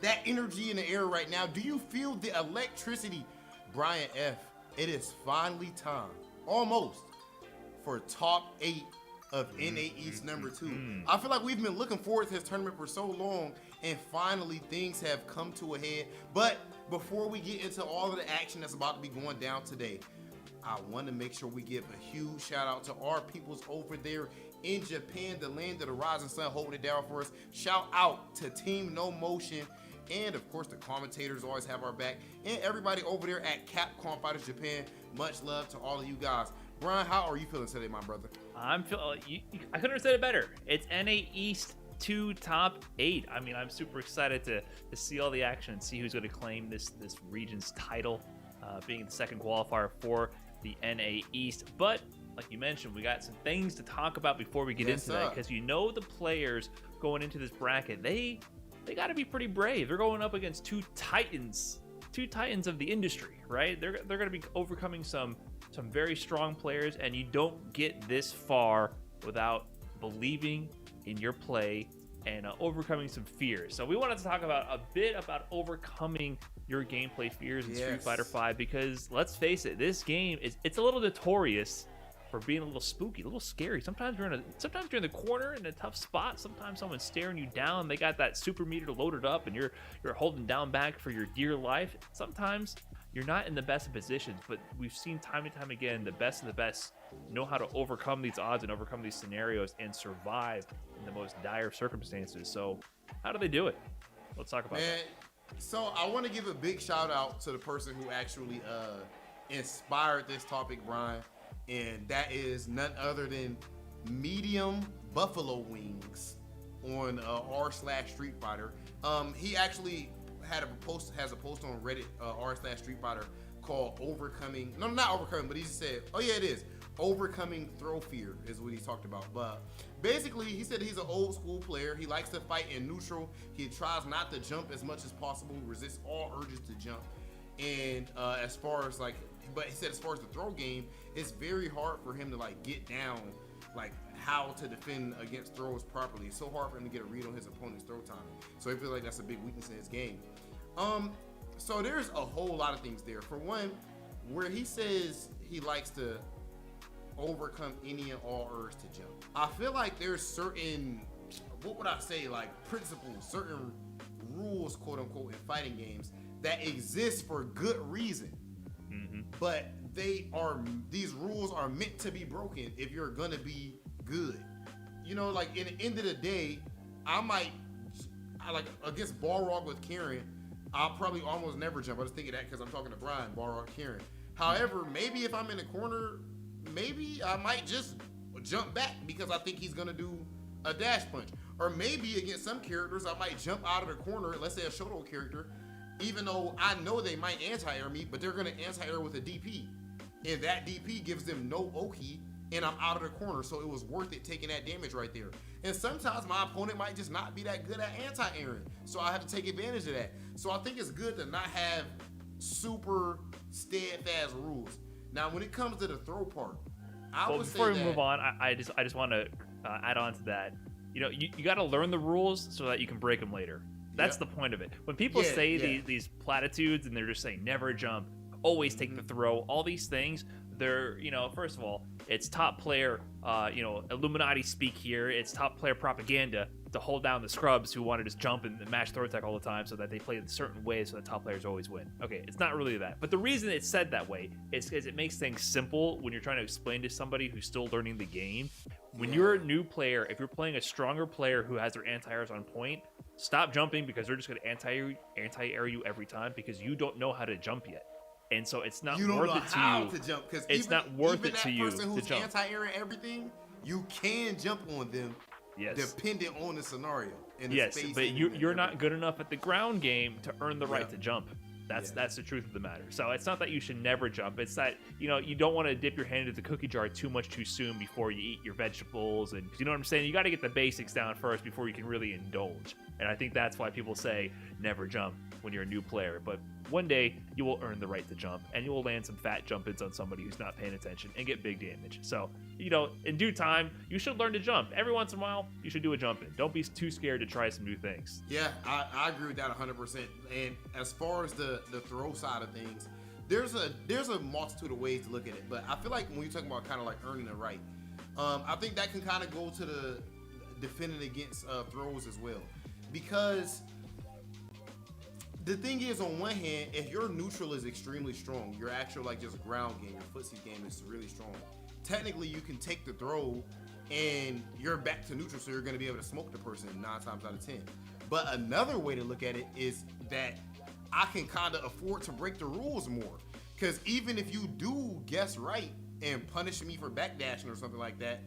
that energy in the air right now? Do you feel the electricity? Brian F., it is finally time, almost, for top 8 of NA East number 2. I feel like we've been looking forward to this tournament for so long, and finally things have come to a head. But before we get into all of the action that's about to be going down today, I want to make sure we give a huge shout out to our peoples over there in Japan, the land of the rising sun, holding it down for us. Shout out to Team No Motion, and of course the commentators always have our back, and everybody over there at Capcom Fighters Japan. Much love to all of you guys. Brian, how are you feeling today, my brother? I'm feeling. I couldn't have said it better. It's NA East 2 top 8. I mean, I'm super excited to see all the action and see who's going to claim this region's title, being the second qualifier for the NA East. But like you mentioned, we got some things to talk about before we get into that, because the players going into this bracket, they got to be pretty brave. They're going up against two titans of the industry, right? They're going to be overcoming some very strong players, and you don't get this far without believing in your play and overcoming some fears. So we wanted to talk about a bit about overcoming your gameplay fears in Street Fighter V, because let's face it, this game it's a little notorious for being a little spooky, a little scary. Sometimes you're in the corner in a tough spot. Sometimes someone's staring you down. They got that super meter loaded up, and you're holding down back for your dear life. Sometimes you're not in the best of positions, but we've seen time and time again the best of the best know how to overcome these odds and overcome these scenarios and survive in the most dire circumstances. So how do they do it? Let's talk about that. So I want to give a big shout out to the person who actually inspired this topic, Brian, and that is none other than Medium Buffalo Wings on r/Street Fighter. He actually has a post on Reddit r/Street Fighter called not overcoming, but he just said, oh yeah, it is overcoming throw fear is what he talked about. But basically he said he's an old school player. He likes to fight in neutral. He tries not to jump as much as possible. He resists all urges to jump. And as far as the throw game, it's very hard for him to get down how to defend against throws properly. It's so hard for him to get a read on his opponent's throw time. So I feel like that's a big weakness in his game. So there's a whole lot of things there. For one, where he says he likes to overcome any and all urge to jump, I feel like there's certain, principles, certain rules, quote unquote, in fighting games that exist for good reason. But these rules are meant to be broken if you're gonna be good. In the end of the day, against Balrog with Karen, I'll probably almost never jump. I just think of that because I'm talking to Brian, Balrog, Karen. However, maybe if I'm in the corner, maybe I might just jump back because I think he's gonna do a dash punch. Or maybe against some characters, I might jump out of the corner, let's say a Shoto character, even though I know they might anti-air me, but they're gonna anti-air with a DP. And that DP gives them no Oki, and I'm out of the corner, so it was worth it taking that damage right there. And sometimes my opponent might just not be that good at anti-airing, so I have to take advantage of that. So I think it's good to not have super steadfast rules. Now, when it comes to the throw part, before we move on, I just want to add on to that. You got to learn the rules so that you can break them later. That's the point of it. When people say these platitudes and they're just saying never jump, always take the throw, all these things, they're, first of all, it's top player, Illuminati speak here. It's top player propaganda to hold down the scrubs who want to just jump and mash throw attack all the time so that they play in certain ways so that top players always win. Okay, it's not really that. But the reason it's said that way is because it makes things simple when you're trying to explain to somebody who's still learning the game. When you're a new player, if you're playing a stronger player who has their anti-airs on point, stop jumping because they're just going to anti-air you every time because you don't know how to jump yet. And so it's not worth it to you. It's not worth it to you to jump. Even that person who's anti-airing everything, you can jump on them. Yes. Depending on the scenario. And the space but you're not good enough at the ground game to earn the right to jump. That's the truth of the matter. So it's not that you should never jump. It's that you don't want to dip your hand into the cookie jar too much too soon before you eat your vegetables. And you know what I'm saying? You got to get the basics down first before you can really indulge. And I think that's why people say never jump when you're a new player. But one day you will earn the right to jump, and you will land some fat jump-ins on somebody who's not paying attention and get big damage. So in due time, you should learn to jump. Every once in a while, you should do a jump in. Don't be too scared to try some new things. Yeah, I agree with that 100%. And as far as the throw side of things, there's a multitude of ways to look at it. But I feel like when you're talking about kind of like earning the right, I think that can kind of go to the defending against throws as well. Because the thing is, on one hand, if your neutral is extremely strong, your actual like just ground game, your footsie game is really strong, technically you can take the throw and you're back to neutral, so you're going to be able to smoke the person 9 times out of 10. But another way to look at it is that I can kind of afford to break the rules more, because even if you do guess right and punish me for backdashing or something like that,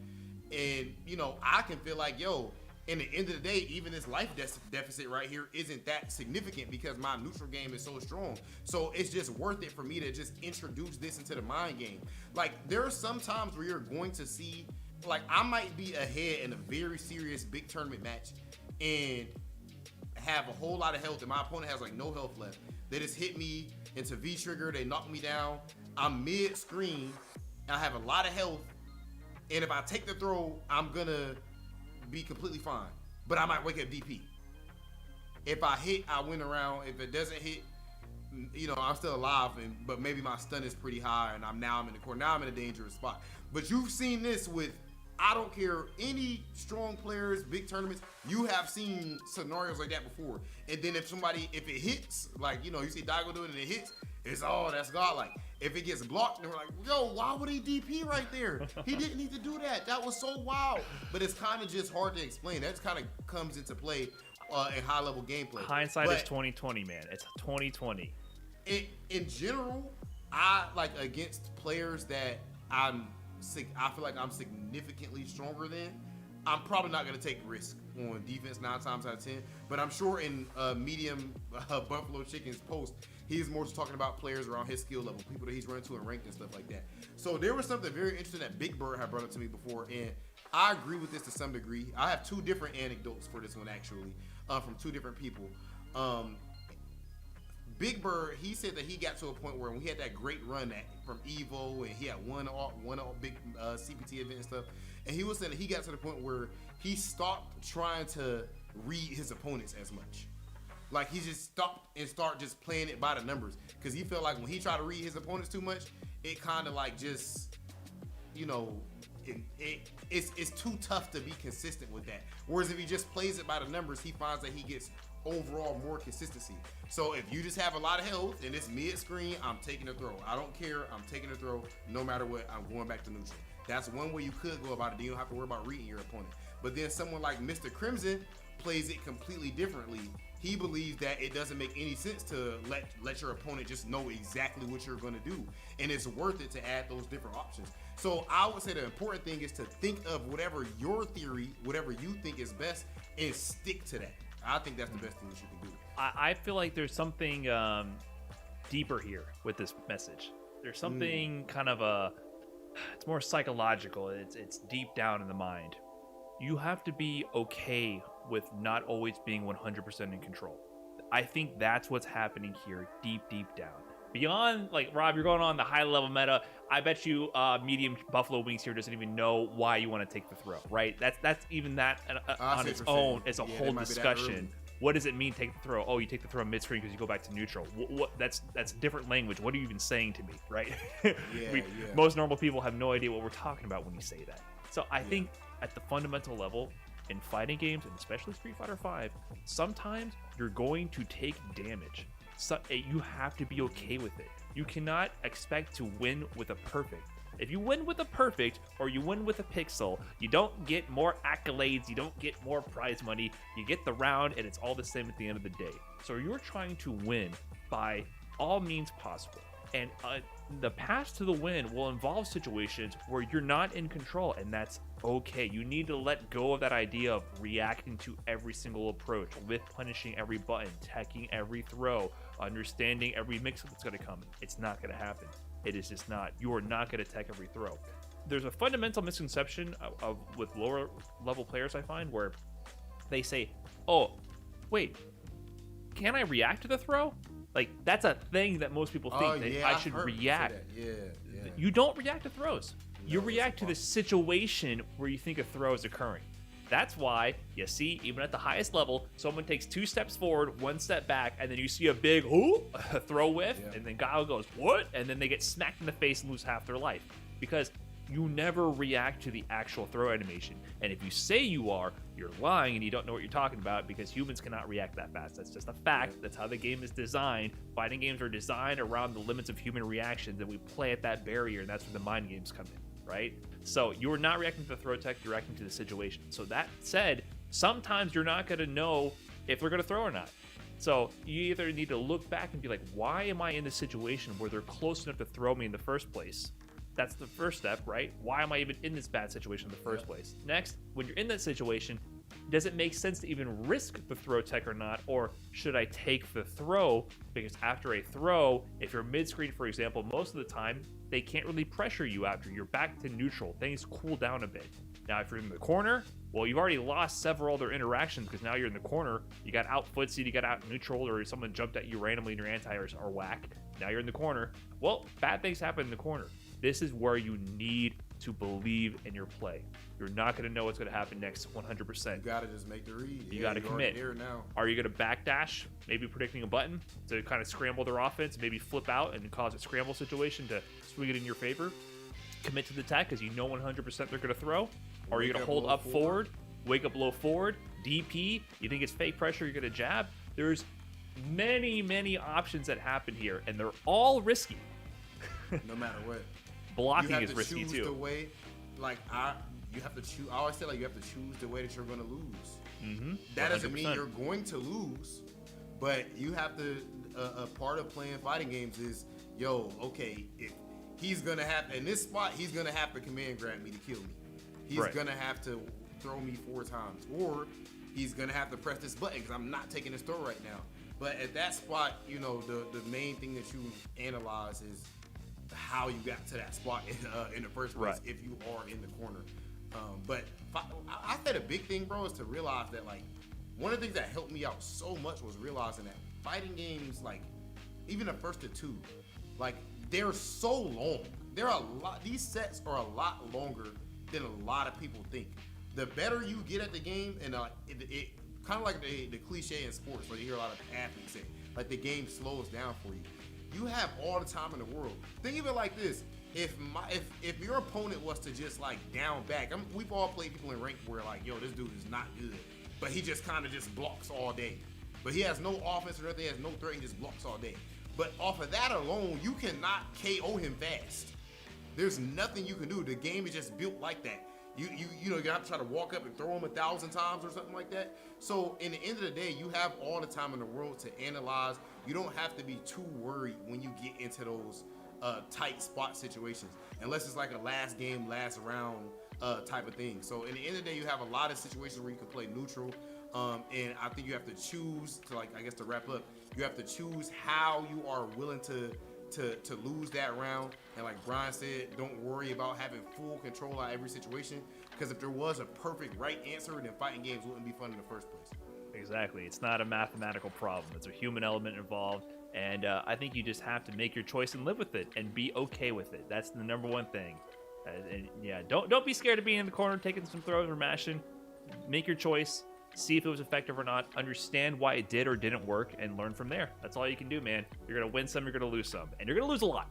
and I can feel like, yo, in the end of the day, even this life deficit right here isn't that significant because my neutral game is so strong. So it's just worth it for me to just introduce this into the mind game. Like, there are some times where you're going to see, like, I might be ahead in a very serious big tournament match and have a whole lot of health, and my opponent has like no health left. They just hit me into V-trigger, they knock me down, I'm mid-screen, and I have a lot of health, and if I take the throw, I'm gonna be completely fine, but I might wake up DP. If I hit, I win around. If it doesn't hit, I'm still alive, but maybe my stun is pretty high, and I'm in the corner. Now I'm in a dangerous spot. But you've seen this with, I don't care, any strong players, big tournaments, you have seen scenarios like that before. And then if it hits, like, you see Daigo do it and it hits, it's, that's godlike. If it gets blocked, they're like, yo, why would he DP right there? He didn't need to do that. That was so wild. But it's kind of just hard to explain. That just kind of comes into play in high-level gameplay. Hindsight is 2020, man. It's 2020. In general, I like against players that I feel like I'm significantly stronger than, I'm probably not going to take risk on defense 9 times out of 10. But I'm sure in medium Buffalo Chicken's post, he's more just talking about players around his skill level, people that he's run into and ranked and stuff like that. So there was something very interesting that Big Bird had brought up to me before, and I agree with this to some degree. I have 2 different anecdotes for this one, actually, from 2 different people. Big Bird, he said that he got to a point where when he had that great run from Evo, and he had one big CPT event and stuff, and he was saying that he got to the point where he stopped trying to read his opponents as much. Like, he just stopped and started just playing it by the numbers, because he felt like when he tried to read his opponents too much, it kind of like just, it's too tough to be consistent with that. Whereas if he just plays it by the numbers, he finds that he gets overall more consistency. So if you just have a lot of health and it's mid-screen, I'm taking a throw. I don't care. I'm taking a throw. No matter what, I'm going back to neutral. That's one way you could go about it. Then you don't have to worry about reading your opponent. But then someone like Mr. Crimson plays it completely differently. He believes that it doesn't make any sense to let your opponent just know exactly what you're going to do, and it's worth it to add those different options. So I would say the important thing is to think of whatever your theory, whatever you think is best, and stick to that. I think that's the best thing that you can do. I feel like there's something deeper here with this message. There's something kind of it's more psychological. It's deep down in the mind. You have to be okay with not always being 100% in control. I think that's what's happening here, deep down. Beyond, like, Rob, you're going on the high level meta. I bet you medium Buffalo Wings here doesn't even know why you want to take the throw, right? That's even that on its own is a whole discussion. What does it mean, take the throw? Oh, you take the throw mid-screen because you go back to neutral. That's different language. What are you even saying to me, right? Most normal people have no idea what we're talking about when you say that. So I think at the fundamental level, in fighting games, and especially Street Fighter V, sometimes you're going to take damage. So you have to be okay with it. You cannot expect to win with a perfect. If you win with a perfect or you win with a pixel, you don't get more accolades, you don't get more prize money, you get the round, and it's all the same at the end of the day. So you're trying to win by all means possible. And the path to the win will involve situations where you're not in control, and that's okay. You need to let go of that idea of reacting to every single approach, with punishing every button, teching every throw, understanding every mix-up that's going to come. It's not going to happen. It is just not. You are not going to tech every throw. There's a fundamental misconception with lower level players, I find, where they say, oh, wait, can I react to the throw? Like, that's a thing that most people think, I should react. Yeah. You don't react to throws. You react to the situation where you think a throw is occurring. That's why you see, even at the highest level, someone takes 2 steps forward, 1 step back, and then you see a big throw whiff, and then Guile goes, what? And then they get smacked in the face and lose half their life. Because you never react to the actual throw animation. And if you say you are, you're lying and you don't know what you're talking about, because humans cannot react that fast. That's just a fact. That's how the game is designed. Fighting games are designed around the limits of human reactions, and we play at that barrier, and that's where the mind games come in, right? So you're not reacting to the throw tech, you're reacting to the situation. So that said, sometimes you're not going to know if they're going to throw or not. So you either need to look back and be like, why am I in this situation where they're close enough to throw me in the first place? That's the first step, right? Why am I even in this bad situation in the first place? Next, when you're in that situation, does it make sense to even risk the throw tech or not? Or should I take the throw? Because after a throw, if you're mid-screen, for example, most of the time, they can't really pressure you after. You're back to neutral. Things cool down a bit. Now, if you're in the corner, well, you've already lost several other interactions because now you're in the corner. You got out footsied, you got out neutral, or someone jumped at you randomly and your anti-airs are whack. Now you're in the corner. Well, bad things happen in the corner. This is where you need to believe in your play. You're not going to know what's going to happen next 100%. You got to just make the read. You got to commit. Now. Are you going to backdash, maybe predicting a button to kind of scramble their offense, maybe flip out and cause a scramble situation to swing it in your favor? Commit to the attack because you know 100% they're going to throw? Or are you going to hold up forward, wake up low forward, DP? You think it's fake pressure, you're going to jab? There's many options that happen here, and they're all risky. No matter what. Blocking is risky too. The way, you have to choose. I always say you have to choose the way that you're going to lose. Mm-hmm. That doesn't mean you're going to lose, but you have to. A part of playing fighting games is, okay, if he's gonna have in this spot, he's gonna have to command grab me to kill me. He's gonna have to throw me 4 times, or he's gonna have to press this button because I'm not taking this throw right now. But at that spot, the main thing that you analyze is how you got to that spot in the first place, if you are in the corner. But I said a big thing, bro, is to realize that one of the things that helped me out so much was realizing that fighting games, even the first 2, they're so long. These sets are a lot longer than a lot of people think. The better you get at the game, and it kind of like the cliche in sports, where you hear a lot of athletes say, the game slows down for you. You have all the time in the world. Think of it like this: if your opponent was to just down back, we've all played people in rank where this dude is not good, but he just kind of just blocks all day. But he has no offense or nothing, he has no threat, he just blocks all day. But off of that alone, you cannot KO him fast. There's nothing you can do. The game is just built like that. You have to try to walk up and throw him 1,000 times or something like that. So in the end of the day, you have all the time in the world to analyze. You don't have to be too worried when you get into those tight spot situations, unless it's a last game, last round type of thing. So in the end of the day, you have a lot of situations where you can play neutral. And I think you have to choose to wrap up, you have to choose how you are willing to lose that round. And like Brian said, don't worry about having full control of every situation, because if there was a perfect right answer, then fighting games wouldn't be fun in the first place. Exactly. It's not a mathematical problem. It's a human element involved. And I think you just have to make your choice and live with it and be okay with it. That's the number one thing. And don't be scared of being in the corner, taking some throws or mashing. Make your choice. See if it was effective or not. Understand why it did or didn't work, and learn from there. That's all you can do, man. You're gonna win some, you're gonna lose some, and you're gonna lose a lot.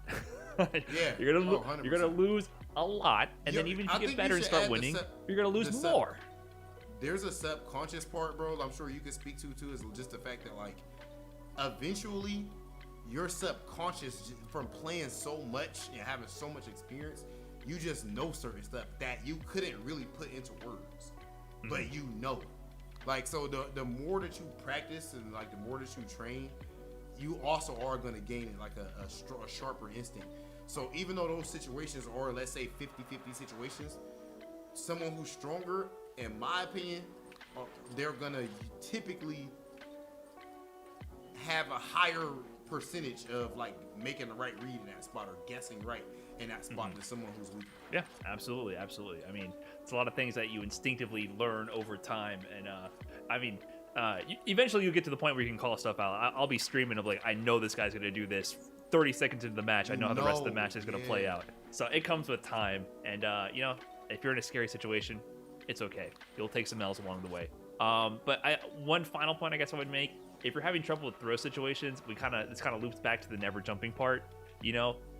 You're gonna lose a lot, and then even if you get better and start winning, you're gonna lose more. There's a subconscious part, bro. I'm sure you can speak to too. Is just the fact that eventually, your subconscious, from playing so much and having so much experience, you just know certain stuff that you couldn't really put into words, but you know. So the more that you practice and the more that you train, you also are going to gain a sharper instinct. So even though those situations are, let's say, 50-50 situations, someone who's stronger, in my opinion, they're going to typically have a higher percentage of making the right read in that spot or guessing right in that spot than someone who's weak. Yeah, absolutely. I mean, it's a lot of things that you instinctively learn over time, and eventually you get to the point where you can call stuff out. I'll be streaming of I know this guy's gonna do this 30 seconds into the match. I know how the rest of the match is gonna play out. So it comes with time, and if you're in a scary situation, it's okay. You'll take some L's along the way. But one final point I guess I would make: if you're having trouble with throw situations, this kind of loops back to the never jumping part.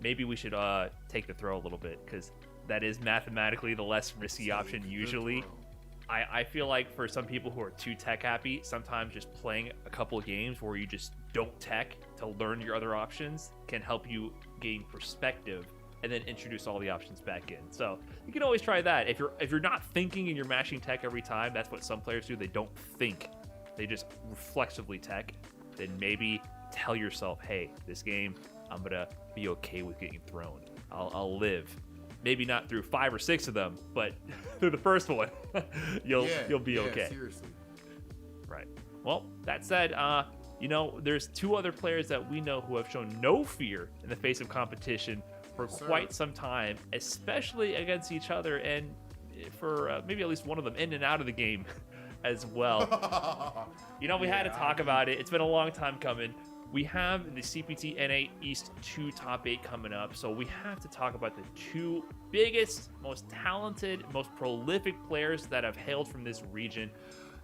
Maybe we should take the throw a little bit, because that is mathematically the less risky option usually. I feel like for some people who are too tech happy, sometimes just playing a couple of games where you just don't tech to learn your other options can help you gain perspective and then introduce all the options back in. So you can always try that. If you're not thinking and you're mashing tech every time, that's what some players do. They don't think, they just reflexively tech. Then maybe tell yourself, hey, this game, I'm gonna be okay with getting thrown. I'll live. Maybe not through 5 or 6 of them, but through the first one, you'll be okay. Seriously. Right. Well, that said, there's 2 other players that we know who have shown no fear in the face of competition for quite some time, especially against each other, and for maybe at least one of them in and out of the game as well. We had to talk about it. It's been a long time coming. We have the CPT NA East 2 Top 8 coming up, so we have to talk about the 2 biggest, most talented, most prolific players that have hailed from this region,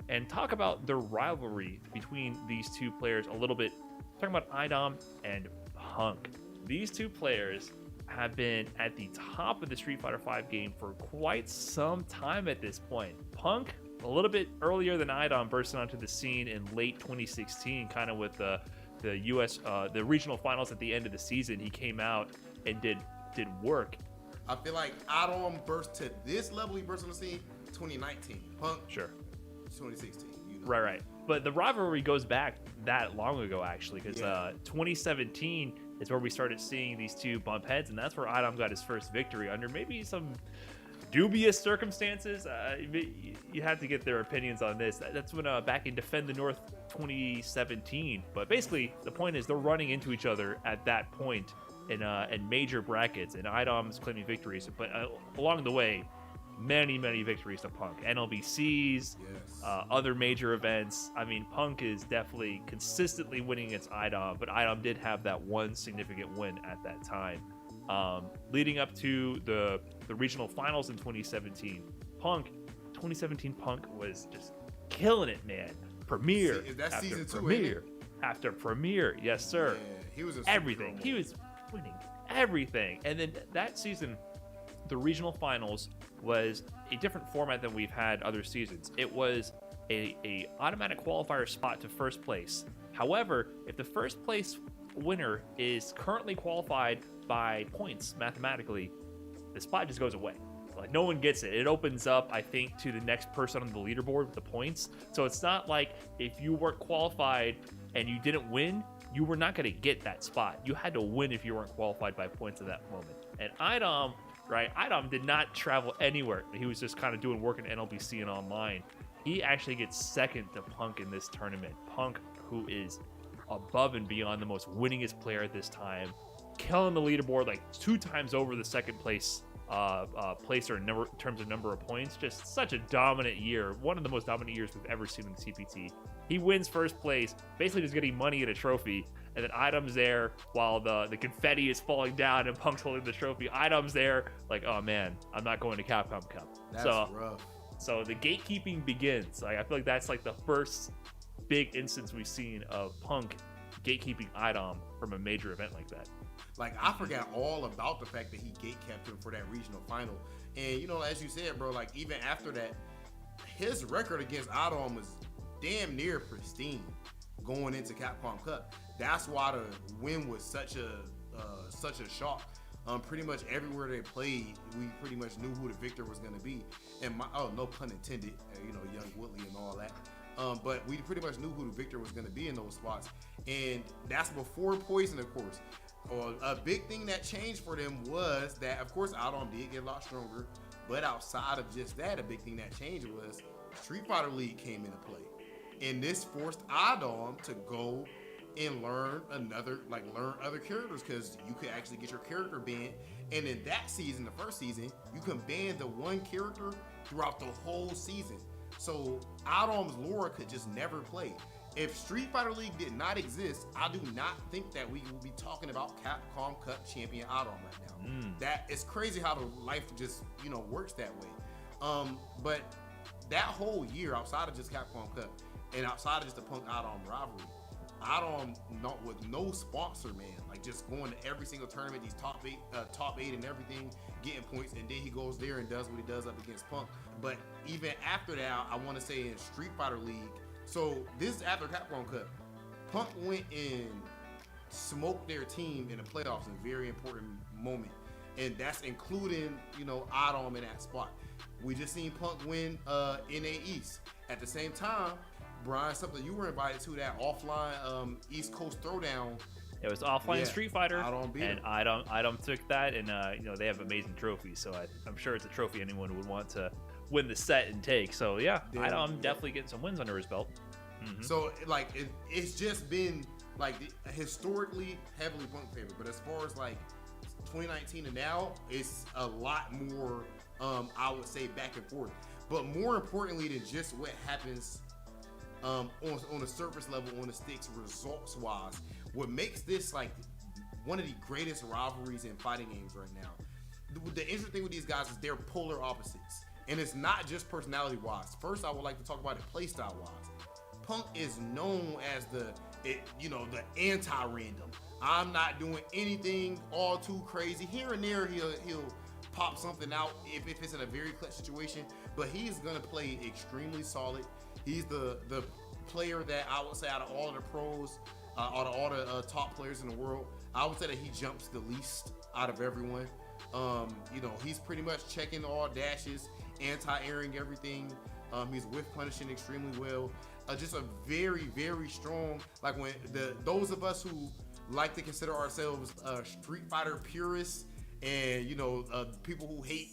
and talk about the rivalry between these 2 players a little bit. Talking about IDOM and Punk. These 2 players have been at the top of the Street Fighter V game for quite some time at this point. Punk, a little bit earlier than IDOM, bursting onto the scene in late 2016, kind of with the US the regional finals at the end of the season. He came out and did work. I feel like IDOM burst to this level. He burst on the scene 2019. Punk, sure, 2016. Right. But the rivalry goes back that long ago, actually, because 2017 is where we started seeing these 2 bump heads, and that's where IDOM got his first victory under maybe some dubious circumstances. You have to get their opinions on this. That's when back in Defend the North 2017. But basically, the point is they're running into each other at that point in major brackets, and IDOM's claiming victories. But along the way, many victories to Punk. NLBCs, other major events. I mean, Punk is definitely consistently winning against IDOM, but IDOM did have that one significant win at that time. Leading up to the regional finals in 2017, Punk was just killing it, man. Premiere after season 2, premiere after premiere. Yes, sir. Yeah, he was everything. He was winning everything. And then that season, the regional finals was a different format than we've had other seasons. It was a automatic qualifier spot to first place. However, if the first place winner is currently qualified by points mathematically, the spot just goes away. Like, no one gets it. It opens up, I think, to the next person on the leaderboard with the points. So it's not like if you weren't qualified and you didn't win, you were not going to get that spot. You had to win if you weren't qualified by points at that moment. And IDOM, right? IDOM did not travel anywhere. He was just kind of doing work in NLBC and online. He actually gets second to Punk in this tournament. Punk, who is above and beyond the most winningest player at this time, killing the leaderboard like 2 times over the second place placer in terms of number of points. Just such a dominant year, one of the most dominant years we've ever seen in the CPT. He wins first place, basically just getting money and a trophy, and then IDOM's there while the confetti is falling down and Punk's holding the trophy. IDOM's there like, oh man, I'm not going to Capcom Cup. That's rough. So the gatekeeping begins. Like, I feel like that's like the first big instance we've seen of Punk gatekeeping IDOM from a major event like that. Like, I forgot all about the fact that he gatekept him for that regional final. And, as you said, bro, like, even after that, his record against IDOM was damn near pristine going into Capcom Cup. That's why the win was such a shock. Pretty much everywhere they played, we pretty much knew who the victor was going to be. And no pun intended, young Woodley and all that. But we pretty much knew who the victor was going to be in those spots. And that's before Poison, of course. A big thing that changed for them was that, of course, IDOM did get a lot stronger. But outside of just that, a big thing that changed was Street Fighter League came into play. And this forced IDOM to go and learn other characters, because you could actually get your character banned. And in that season, the first season, you can ban the one character throughout the whole season. So IDOM's Laura could just never play. If Street Fighter League did not exist, I do not think that we would be talking about Capcom Cup champion Adam right now. That it's crazy how the life just, you know, works that way. But that whole year, outside of just Capcom Cup and outside of just the Punk Adam rivalry, Adam with no sponsor, man, like just going to every single tournament, these top eight and everything, getting points, and then he goes there and does what he does up against Punk. But even after that, I want to say in Street Fighter League, so this is after Capcom Cup, Punk went and smoked their team in the playoffs in a very important moment, and that's including, you know, Adam in that spot. We just seen Punk win NA East. At the same time, Brian, something you were invited to, that offline East Coast Throwdown. It was offline Street Fighter, and Idom took that, and you know, they have amazing trophies, so I'm sure it's a trophy anyone would want to win the set and take. So yeah, Idom definitely getting some wins under his belt. So like it's just been like historically heavily Punk favorite, but as far as like 2019 and now, it's a lot more I would say back and forth. But more importantly than just what happens on the surface level, on the sticks, results wise, what makes this like one of the greatest rivalries in fighting games right now. The interesting thing with these guys is they're polar opposites, and it's not just personality wise. First, I would like to talk about it playstyle wise. Punk is known as the anti-random. I'm not doing anything all too crazy. Here and there, he'll pop something out if it's in a very clutch situation, but he's gonna play extremely solid. He's the player that I would say out of all the pros, out of all the top players in the world, I would say that he jumps the least out of everyone. You know, he's pretty much checking all dashes, anti-airing everything. He's whiff punishing extremely well. Just a very, very strong, like when those of us who like to consider ourselves Street Fighter purists, and you know, people who hate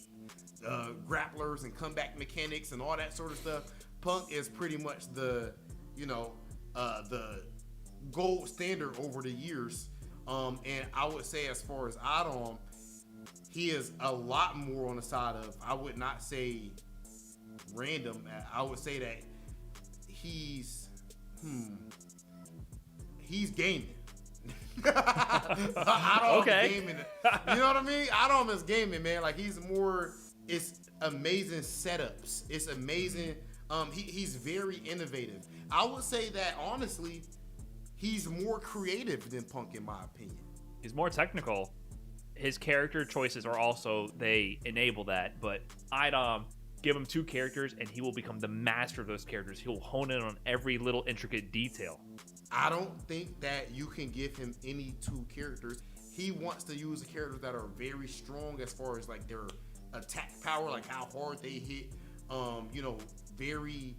grapplers and comeback mechanics and all that sort of stuff, Punk is pretty much the, you know, the gold standard over the years. And I would say as far as Adam, he is a lot more on the side of, I would not say random. I would say that he's gaming. Okay. Gaming. You know what I mean? Adam is gaming, man. Like it's amazing setups. It's amazing. He's very innovative. I would say that honestly, he's more creative than Punk in my opinion. He's more technical. His character choices are also, they enable that, but I'd give him two characters and he will become the master of those characters. He'll hone in on every little intricate detail. I don't think that you can give him any two characters. He wants to use the characters that are very strong as far as like their attack power, like how hard they hit. You know, very,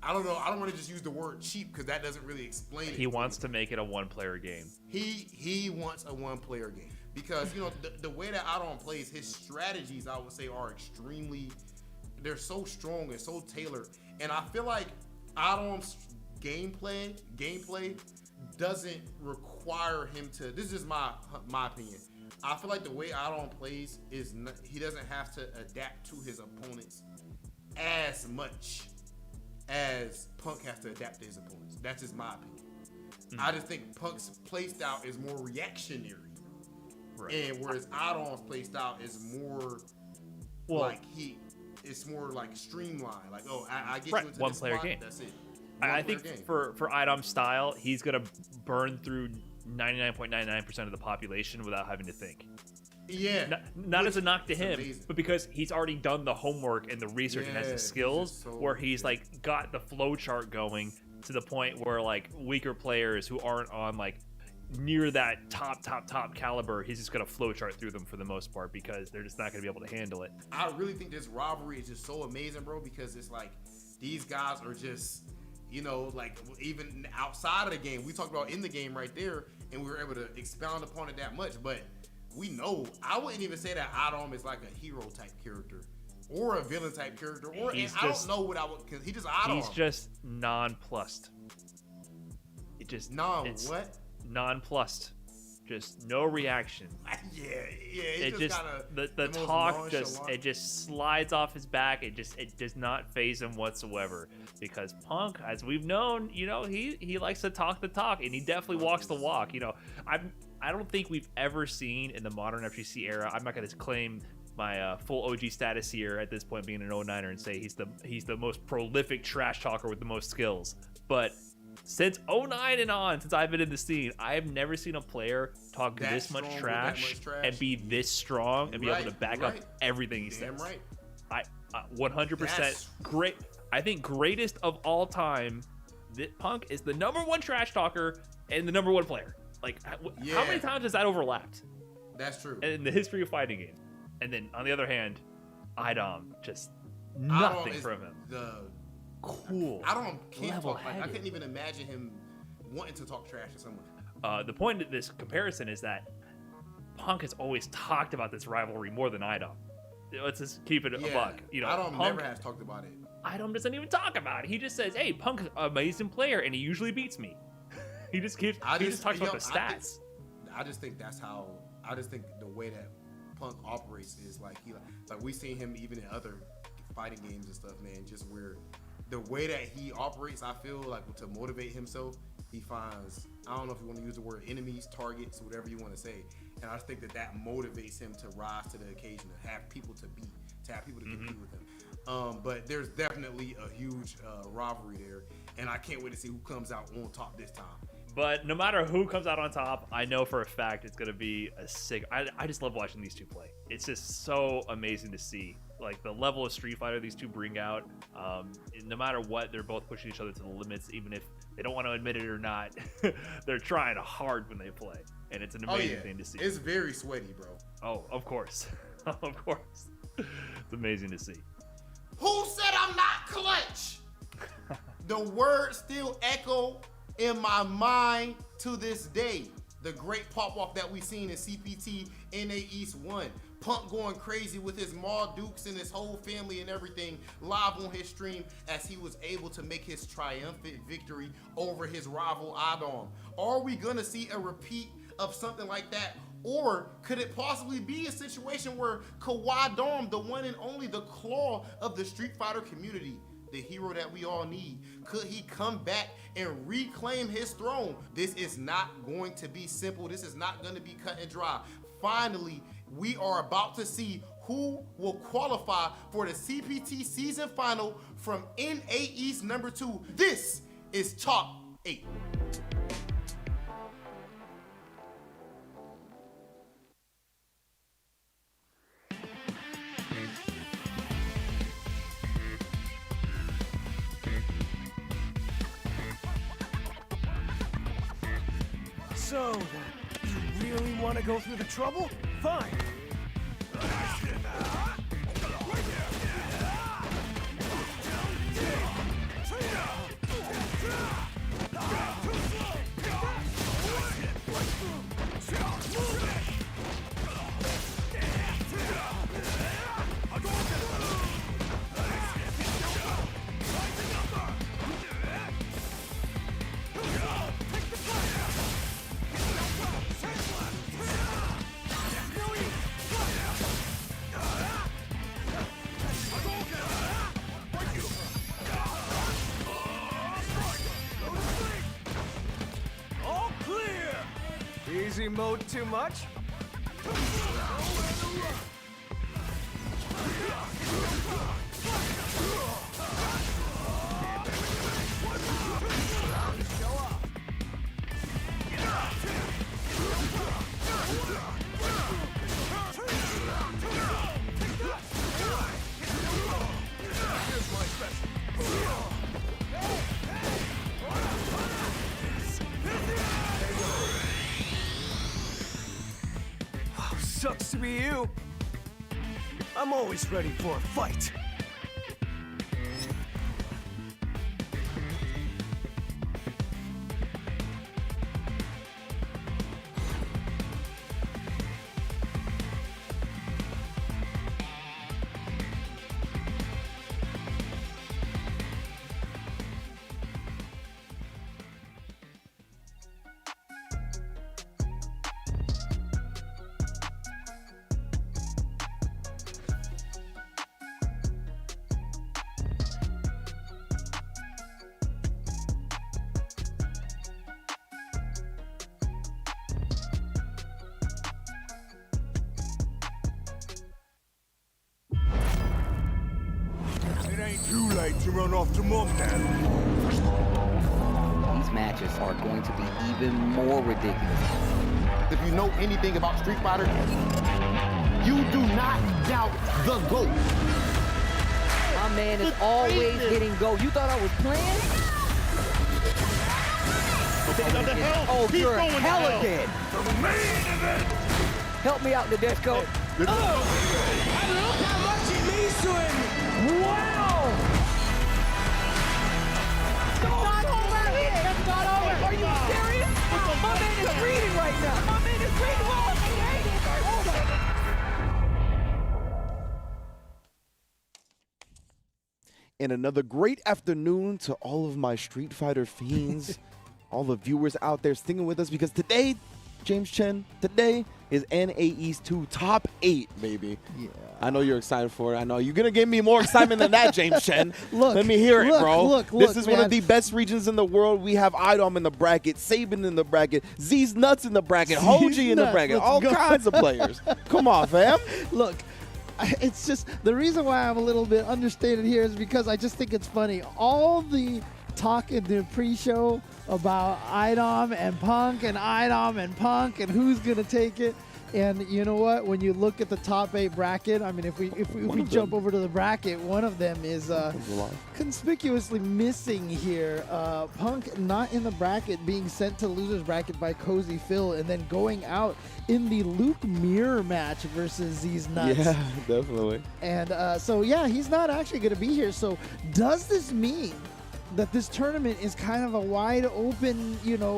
I don't know, I don't want to just use the word cheap because that doesn't really explain it. He wants to make it a one-player game. He wants a one-player game because, you know, the way that Adam plays, his strategies, I would say, are extremely, they're so strong and so tailored. And I feel like Adam's gameplay doesn't require him to, this is just my opinion. I feel like the way Adam plays is he doesn't have to adapt to his opponents as much as Punk has to adapt to his opponents. That's just my opinion. I just think Punk's playstyle is more reactionary. Right. And whereas Adam's playstyle is more it's more like streamlined. Like, oh, I get you into one this player spot, game. that's it. I think for Adam's style, he's gonna burn through 99.99% of the population without having to think. Yeah. Not as a knock to him, amazing. but because he's already done the homework and the research and has the skills where he's like got the flow chart going to the point where like weaker players who aren't on like near that top caliber, he's just gonna flow chart through them for the most part because they're just not gonna be able to handle it. I really think this rivalry is just so amazing, bro, because it's like these guys are just, you know, like even outside of the game, we talked about in the game right there, and we were able to expound upon it that much, but we know, I wouldn't even say that Adam is like a hero type character or a villain type character, or I don't know what I would, because he just Adam. He's just nonplussed. It just what? Nonplussed. just no reaction. Yeah. It just the talk just slides off his back. It does not faze him whatsoever, because Punk, as we've known, he likes to talk the talk, and he definitely walks the walk. I don't think we've ever seen in the modern FGC era. I'm not going to claim my full OG status here at this point, being an 09er, and say he's the most prolific trash talker with the most skills. But since 09 and on, since I've been in the scene, I have never seen a player talk this much trash and be this strong and be able to back up everything he says. Right. I 100% great. I think greatest of all time. Punk is the #1 trash talker and the #1 player. Like, how many times has that overlapped? That's true. In the history of fighting games. And then on the other hand, Idom, just nothing from him. Cool. Can't talk. I couldn't even imagine him wanting to talk trash to someone. The point of this comparison is that Punk has always talked about this rivalry more than Idom. Let's just keep it a buck. Idom never has talked about it. Idom doesn't even talk about it. He just says, "Hey, Punk's an amazing player, and he usually beats me." He just talks about the stats. I just think the way that Punk operates is like we've seen him even in other fighting games and stuff, man. Just where the way that he operates, I feel like to motivate himself, he finds, I don't know if you want to use the word enemies, targets, whatever you want to say, and I just think that motivates him to rise to the occasion, to have people to beat, to have people to compete with him. But there's definitely a huge rivalry there, and I can't wait to see who comes out on top this time. But no matter who comes out on top, I know for a fact it's going to be a sick... I just love watching these two play. It's just so amazing to see. Like, the level of Street Fighter these two bring out. No matter what, they're both pushing each other to the limits, even if they don't want to admit it or not. They're trying hard when they play. And it's an amazing thing to see. It's very sweaty, bro. Oh, of course. Of course. It's amazing to see. Who said I'm not clutch? The words still echo in my mind to this day. The great pop-off that we seen in CPT NA East 1. Punk going crazy with his Ma Dukes and his whole family and everything live on his stream as he was able to make his triumphant victory over his rival Idom. Are we gonna see a repeat of something like that? Or could it possibly be a situation where Kawhi Dom, the one and only, the claw of the Street Fighter community, the hero that we all need, could he come back and reclaim his throne? This is not going to be simple. This is not going to be cut and dry. Finally, we are about to see who will qualify for the CPT season final from NA East #2. This is Top 8. So, you really want to go through the trouble? Fine. Easy mode too much? Sucks to be you. I'm always ready for a fight. too late to run off to Mom now. These matches are going to be even more ridiculous. If you know anything about Street Fighter, you do not doubt the GOAT. My man is always getting go. You thought I was playing? Oh, you're hella dead. Help me out, Nadeshko. Look how much it means to him. Wow. Not over here. That's not over. Are you serious? My man is reading right now. My man is reading. And another great afternoon to all of my Street Fighter fiends, all the viewers out there sticking with us, because today, James Chen, today is NA East 2 Top 8, baby. Yeah. I know you're excited for it. I know you're going to give me more excitement than that, James Chen. Let me hear it, bro. This is one of the best regions in the world. We have IDOM in the bracket, Saban in the bracket, Z's Nuts in the bracket, Hoji in the bracket, all kinds of players. Come on, fam. Look. It's just the reason why I'm a little bit understated here is because I just think it's funny. All the talk in the pre-show about IDOM and Punk and who's gonna take it. And you know what? When you look at the top 8 bracket, I mean, if we jump over to the bracket, one of them is conspicuously missing here. Punk not in the bracket, being sent to losers bracket by Cozy Phil, and then going out in the Luke Mirror match versus Z's Nuts. Yeah, definitely. And so yeah, he's not actually going to be here. So does this mean that this tournament is kind of a wide open,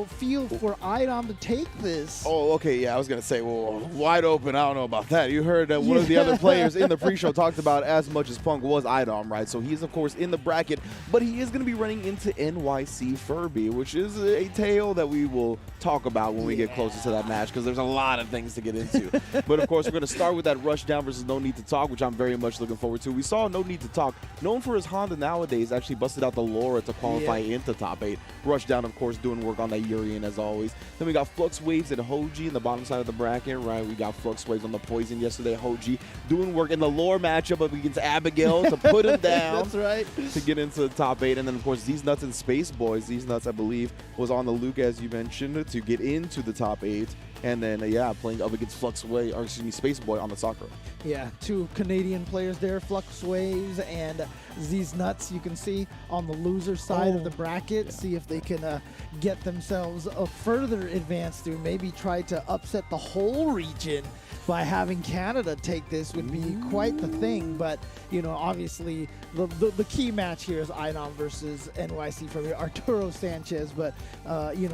field for IDOM to take this? Oh, okay, yeah, I was going to say, well, wide open, I don't know about that. You heard that one of the other players in the pre-show talked about as much as Punk was IDOM, right? So he's, of course, in the bracket, but he is going to be running into NYC Furby, which is a tale that we will talk about when we get closer to that match, because there's a lot of things to get into. But, of course, we're going to start with that Rushdown versus No Need to Talk, which I'm very much looking forward to. We saw No Need to Talk, known for his Honda nowadays, actually busted out the Laura to qualify into top 8. Rushdown, of course, doing work on that Urian as always. Then we got Flux Waves and Hoji in the bottom side of the bracket, right? We got Flux Waves on the Poison yesterday. Hoji doing work in the lore matchup against Abigail to put him down. That's right. To get into the top 8. And then, of course, Z's Nuts and Space Boys. Z's Nuts, I believe, was on the Luke, as you mentioned, to get into the top 8. And then, playing up against Space Boy on the Sakura. Yeah, 2 Canadian players there, Flux Waves and Z's Nuts. You can see on the loser side of the bracket, see if they can get themselves further advanced to maybe try to upset the whole region by having Canada take this would be quite the thing. But, obviously the key match here is IDOM versus NYC from Arturo Sanchez. But,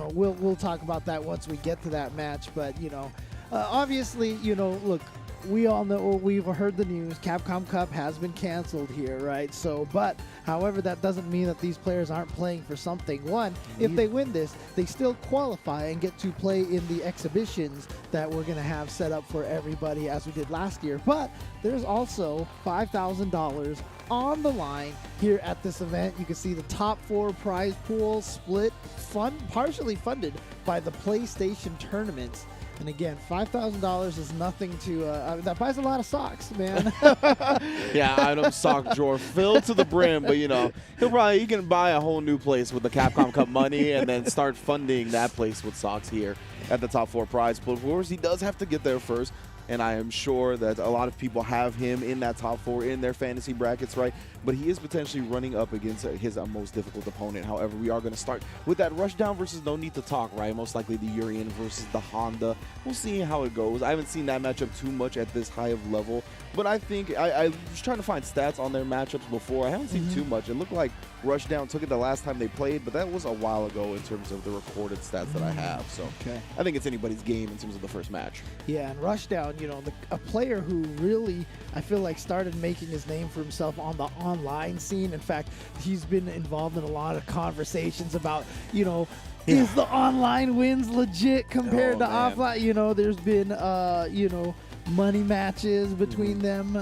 we'll talk about that once we get to that match. But, obviously, look, we all know, we've heard the news, Capcom Cup has been canceled here, right? So, but, however, that doesn't mean that these players aren't playing for something. One, if they win this, they still qualify and get to play in the exhibitions that we're going to have set up for everybody as we did last year. But there's also $5,000 on the line here at this event. You can see the top 4 prize pool split, partially funded by the PlayStation tournaments. And again, $5,000 is nothing to, that buys a lot of socks, man. Yeah, IDOM sock drawer filled to the brim, but he can buy a whole new place with the Capcom Cup money and then start funding that place with socks here at the top 4 prize. But of course, he does have to get there first. And I am sure that a lot of people have him in that top 4 in their fantasy brackets, right? But he is potentially running up against his most difficult opponent. However, we are going to start with that Rushdown versus No Need to Talk, right? Most likely the Urian versus the Honda. We'll see how it goes. I haven't seen that matchup too much at this high of level. But I think I was trying to find stats on their matchups before. I haven't seen too much. It looked like Rushdown took it the last time they played, but that was a while ago in terms of the recorded stats that I have. So I think it's anybody's game in terms of the first match. Yeah, and Rushdown, a player who really, I feel like, started making his name for himself on the online scene. In fact, he's been involved in a lot of conversations about, is the online wins legit compared to offline? There's been, money matches between them,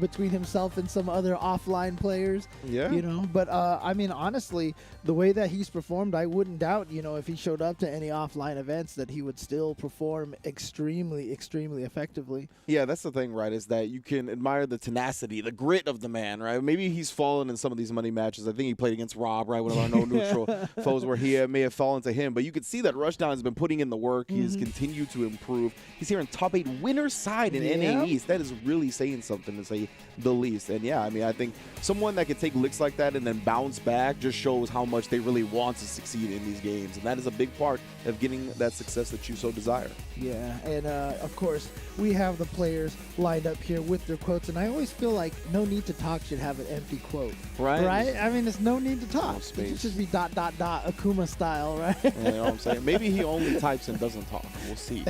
between himself and some other offline players. Yeah. But I mean, honestly, the way that he's performed, I wouldn't doubt, if he showed up to any offline events, that he would still perform extremely, extremely effectively. Yeah, that's the thing, right, is that you can admire the tenacity, the grit of the man, right? Maybe he's fallen in some of these money matches. I think he played against Rob, right, one of our no-neutral foes where he may have fallen to him. But you could see that Rushdown has been putting in the work. He has continued to improve. He's here in top 8 winner's side in NA East. That is really saying something, to say the least. And, yeah, I mean, I think someone that could take licks like that and then bounce back just shows how much they really want to succeed in these games. And that is a big part of getting that success that you so desire. Yeah, and of course, we have the players lined up here with their quotes, and I always feel like no need to talk should have an empty quote. Right? I mean, it's no need to talk. No it should just be ... Akuma style, right? You know what I'm saying? Maybe he only types and doesn't talk. We'll see.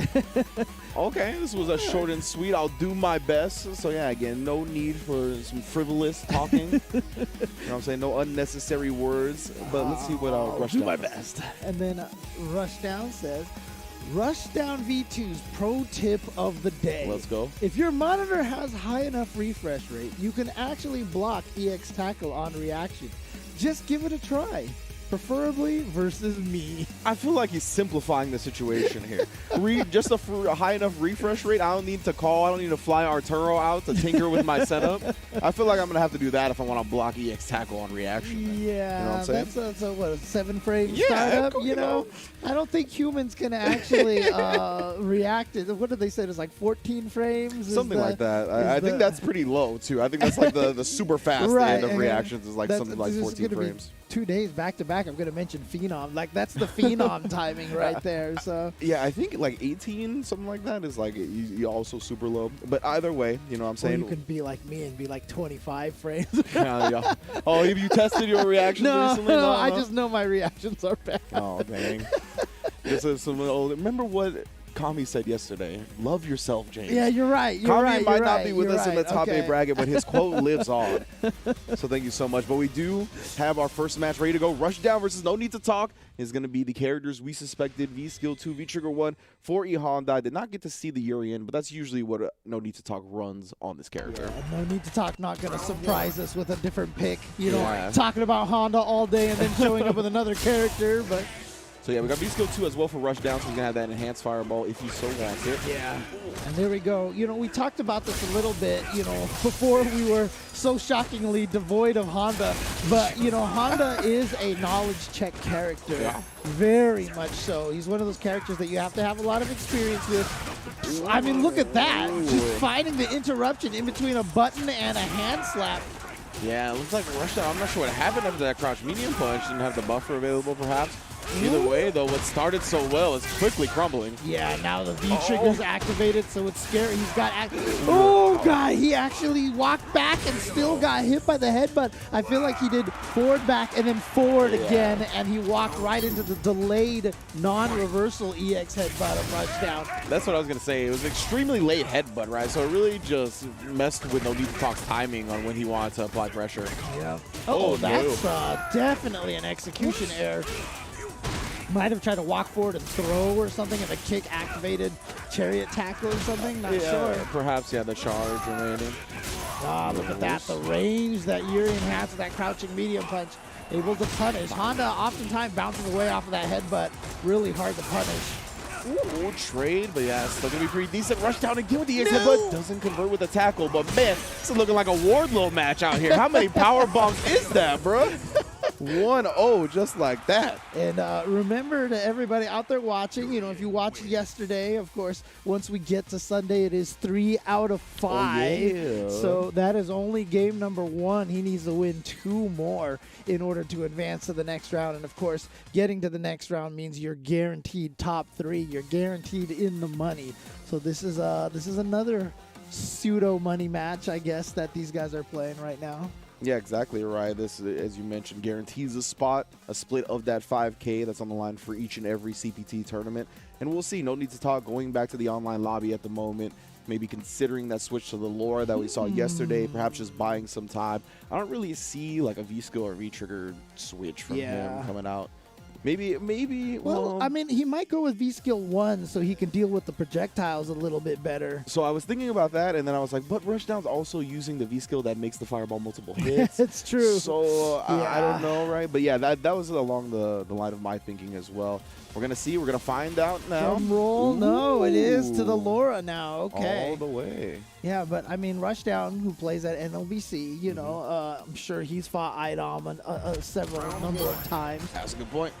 Okay, this was a short and sweet. I'll do my best. So, yeah, again, no need for some frivolous talking. You know what I'm saying? No unnecessary words. But let's see what Rushdown do my best. And then Rushdown says, Rushdown V2's pro tip of the day. Let's go. If your monitor has high enough refresh rate, you can actually block EX tackle on reaction. Just give it a try. Preferably versus me. I feel like he's simplifying the situation here. Just a high enough refresh rate. I don't need to call. I don't need to fly Arturo out to tinker with my setup. I feel like I'm going to have to do that if I want to block EX tackle on reaction. Yeah, you know what I'm saying? That's a 7-frame startup, you know? I don't think humans can actually react. What did they say? It's like 14 frames? Something like that. I think that's pretty low, too. I think that's like the super fast end of reactions is like something like 14 frames. 2 days back to back, I'm going to mention Phenom. Like, that's the Phenom timing right there. So yeah, I think like 18, something like that is like you also super low. But either way, you know what I'm saying? Or you can be like me and be like 25 frames. Yeah. Oh, have you tested your reactions recently? No, I just know my reactions are bad. Oh, dang. Remember what Kami said yesterday? Love yourself, James. Yeah, you're right. Kami might not be with us in the top 8 bracket, but his quote lives on. So thank you so much. But we do have our first match ready to go. Rushdown versus No Need to Talk is going to be the characters we suspected. V-Skill 2, V-Trigger 1 for E-Honda. I did not get to see the Urian, but that's usually what No Need to Talk runs on this character. Yeah, No Need to Talk not going to surprise us with a different pick. You know, talking about Honda all day and then showing up with another character, but... So, yeah, we got V-Skill 2 as well for Rushdown, so he's going to have that enhanced fireball if he so wants it. Yeah. And there we go. You know, we talked about this a little bit, you know, before we were so shockingly devoid of Honda. But, you know, Honda is a knowledge check character. Yeah. Very much so. He's one of those characters that you have to have a lot of experience with. I mean, look at that. Just finding the interruption in between a button and a hand slap. Yeah, it looks like Rushdown. I'm not sure what happened after that crouch medium punch. Didn't have the buffer available, perhaps. Either way, though, what started so well is quickly crumbling. Yeah, now the V-Trigger's activated, so it's scary. He's got... Oh, God, he actually walked back and still got hit by the headbutt. I feel like he did forward back and then forward again, and he walked right into the delayed non-reversal EX headbutt of Rushdown. That's what I was going to say. It was extremely late headbutt, right? So it really just messed with No Need to Talk's timing on when he wanted to apply pressure. Yeah. That's definitely an execution error. Might have tried to walk forward and throw or something, and the kick activated chariot tackle or something. Not sure. Perhaps, the charge remaining. Look at that. The range that Urian has with that crouching medium punch. Able to punish. Honda oftentimes bounces away off of that headbutt. Really hard to punish. Ooh, trade, but yeah, still going to be pretty decent. Rushdown again with the EX headbutt. Doesn't convert with the tackle, but man, this is looking like a Wardlow match out here. How many power bombs is that, bro? 1-0 just like that. And remember to everybody out there watching, you know, if you watched yesterday, of course, once we get to Sunday, it is 3 out of 5. So that is only game number 1. He needs to win 2 more in order to advance to the next round. And of course, getting to the next round means you're guaranteed top 3. You're guaranteed in the money. So this is another pseudo money match, I guess, that these guys are playing right now. Yeah, exactly right. This, as you mentioned, guarantees a spot, a split of that 5K that's on the line for each and every CPT tournament. And we'll see. No Need to Talk going back to the online lobby at the moment, maybe considering that switch to the lore that we saw yesterday, perhaps just buying some time. I don't really see like a V-Skill or V-Trigger switch from him coming out. Maybe. Well, I mean, he might go with V skill 1 so he can deal with the projectiles a little bit better. So I was thinking about that, and then I was like, but Rushdown's also using the V skill that makes the fireball multiple hits. It's true. So I don't know, right? But yeah, that was along the line of my thinking as well. We're going to see. We're going to find out now. Drum roll. Ooh. No, it is to the Laura now. Okay. All the way. Yeah, but I mean, Rushdown, who plays at NLBC, you know, I'm sure he's fought Idom several number of times. That's a good point.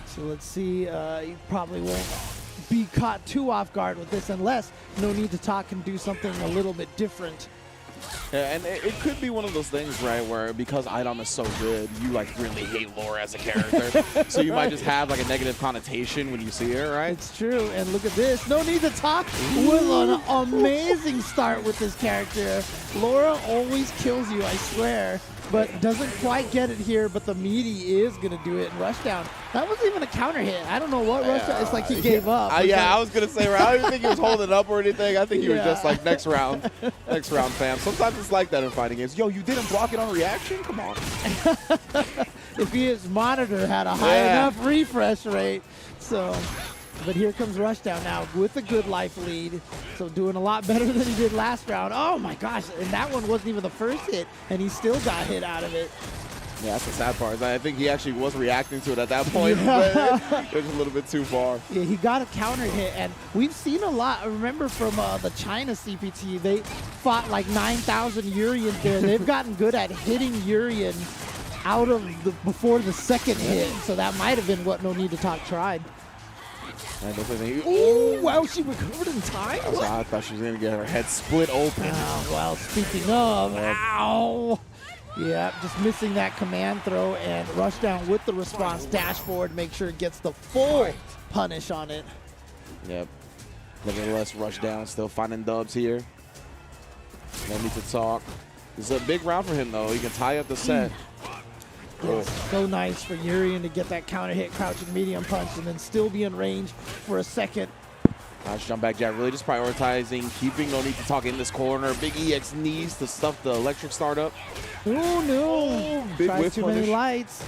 So let's see. He probably won't be caught too off guard with this unless No Need to Talk can do something a little bit different. Yeah, and it could be one of those things, right, where because Idom is so good, you like really hate Laura as a character. So you might just have like a negative connotation when you see her, right? It's true. And look at this. No Need to Talk with an amazing start with this character. Laura always kills you, I swear, but doesn't quite get it here. But the meaty is going to do it. And Rushdown, that wasn't even a counter hit. I don't know what Rushdown, it's like he gave up. I was going to say, I don't even think he was holding up or anything. I think he was just like, next round, fam. Sometimes it's like that in fighting games. Yo, you didn't block it on reaction? Come on. If his monitor had a high enough refresh rate. So, but here comes Rushdown now with a good life lead. So doing a lot better than he did last round. Oh my gosh, and that one wasn't even the first hit, and he still got hit out of it. Yeah, that's the sad part. I think he actually was reacting to it at that point, but it was a little bit too far. Yeah, he got a counter hit, and we've seen a lot. I remember from the China CPT, they fought like 9,000 Urians there. They've gotten good at hitting Urian out of before the second hit, so that might have been what No Need to Talk tried. Oh, wow, she recovered in time? I thought she was going to get her head split open. Oh, well, speaking of, ow. Yeah, just missing that command throw, and Rushdown with the response dashboard, make sure it gets the full punish on it. Yep. Nevertheless, Rushdown still finding dubs here. No Need to Talk. This is a big round for him, though. He can tie up the set. So nice for Urian to get that counter hit, crouching medium punch, and then still be in range for a second. Nice jump back jab, really just prioritizing, keeping No Need to Talk in this corner. Big EX knees to stuff the electric startup. Oh no! Big Tries whiff too punish. many lights.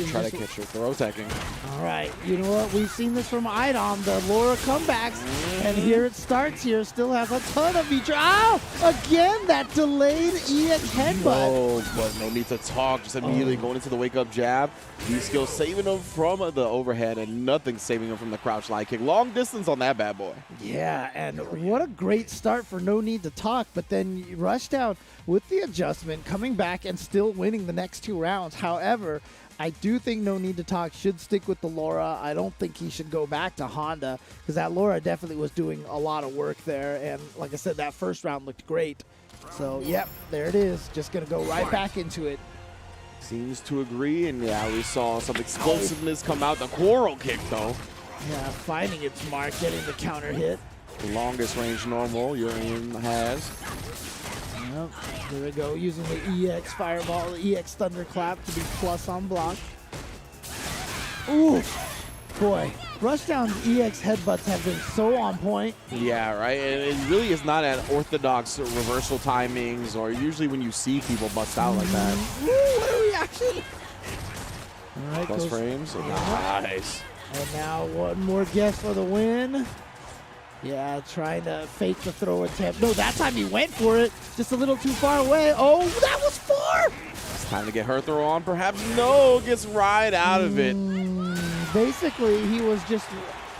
Try to catch her throw attacking. All right, you know what? We've seen this from Idom, the Laura comebacks, and here it starts here. Still has a ton of feature. Ow! Again, that delayed EX headbutt. No, but No Need to Talk. Just immediately going into the wake-up jab. These skills saving him from the overhead, and nothing saving him from the crouch line kick. Long distance on that bad boy. Yeah, and what a great start for No Need to Talk, but then Rushdown with the adjustment, coming back and still winning the next 2 rounds. However, I do think No Need to Talk should stick with the Laura. I don't think he should go back to Honda because that Laura definitely was doing a lot of work there. And like I said, that first round looked great. So, yep, there it is. Just going to go right back into it. Seems to agree, and yeah, we saw some explosiveness come out. The quarrel kick, though. Yeah, finding its mark, getting the counter hit. The longest range normal Urian has. Yep, there we go, using the EX Fireball, the EX Thunderclap to be plus on block. Ooh, boy, Rushdown's EX headbutts have been so on point. Yeah, right, and it really is not at orthodox reversal timings, or usually when you see people bust out like that. Ooh, what a reaction! All right, Plus frames, nice. And now one more guess for the win. Yeah, trying to fake the throw attempt. No, that time he went for it. Just a little too far away. Oh, that was 4! It's time to get her throw on. Perhaps no, gets right out of it. Basically, he was just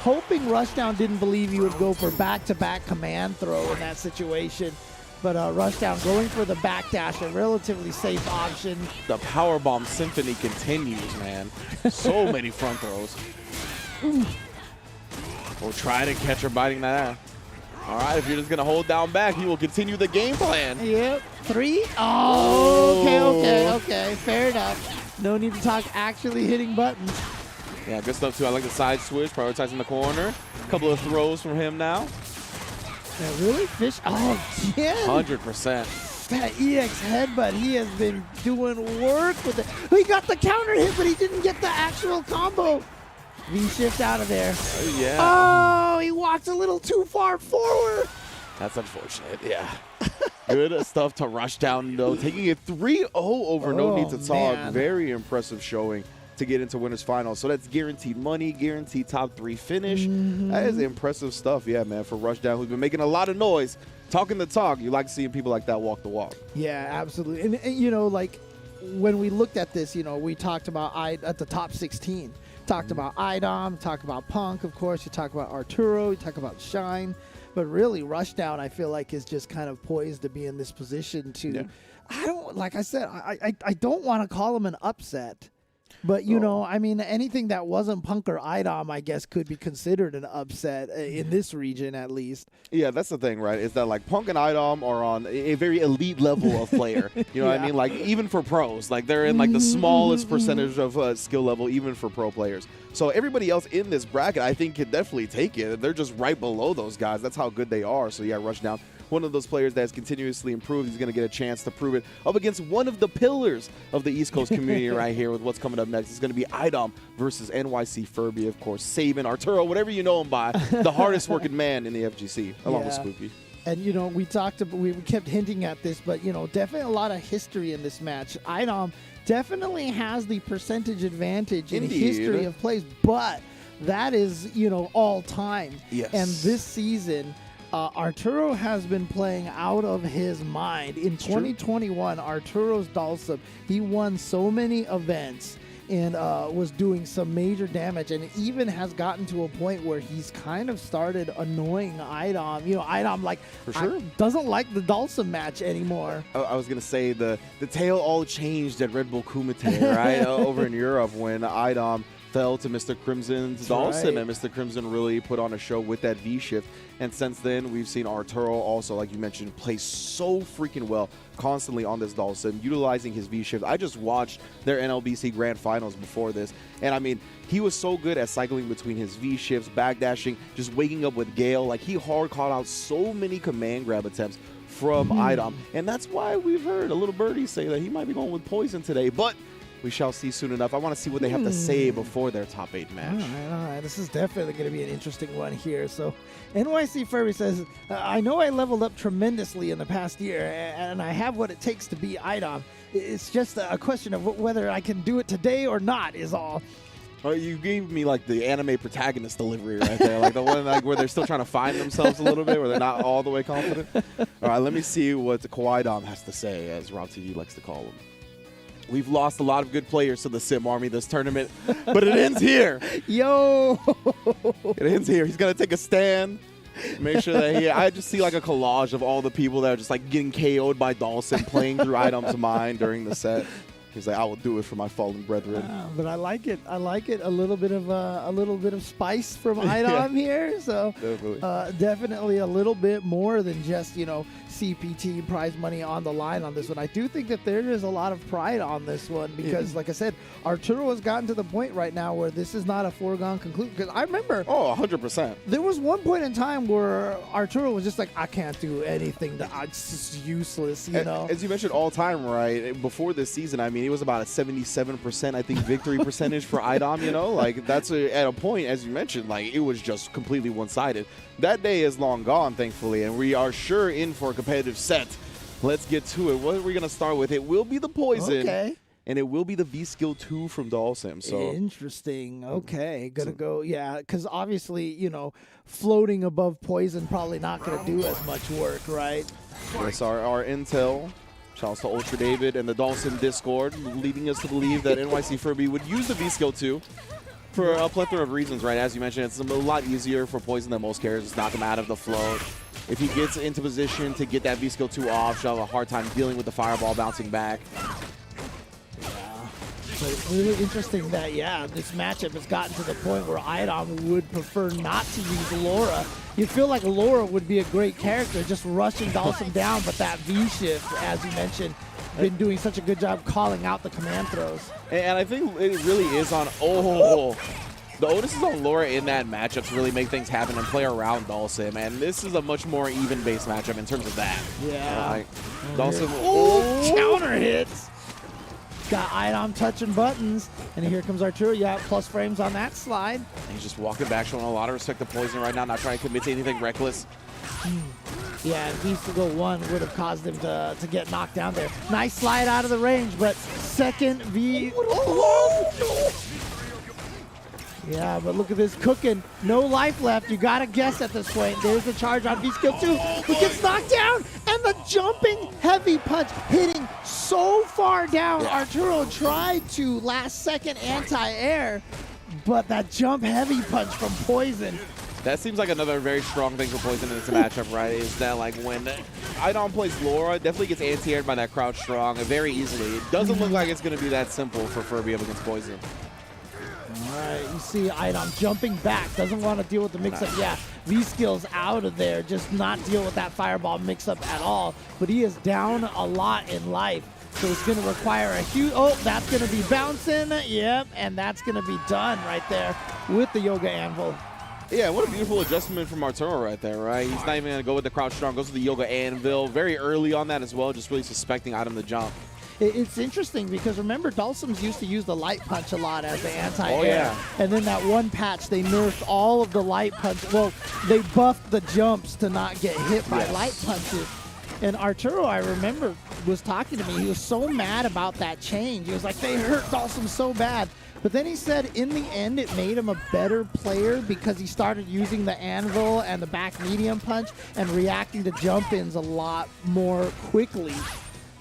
hoping Rushdown didn't believe he would go for back-to-back command throw in that situation. But Rushdown going for the backdash, a relatively safe option. The powerbomb symphony continues, man. So many front throws. We'll try to catch her biting that. All right, if you're just going to hold down back, he will continue the game plan. Yep. 3. Oh, okay. Fair enough. No Need to Talk actually hitting buttons. Yeah, good stuff, too. I like the side switch, prioritizing the corner. A couple of throws from him now. Yeah, really? Fish? Oh, yeah. 100%. That EX headbutt, he has been doing work with it. He got the counter hit, but he didn't get the actual combo. V-shift out of there. Yeah. Oh, he walked a little too far forward. That's unfortunate, yeah. Good stuff to Rushdown, though. Taking it 3-0 over No Need to Talk. Man. Very impressive showing. to get into winners finals. So that's guaranteed money, guaranteed top 3 finish. That is impressive stuff, yeah, man, for Rushdown, who's been making a lot of noise, talking the talk. You like seeing people like that walk the walk. Yeah, absolutely. And you know, like when we looked at this, you know, we talked about at the top 16. Talked about IDOM, talked about Punk, of course. You talk about Arturo, you talk about Shine. But really, Rushdown, I feel like, is just kind of poised to be in this position to, I don't, like I said, I don't want to call him an upset. But, you know, I mean, anything that wasn't Punk or IDOM, I guess, could be considered an upset in this region, at least. Yeah, that's the thing, right? Is that, like, Punk and IDOM are on a very elite level of player. You know what I mean? Like, even for pros. Like, they're in, like, the smallest percentage of skill level, even for pro players. So everybody else in this bracket, I think, could definitely take it. They're just right below those guys. That's how good they are. So, yeah, Rushdown, one of those players that has continuously improved. He's going to get a chance to prove it up against one of the pillars of the East Coast community right here with what's coming up next. It's going to be IDOM versus NYC Furby, of course, Saban, Arturo, whatever you know him by, the hardest working man in the FGC, along with Spooky. And, you know, we kept hinting at this, but, you know, definitely a lot of history in this match. IDOM definitely has the percentage advantage in history of plays, but that is, you know, all time. Yes. And this season, Arturo has been playing out of his mind. In 2021, Arturo's Dulcim, he won so many events and was doing some major damage, and even has gotten to a point where he's kind of started annoying IDOM. You know, IDOM, like, doesn't like the Dulcim match anymore. I was going to say the tale all changed at Red Bull Kumite, right, over in Europe when IDOM fell to Mr. Crimson's Dawson, and Mr. Crimson really put on a show with that V-shift. And since then, we've seen Arturo also, like you mentioned, play so freaking well constantly on this Dawson, utilizing his V-shift. I just watched their NLBC Grand Finals before this, and I mean, he was so good at cycling between his V-shifts, backdashing, just waking up with Gale. Like, he hard caught out so many command grab attempts from IDOM, and that's why we've heard a little birdie say that he might be going with Poison today, but we shall see soon enough. I want to see what they have to say before their top 8 match. All right. This is definitely going to be an interesting one here. So, NYC Furby says, I know I leveled up tremendously in the past year, and I have what it takes to be IDOM. It's just a question of whether I can do it today or not is all. Oh, you gave me like the anime protagonist delivery right there, like the one like where they're still trying to find themselves a little bit, where they're not all the way confident. All right, let me see what the Kawaii Dom has to say, as Rob TV likes to call him. We've lost a lot of good players to the Sim Army this tournament, but it ends here. Yo! It ends here. He's going to take a stand, make sure that I just see like a collage of all the people that are just like getting KO'd by Dawson, playing through IDOM's mind during the set. He's like, I will do it for my fallen brethren. But I like it. I like it. A little bit of spice from IDOM here. So definitely a little bit more than just, you know, CPT prize money on the line on this one. I do think that there is a lot of pride on this one because, like I said, Arturo has gotten to the point right now where this is not a foregone conclusion. Because I remember, 100%. There was one point in time where Arturo was just like, I can't do anything. It's just useless, you know. As you mentioned, all time, right? Before this season, I mean, it was about a 77%, I think, victory percentage for IDOM. You know, like that's at a point, as you mentioned, like it was just completely one-sided. That day is long gone, thankfully, and we are sure in for a competitive set. Let's get to it. What are we going to start with? It will be the Poison, and it will be the V-Skill 2 from Dawson. So interesting. Okay, gonna go. Yeah, because obviously, you know, floating above Poison probably not going to do as much work, right? Yes, our intel. Shouts to Ultra David and the Dawson Discord, leading us to believe that NYC Furby would use the V-Skill 2. For a plethora of reasons, right? As you mentioned, it's a lot easier for Poison than most characters to knock him out of the float. If he gets into position to get that V-Skill 2 off, she'll have a hard time dealing with the fireball bouncing back. Yeah. So it's really interesting that, this matchup has gotten to the point where IDOM would prefer not to use Laura. You feel like Laura would be a great character, just rushing Dawson down, but that V-shift, as you mentioned, been doing such a good job calling out the command throws. And I think it really is on, the onus is on Laura in that matchup to really make things happen and play around Dawson. And this is a much more even-based matchup in terms of that. Yeah. Dawson. Counter hits. Got IDOM touching buttons. And here comes Arturo. Yeah, plus frames on that slide. And he's just walking back, showing a lot of respect to Poison right now, not trying to commit to anything reckless. Yeah, and V-Skill 1 would have caused him to get knocked down there. Nice slide out of the range, but second V... Yeah, but look at this cooking. No life left. You got to guess at this point. There's the charge on V-Skill 2. Who gets knocked down, and the jumping heavy punch hitting so far down. Arturo tried to last second anti-air, but that jump heavy punch from Poison. That seems like another very strong thing for Poison in this matchup, right? Is that like when Idom plays Laura, definitely gets anti-aired by that crouch strong very easily. It doesn't look like it's going to be that simple for Furby up against Poison. All right, you see Idom jumping back, doesn't want to deal with the mix-up. Yeah, V-Skill's out of there, just not deal with that fireball mix-up at all. But he is down a lot in life, so it's going to require a huge... Oh, that's going to be bouncing. Yep, and that's going to be done right there with the Yoga Anvil. Yeah, what a beautiful adjustment from Arturo right there, right? He's not even going to go with the crouch strong, goes with the Yoga Anvil. Very early on that as well, just really suspecting Idom to jump. It's interesting because remember, Dulcim's used to use the light punch a lot as the anti-air. Oh, yeah. And then that one patch, they nerfed all of the light punch. Well, they buffed the jumps to not get hit by light punches. And Arturo, I remember, was talking to me. He was so mad about that change. He was like, they hurt Dulcim so bad. But then he said in the end it made him a better player because he started using the anvil and the back medium punch and reacting to jump-ins a lot more quickly.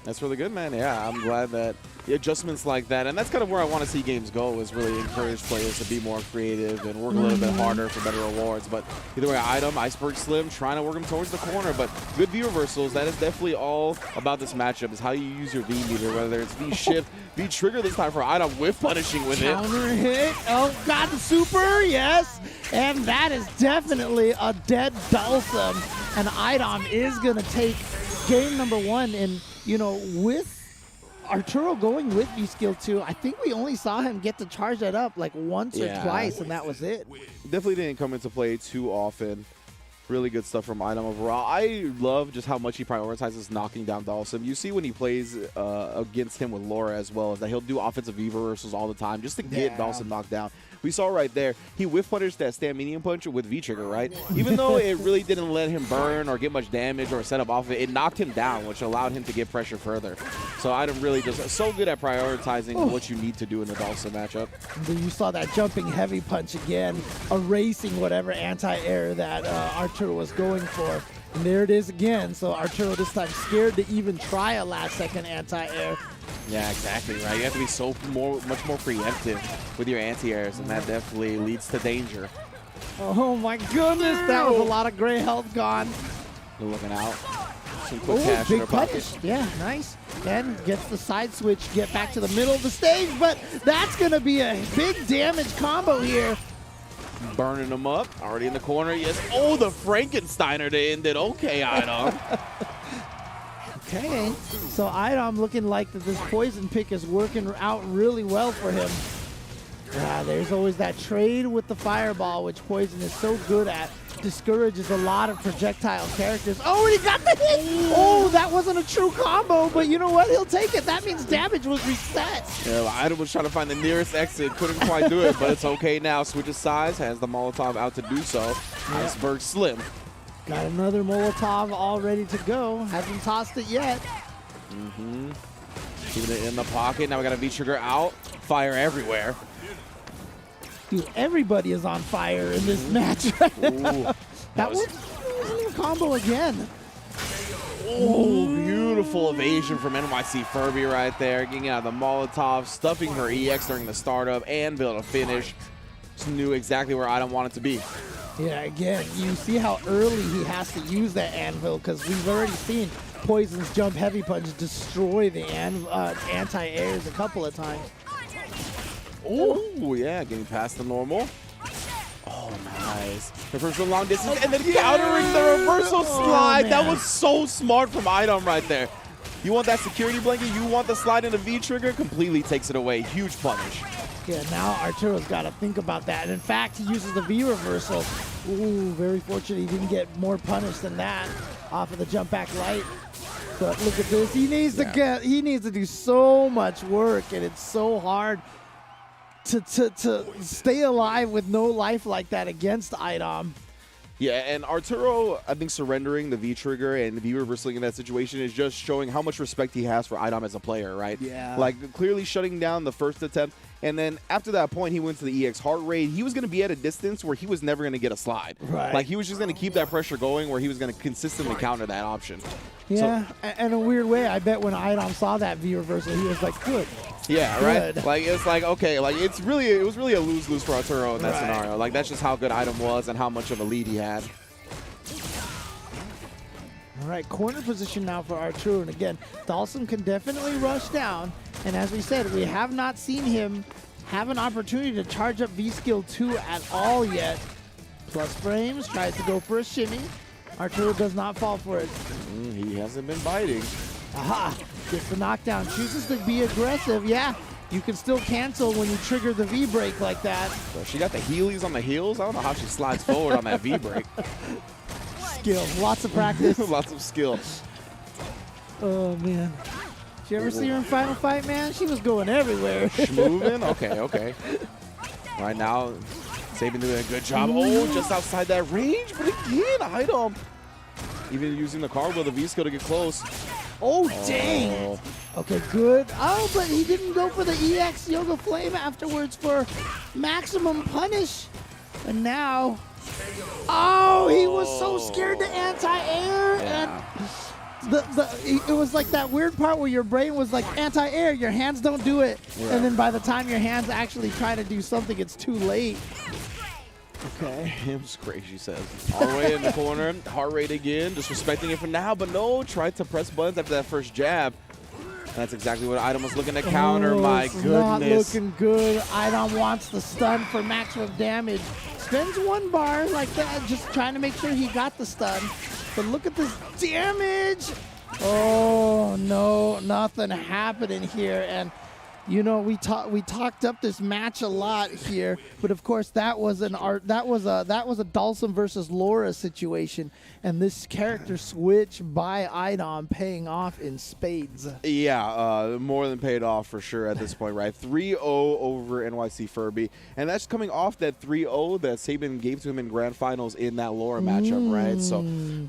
That's really good, man. Yeah, I'm glad that adjustments like that, and that's kind of where I want to see games go, is really encourage players to be more creative and work a little bit harder for better rewards. But either way, Idom, Iceberg Slim, trying to work him towards the corner, but good V reversals. That is definitely all about this matchup, is how you use your V meter, whether it's V shift, V trigger this time for Idom with punishing with it. Counter hit. Oh, got the super. Yes. And that is definitely a dead Dulcim. And Idom is going to take game number 1. And, you know, with Arturo going with V-Skill 2, I think we only saw him get to charge that up like once or twice, and that was it. Definitely didn't come into play too often. Really good stuff from Idom overall. I love just how much he prioritizes knocking down Dulcim. You see when he plays against him with Laura as well, is that he'll do offensive V reversals all the time just to get Dulcim knocked down. We saw right there, he whiff punished that stand medium punch with V-trigger, right? Even though it really didn't let him burn or get much damage or set up off of it, it knocked him down, which allowed him to get pressure further. So Idom really just so good at prioritizing what you need to do in the Dulcim matchup. You saw that jumping heavy punch again, erasing whatever anti-air that Arturo was going for. And there it is again. So Arturo this time scared to even try a last-second anti-air. Yeah, exactly, right? You have to be much more preemptive with your anti-airs, and that definitely leads to danger. Oh my goodness, that was a lot of gray health gone. They're looking out. Some quick cash in big their punish. pocket. Yeah, nice. And gets the side switch, get back to the middle of the stage, but that's going to be a big damage combo here. Burning them up. Already in the corner. Yes. Oh, the Frankensteiner to end it. Okay, Idom. Okay, so Idom looking like that this poison pick is working out really well for him. There's always that trade with the fireball, which Poison is so good at. Discourages a lot of projectile characters. Oh, and he got the hit! Oh, that wasn't a true combo, but you know what? He'll take it. That means damage was reset. Yeah, well, Idom was trying to find the nearest exit. Couldn't quite do it, but it's okay now. Switches sides, has the Molotov out to do so. Iceberg Slim. Got another Molotov all ready to go. Hasn't tossed it yet. Keeping it in the pocket. Now we got a V-trigger out. Fire everywhere. Dude, everybody is on fire in this match right now. That wasn't a combo again. Oh, beautiful evasion from NYC Furby right there. Getting out of the Molotov, stuffing her EX during the startup, and be able to finish. Just knew exactly where Idom wanted to be. Yeah, again, you see how early he has to use that anvil, because we've already seen Poison's jump heavy punch destroy the anti-airs a couple of times. Oh, yeah, getting past the normal. Oh, nice. Reversal long distance, and then countering the reversal slide. That was so smart from Idom right there. You want that security blanket? You want the slide into V-trigger? Completely takes it away. Huge punish. Yeah, now Arturo's got to think about that. And in fact, he uses the V reversal. Ooh, very fortunate he didn't get more punish than that off of the jump back light. But look at this. He needs to do so much work, and it's so hard to stay alive with no life like that against Idom. Yeah, and Arturo, I think surrendering the V-trigger and the V-reversal in that situation is just showing how much respect he has for Idom as a player, right? Yeah. Like, clearly shutting down the first attempt, and then after that point, he went to the EX heart rate. He was going to be at a distance where he was never going to get a slide. Right. Like, he was just going to keep that pressure going where he was going to consistently counter that option. Yeah, in a weird way, I bet when Idom saw that V-reversal, he was like, good. Yeah, right? Good. Like, it's like, okay, like, it was really a lose-lose for Arturo in that scenario. Like, that's just how good Idom was and how much of a lead he had. All right, corner position now for Arturo. And again, Dhalsim can definitely rush down. And as we said, we have not seen him have an opportunity to charge up V-Skill 2 at all yet. Plus frames, tries to go for a shimmy. Arturo does not fall for it. He hasn't been biting. Aha, gets the knockdown, chooses to be aggressive. Yeah, you can still cancel when you trigger the V-break like that. So she got the Heelys on the heels. I don't know how she slides forward on that V-break. Skill, lots of practice. Lots of skill. Oh, man. Did you ever see her in Final Fight, man? She was going everywhere. Moving? Okay, okay. Right now, Sabin doing a good job. Oh, just outside that range. But again, Idom even using the car wheel, the V-skill to get close. Oh, dang. Okay, good. Oh, but he didn't go for the EX Yoga Flame afterwards for maximum punish. And now, oh, he was so scared to anti-air. Yeah. And it was like that weird part where your brain was like, anti-air, your hands don't do it. Yeah. And then by the time your hands actually try to do something, it's too late. Okay. It was crazy, she says. All the way in the corner, heart rate again, disrespecting it for now, but no, tried to press buttons after that first jab. That's exactly what Idom was looking to counter. My it's goodness. Not looking good. Idom wants the stun for maximum damage. Spends one bar like that, just trying to make sure he got the stun. But look at this damage. Oh no, nothing happening here. And you know, we talked up this match a lot here, but of course that was a Dhalsim versus Laura situation, and this character switch by Idom paying off in spades. Yeah, more than paid off for sure at this point, right? 3-0 over NYC Furby, and that's coming off that 3-0 that Sabin gave to him in Grand Finals in that Laura matchup, right? So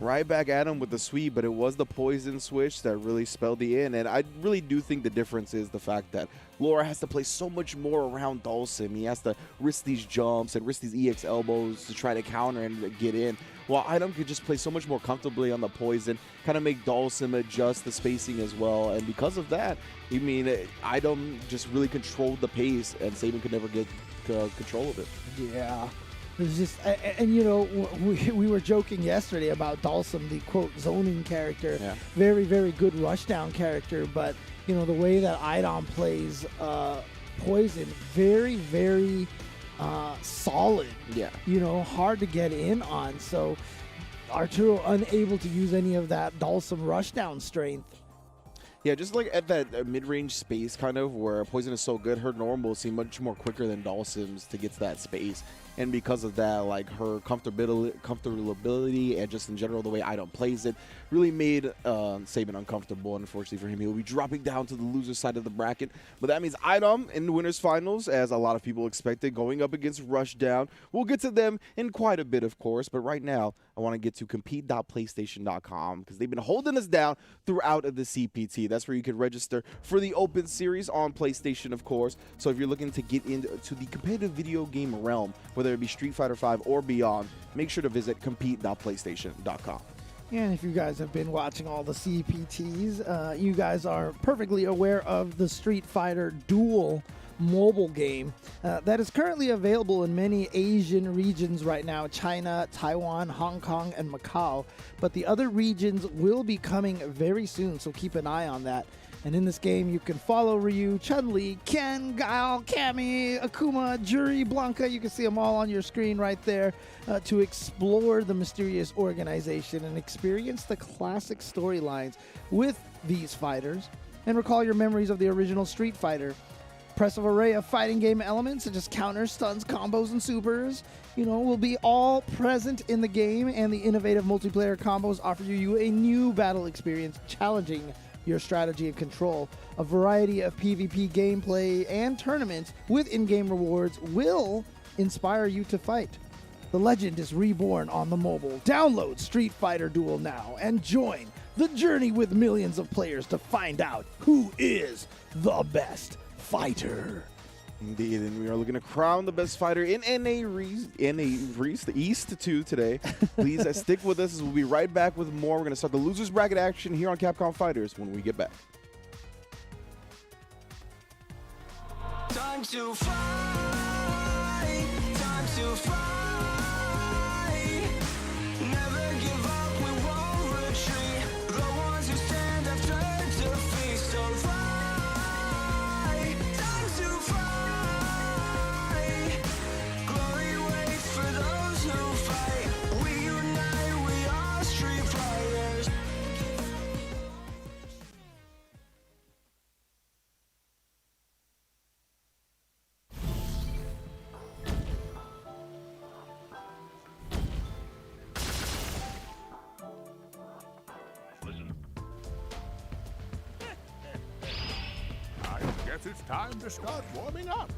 right back at him with the sweep, but it was the poison switch that really spelled the end, and I really do think the difference is the fact that Laura has to play so much more around Dhalsim. He has to risk these jumps and risk these EX elbows to try to counter and get in. While Idom could just play so much more comfortably on the poison, kind of make Dhalsim adjust the spacing as well. And because of that, I mean, Idom just really controlled the pace, and Sabin could never get control of it. Yeah. It's just, and you know, we were joking yesterday about Dhalsim, the quote zoning character. Yeah. Very, very good rushdown character, but you know, the way that Idom plays poison, very, very solid. Yeah. You know, hard to get in on. So Arturo unable to use any of that Dhalsim rushdown strength. Yeah, just like at that mid-range space kind of where Poison is so good, her normal seem much more quicker than Dhalsim's to get to that space. And because of that, like her comfortability and just in general the way Idom plays it really made Sabin uncomfortable. Unfortunately for him, he will be dropping down to the loser side of the bracket. But that means Idom in the winners finals, as a lot of people expected, going up against Rushdown. We'll get to them in quite a bit, of course. But right now, I want to get to compete.playstation.com because they've been holding us down throughout the CPT. That's where you can register for the Open Series on PlayStation, of course. So if you're looking to get into the competitive video game realm, whether it be Street Fighter V or beyond, make sure to visit compete.playstation.com. And if you guys have been watching all the CPTs, you guys are perfectly aware of the Street Fighter Duel mobile game that is currently available in many Asian regions right now: China, Taiwan, Hong Kong, and Macau. But the other regions will be coming very soon, so keep an eye on that. And in this game, you can follow Ryu, Chun-Li, Ken, Guile, Cammy, Akuma, Juri, Blanca. You can see them all on your screen right there to explore the mysterious organization and experience the classic storylines with these fighters and recall your memories of the original Street Fighter. Impressive array of fighting game elements such as counters, stuns, combos, and supers, you know, will be all present in the game, and the innovative multiplayer combos offer you a new battle experience challenging your strategy and control. A variety of PvP gameplay and tournaments with in-game rewards will inspire you to fight. The legend is reborn on the mobile. Download Street Fighter Duel now and join the journey with millions of players to find out who is the best fighter. Indeed, and we are looking to crown the best fighter in the East 2 today. Please stick with us as we'll be right back with more. We're going to start the losers bracket action here on Capcom Fighters when we get back. Time to fight, time to fight. Never give up, we won't retreat. The ones who stand have turned to feast. So fight, time to fight. Glory waits for those who fight. We unite, we are street fighters. I guess it's time to start warming up.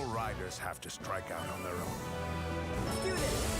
Riders have to strike out on their own. Let's do this.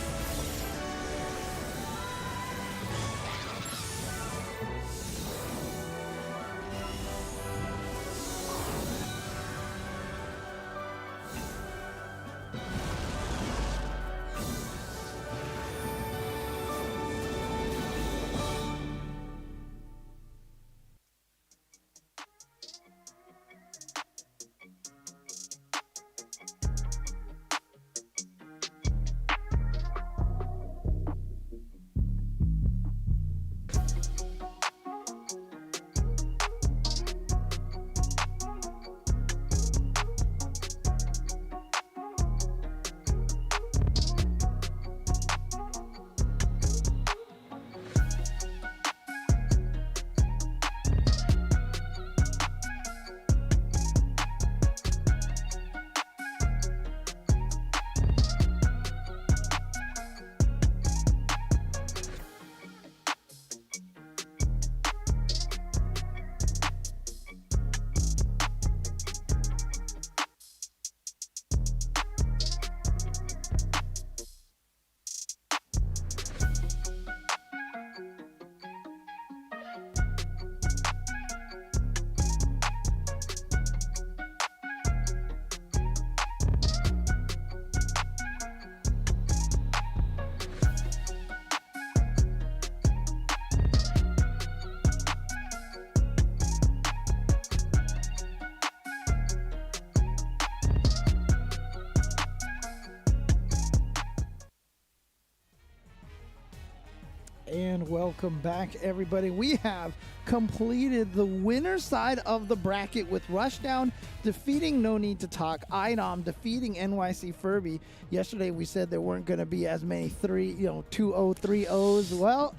Welcome back, everybody. We have completed the winner side of the bracket with Rushdown defeating No Need to Talk, IDOM defeating NYC Furby. Yesterday we said there weren't going to be as many 2-0, 3-0s. Well,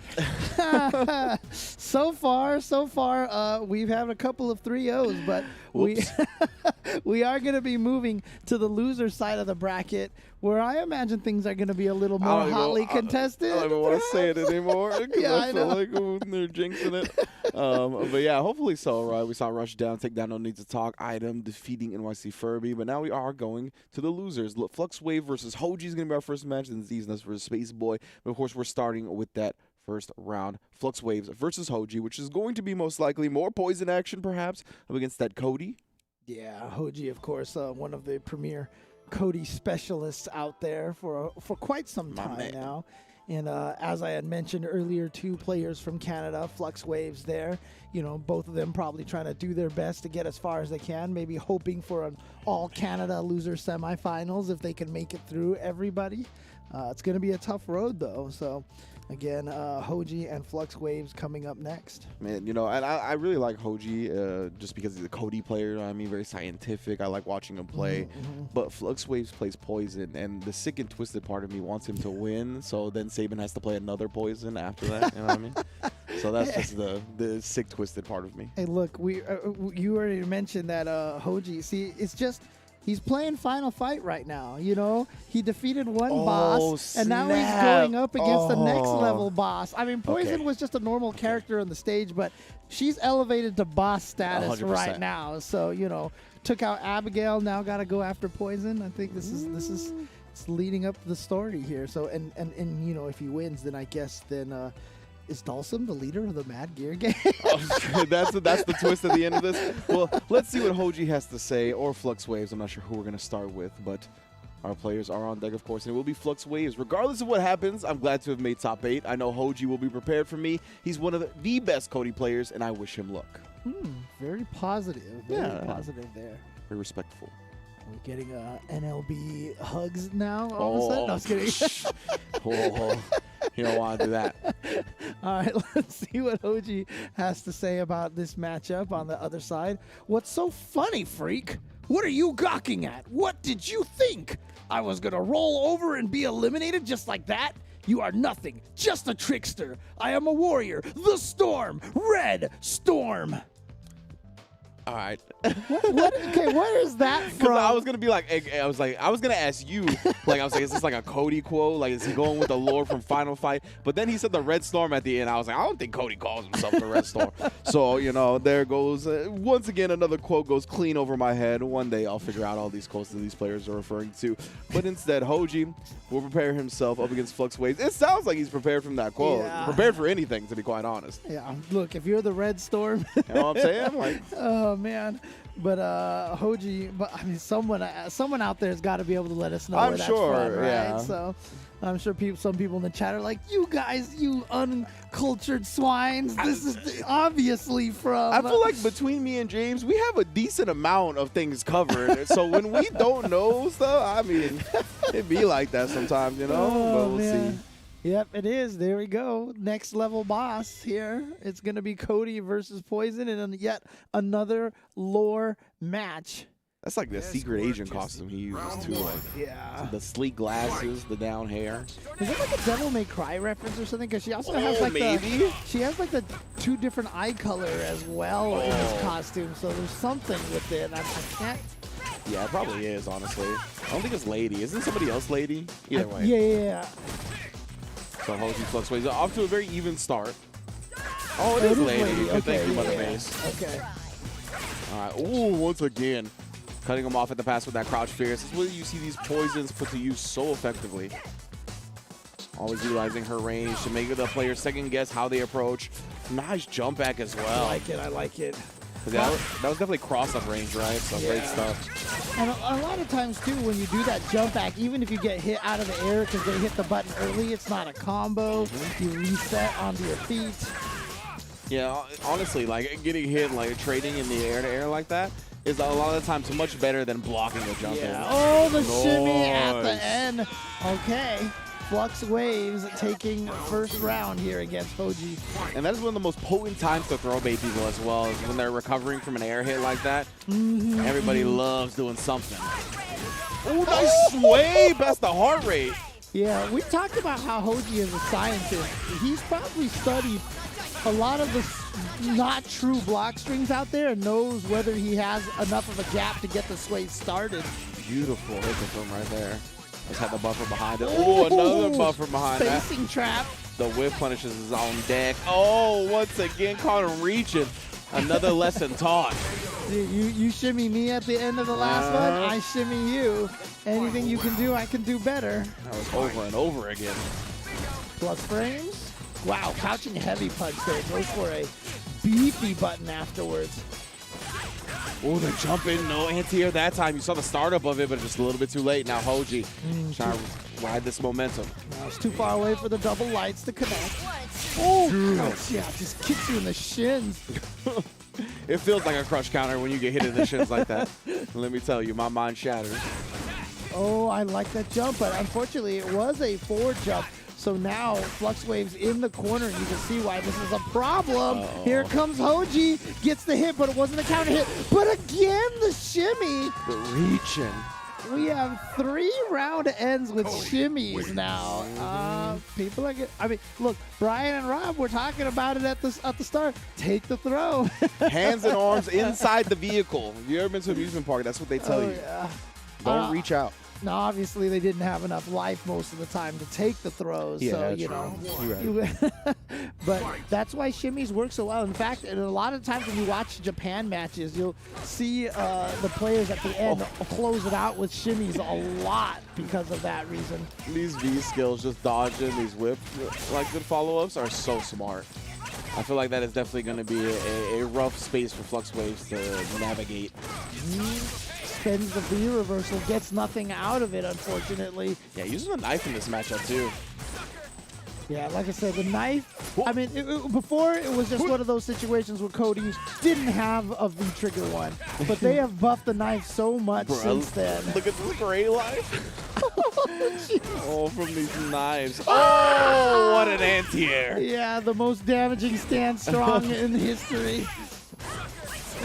so far, we've had a couple of 3-0s, but we are going to be moving to the loser side of the bracket, where I imagine things are going to be a little more hotly contested. I don't even want to say it anymore because Yeah, I I feel know. like they're jinxing it. But yeah, hopefully so, right? We saw Rushdown take down No Need to Talk, Item defeating NYC Furby, but now we are going to the losers. Flux Wave versus Hoji is going to be our first match, then Z's Nuts versus Space Boy. But of course, we're starting with that first round. Flux Waves versus Hoji, which is going to be most likely more poison action, perhaps, up against that Cody. Yeah, Hoji, of course, one of the premier Cody specialists out there for quite some time now. And as I had mentioned earlier, 2 players from Canada, Flux Waves there. You know, both of them probably trying to do their best to get as far as they can, maybe hoping for an all-Canada loser semifinals if they can make it through everybody. It's going to be a tough road, though. So, again, Hoji and Flux Waves coming up next. Man, you know, and I really like Hoji just because he's a Cody player. I mean, very scientific. I like watching him play. But Flux Waves plays Poison, and the sick and twisted part of me wants him to win. So then Saban has to play another Poison after that. You know what I mean? So that's just the sick, twisted part of me. Hey, look, you already mentioned that Hoji. See, it's just he's playing Final Fight right now. You know, he defeated one boss, and now he's going up against the next level boss. I mean, Poison was just a normal character on the stage, but she's elevated to boss status 100%. right now. So you know, took out Abigail. Now got to go after Poison. I think this is it's leading up the story here. So and you know, if he wins, then I guess is Dalsum the leader of the Mad Gear Gang? That's the twist at the end of this. Well, let's see what Hoji has to say, or Flux Waves. I'm not sure who we're going to start with, but our players are on deck, of course, and it will be Flux Waves. Regardless of what happens, I'm glad to have made top 8. I know Hoji will be prepared for me. He's one of the best Cody players, and I wish him luck. Very positive. Very positive there. Very respectful. We're getting NLB hugs now all of a sudden. No, I was kidding. You don't want to do that. All right, let's see what Hoji has to say about this matchup on the other side. What's so funny, freak? What are you gawking at? What did you think? I was going to roll over and be eliminated just like that? You are nothing, just a trickster. I am a warrior, the Storm, Red Storm. All right. Okay, where is that Because from? I was gonna be like, I was gonna ask you, like, I was like, is this like a Cody quote? Like, is he going with the lore from Final Fight? But then he said the Red Storm at the end. I was like, I don't think Cody calls himself the Red Storm. So you know, there goes once again another quote goes clean over my head. One day I'll figure out all these quotes that these players are referring to. But instead, Hoji will prepare himself up against Flux Waves. It sounds like he's prepared from that quote. Yeah. Prepared for anything, to be quite honest. Yeah, look, if you're the Red Storm. You know what I'm saying? Like, Oh man, but Hoji, but I mean, someone out there's got to be able to let us know I'm where that's sure, from, right? yeah. So I'm sure some people in the chat are like, you guys, you uncultured swines, this is obviously from. I feel like between me and James, we have a decent amount of things covered. So when we don't know stuff, I mean, it be like that sometimes, you know. But we'll see. Yep, it is. There we go. Next level boss here. It's going to be Cody versus Poison in yet another lore match. That's like the secret agent costume he uses too. Like, Yeah. the sleek glasses, the down hair. Is it like a Devil May Cry reference or something? Because she also has like maybe. she has like the 2 different eye color as well in this costume. So there's something with it. I can't. Yeah, it probably is, honestly. I don't think it's Lady. Isn't somebody else Lady? Either way. Yeah. So Hoji Flux Waves off to a very even start. Oh, it is Lady. Good thank you, Mother Base. Okay. All right. Ooh, once again, cutting him off at the pass with that crouch fierce. This is where you see these poisons put to use so effectively. Always utilizing her range to make the player second guess how they approach. Nice jump back as well. I like it. That was definitely cross-up range, right? So great stuff. And a lot of times, too, when you do that jump back, even if you get hit out of the air because they hit the button early, it's not a combo. You reset onto your feet. Yeah, honestly, like getting hit, like trading in the air-to-air like that is a lot of the times much better than blocking the jump in. Oh, the shimmy at the end. Okay. Flux Waves taking first round here against Hoji. And that is one of the most potent times to throw bait people as well, is when they're recovering from an air hit like that. Everybody loves doing something. Oh, nice sway! Best the heart rate. Yeah, we talked about how Hoji is a scientist. He's probably studied a lot of the not true block strings out there and knows whether he has enough of a gap to get the sway started. Beautiful hit from right there. Just had the buffer behind it. Oh, another buffer behind that. Spacing trap. The whip punishes his own deck. Oh, once again, caught him reaching. Another lesson taught. You shimmy me at the end of the last one, I shimmy you. Anything you can do, I can do better. That was over and over again. Plus frames. Wow, couching heavy punch there. Goes for a beefy button afterwards. Oh, the jump in, no anti-air that time. You saw the startup of it, but just a little bit too late. Now Hoji trying to ride this momentum. Now it's too far away for the double lights to connect. Oh, ouch, yeah, just kicks you in the shins. It feels like a crush counter when you get hit in the shins like that. Let me tell you, my mind shatters. Oh, I like that jump, but unfortunately it was a forward jump. So now Flux Waves in the corner, and you can see why this is a problem. Here comes Hoji, gets the hit, but it wasn't a counter hit. But again, the shimmy. The reaching. We have 3 round ends with shimmies now. People are I mean, look, Brian and Rob were talking about it at the start. Take the throw. Hands and arms inside the vehicle. If you ever been to an amusement park, that's what they tell you. Yeah. Don't reach out. Now, obviously, they didn't have enough life most of the time to take the throws. Yeah, so, you know. But that's why shimmies work so well. In fact, and a lot of times when you watch Japan matches, you'll see the players at the end close it out with shimmies a lot because of that reason. These V skills, just dodging these whip, like good follow-ups, are so smart. I feel like that is definitely going to be a rough space for Flux Waves to navigate. Spends the V reversal, gets nothing out of it, unfortunately. Yeah, using the knife in this matchup, too. Yeah, like I said, the knife, I mean, before it was just one of those situations where Cody didn't have a V-trigger one, but they have buffed the knife so much since then. Look at this gray life. Oh, from these knives. Oh, what an anti-air. Yeah, the most damaging stand strong in history.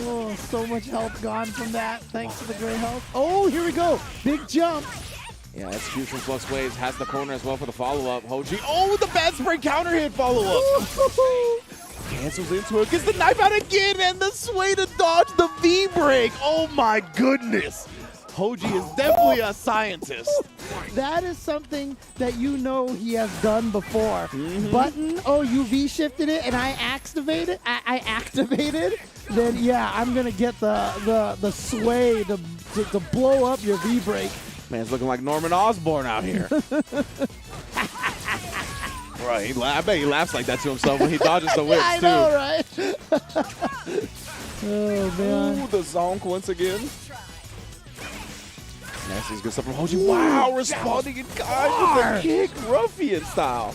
Oh, so much health gone from that, thanks to the gray health. Oh, here we go. Big jump. Yeah, execution Flux Waves has the corner as well for the follow-up. Hoji, oh, the bad spray counter hit follow-up. Cancels into it, gets the knife out again, and the sway to dodge the V-break. Oh my goodness. Hoji is definitely a scientist. That is something that you know he has done before. Button, oh, you V-shifted it, and I activated, then yeah, I'm gonna get the sway to blow up your V-break. Man's looking like Norman Osborn out here. Right, I bet he laughs like that to himself when he dodges the whips, I know, right? Oh, man. Ooh, the zonk once again. Nasty's good stuff from Hoji. Wow, responding in kind with a kick, ruffian style.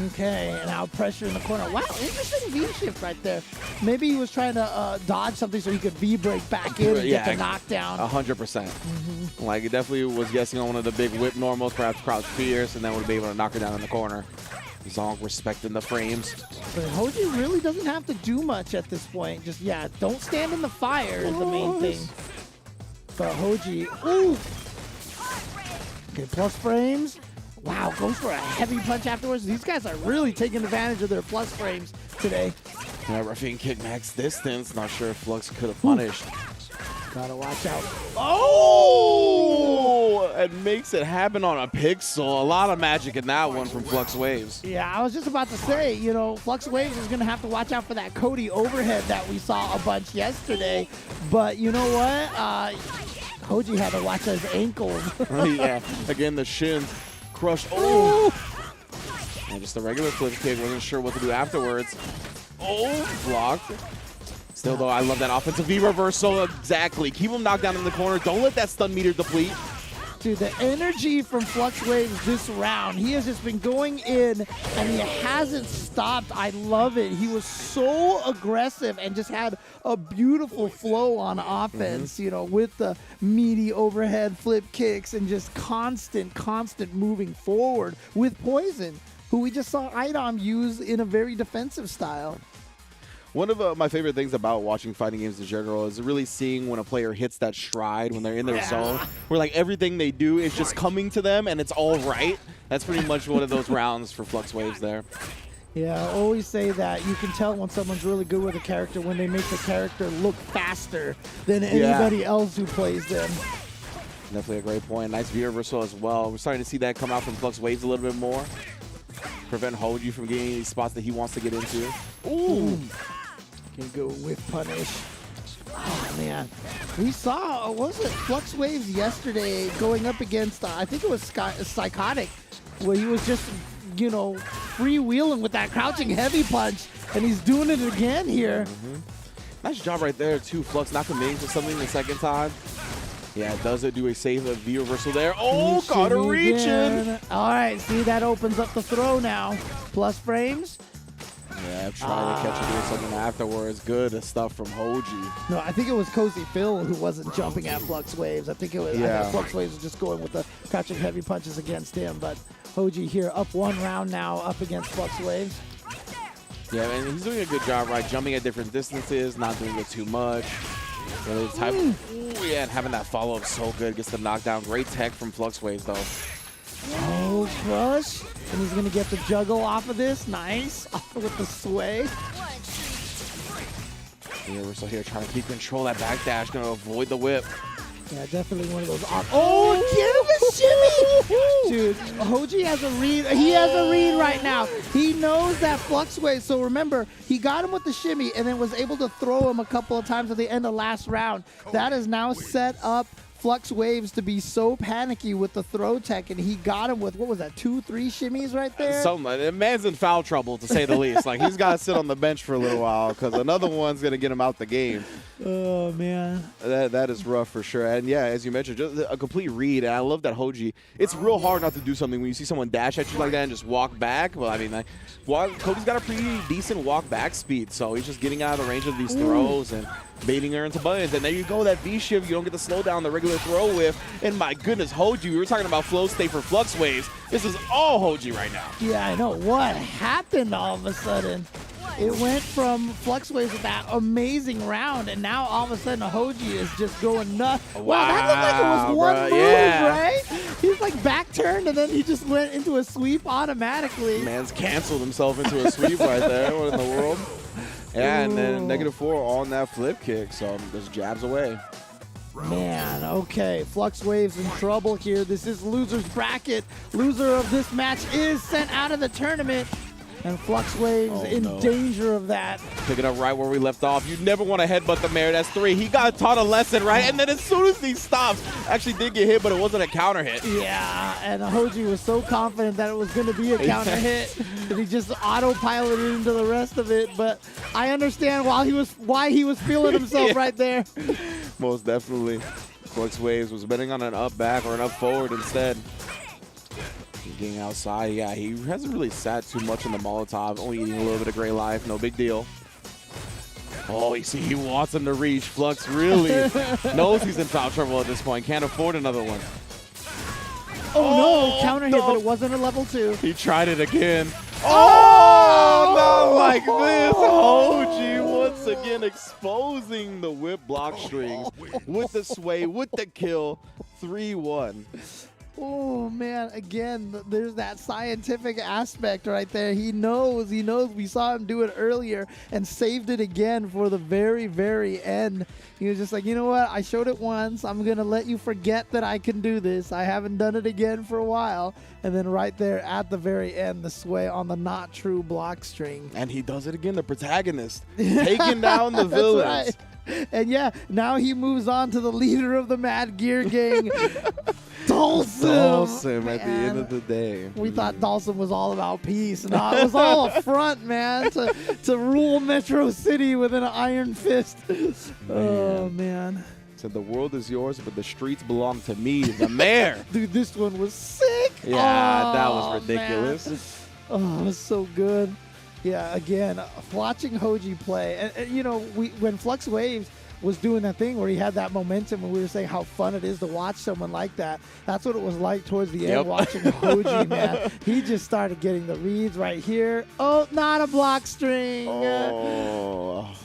Okay, now pressure in the corner. Wow, interesting V-shift right there. Maybe he was trying to dodge something so he could V-break back in and get the knockdown. 100%. Like, he definitely was guessing on one of the big whip normals, perhaps crouch fierce, and then would be able to knock her down in the corner. Zonk respecting the frames. But Hoji really doesn't have to do much at this point. Just, yeah, don't stand in the fire is the main thing. But Hoji, ooh. Okay, plus frames. Wow, goes for a heavy punch afterwards. These guys are really taking advantage of their plus frames today. Yeah, ruffian kick max distance. Not sure if Flux could have punished. Gotta watch out. Oh! It makes it happen on a pixel. A lot of magic in that one from Flux Waves. Yeah, I was just about to say, you know, Flux Waves is going to have to watch out for that Cody overhead that we saw a bunch yesterday. But you know what? Hoji had to watch his ankles. Yeah, again, the shins crushed. Oh! And just a regular flip kick. Wasn't sure what to do afterwards. Oh, blocked. Still, though, I love that offensive V reversal. Exactly. Keep him knocked down in the corner. Don't let that stun meter deplete. Dude, the energy from Flux Waves this round, he has just been going in and he hasn't stopped. I love it. He was so aggressive and just had a beautiful flow on offense, you know, with the meaty overhead flip kicks and just constant moving forward with Poison, who we just saw Idom use in a very defensive style. One of my favorite things about watching fighting games in general is really seeing when a player hits that stride when they're in their zone, where like everything they do is just coming to them and it's all right. That's pretty much one of those rounds for Flux Waves there. Yeah, I always say that you can tell when someone's really good with a character when they make the character look faster than anybody else who plays them. Definitely a great point. Nice V reversal as well. We're starting to see that come out from Flux Waves a little bit more. Prevent Hoji from getting any spots that he wants to get into. Ooh! Can go whip punish. Oh, man. We saw, what was it, Flux Waves yesterday going up against, I think it was Psychotic, where he was just, you know, freewheeling with that crouching heavy punch, and he's doing it again here. Nice job right there, too. Flux not committing to something the second time. Yeah, does it do a save a V reversal there? Oh, got a reach in. All right, see, that opens up the throw now. Plus frames. Yeah, trying to catch him doing something afterwards. Good stuff from Hoji. No, I think it was Cozy Phil who wasn't jumping at Flux Waves. I think it was I think Flux Waves was just going with the crouching heavy punches against him. But Hoji here up one round now up against Flux Waves. Yeah, and he's doing a good job, right? Jumping at different distances, not doing it too much. Really type ooh, yeah, and having that follow-up so good. Gets the knockdown. Great tech from Flux Waves, though. Oh, crush. And he's going to get the juggle off of this. Nice. With the sway. Yeah, we're still here trying to keep control of that backdash. Going to avoid the whip. Yeah, definitely one of those. Oh, get him a shimmy! Dude, Hoji has a read. He has a read right now. He knows that Flux Wave. So remember, he got him with the shimmy and then was able to throw him a couple of times at the end of last round. That is now set up Flux Waves to be so panicky with the throw tech, and he got him with, what was that, 2-3 shimmies right there? The man's in foul trouble, to say the least. Like, he's got to sit on the bench for a little while because another one's going to get him out the game. Oh, man. That is rough for sure. And, yeah, as you mentioned, just a complete read. And I love that Hoji. It's real hard not to do something when you see someone dash at you like that and just walk back. Well, I mean, like, Cody's got a pretty decent walk back speed, so he's just getting out of the range of these throws and baiting her into buttons. And there you go, that V-shift, you don't get to slow down the regular throw with. And my goodness, Hoji, we were talking about flow state for Flux Waves. This is all Hoji right now. Yeah, I know. What happened all of a sudden? It went from Flux Waves with that amazing round, and now all of a sudden Hoji is just going nuts. Wow, that looked like it was one move, right? He's like back turned, and then he just went into a sweep automatically. Man's canceled himself into a sweep right there. What in the world? Yeah, and then -4 on that flip kick, so just jabs away. Man, okay, Flux Waves in trouble here. This is loser's bracket. Loser of this match is sent out of the tournament. And Flux Waves in danger of that. Pick it up right where we left off. You never want to headbutt the mayor. That's 3. He got taught a lesson, right? And then as soon as he stops, actually did get hit, but it wasn't a counter hit. Yeah, and Hoji was so confident that it was going to be a counter hit that he just autopiloted into the rest of it. But I understand why he was feeling himself right there. Most definitely. Flux Waves was betting on an up back or an up forward instead. Getting outside, yeah, he hasn't really sat too much in the Molotov, only eating a little bit of Gray Life, no big deal. Oh, you see, he wants him to reach. Flux really knows he's in foul trouble at this point, can't afford another one. Oh no, counter hit, but it wasn't a level 2. He tried it again. Oh, not like this. Hoji once again exposing the whip block strings with the sway, with the kill, 3-1. Oh, man, again, there's that scientific aspect right there. He knows. We saw him do it earlier and saved it again for the very, very end. He was just like, you know what? I showed it once. I'm going to let you forget that I can do this. I haven't done it again for a while. And then right there at the very end, the sway on the not true block string. And he does it again, the protagonist, taking down the villains. Right. And yeah, now he moves on to the leader of the Mad Gear Gang, Dhalsim at the end of the day. We thought Dhalsim was all about peace. No, it was all a front, man, to rule Metro City with an iron fist. Oh, man. Said the world is yours, but the streets belong to me, the mayor. Dude, this one was sick. Yeah, that Oh, was ridiculous. man. Oh, it was so good. Yeah, again, watching Hoji play, and you know, when Flux Waves was doing that thing where he had that momentum, and we were saying how fun it is to watch someone like that. That's what it was like towards the end, watching Hoji, man. He just started getting the reads right here. Oh, not a block string. Oh.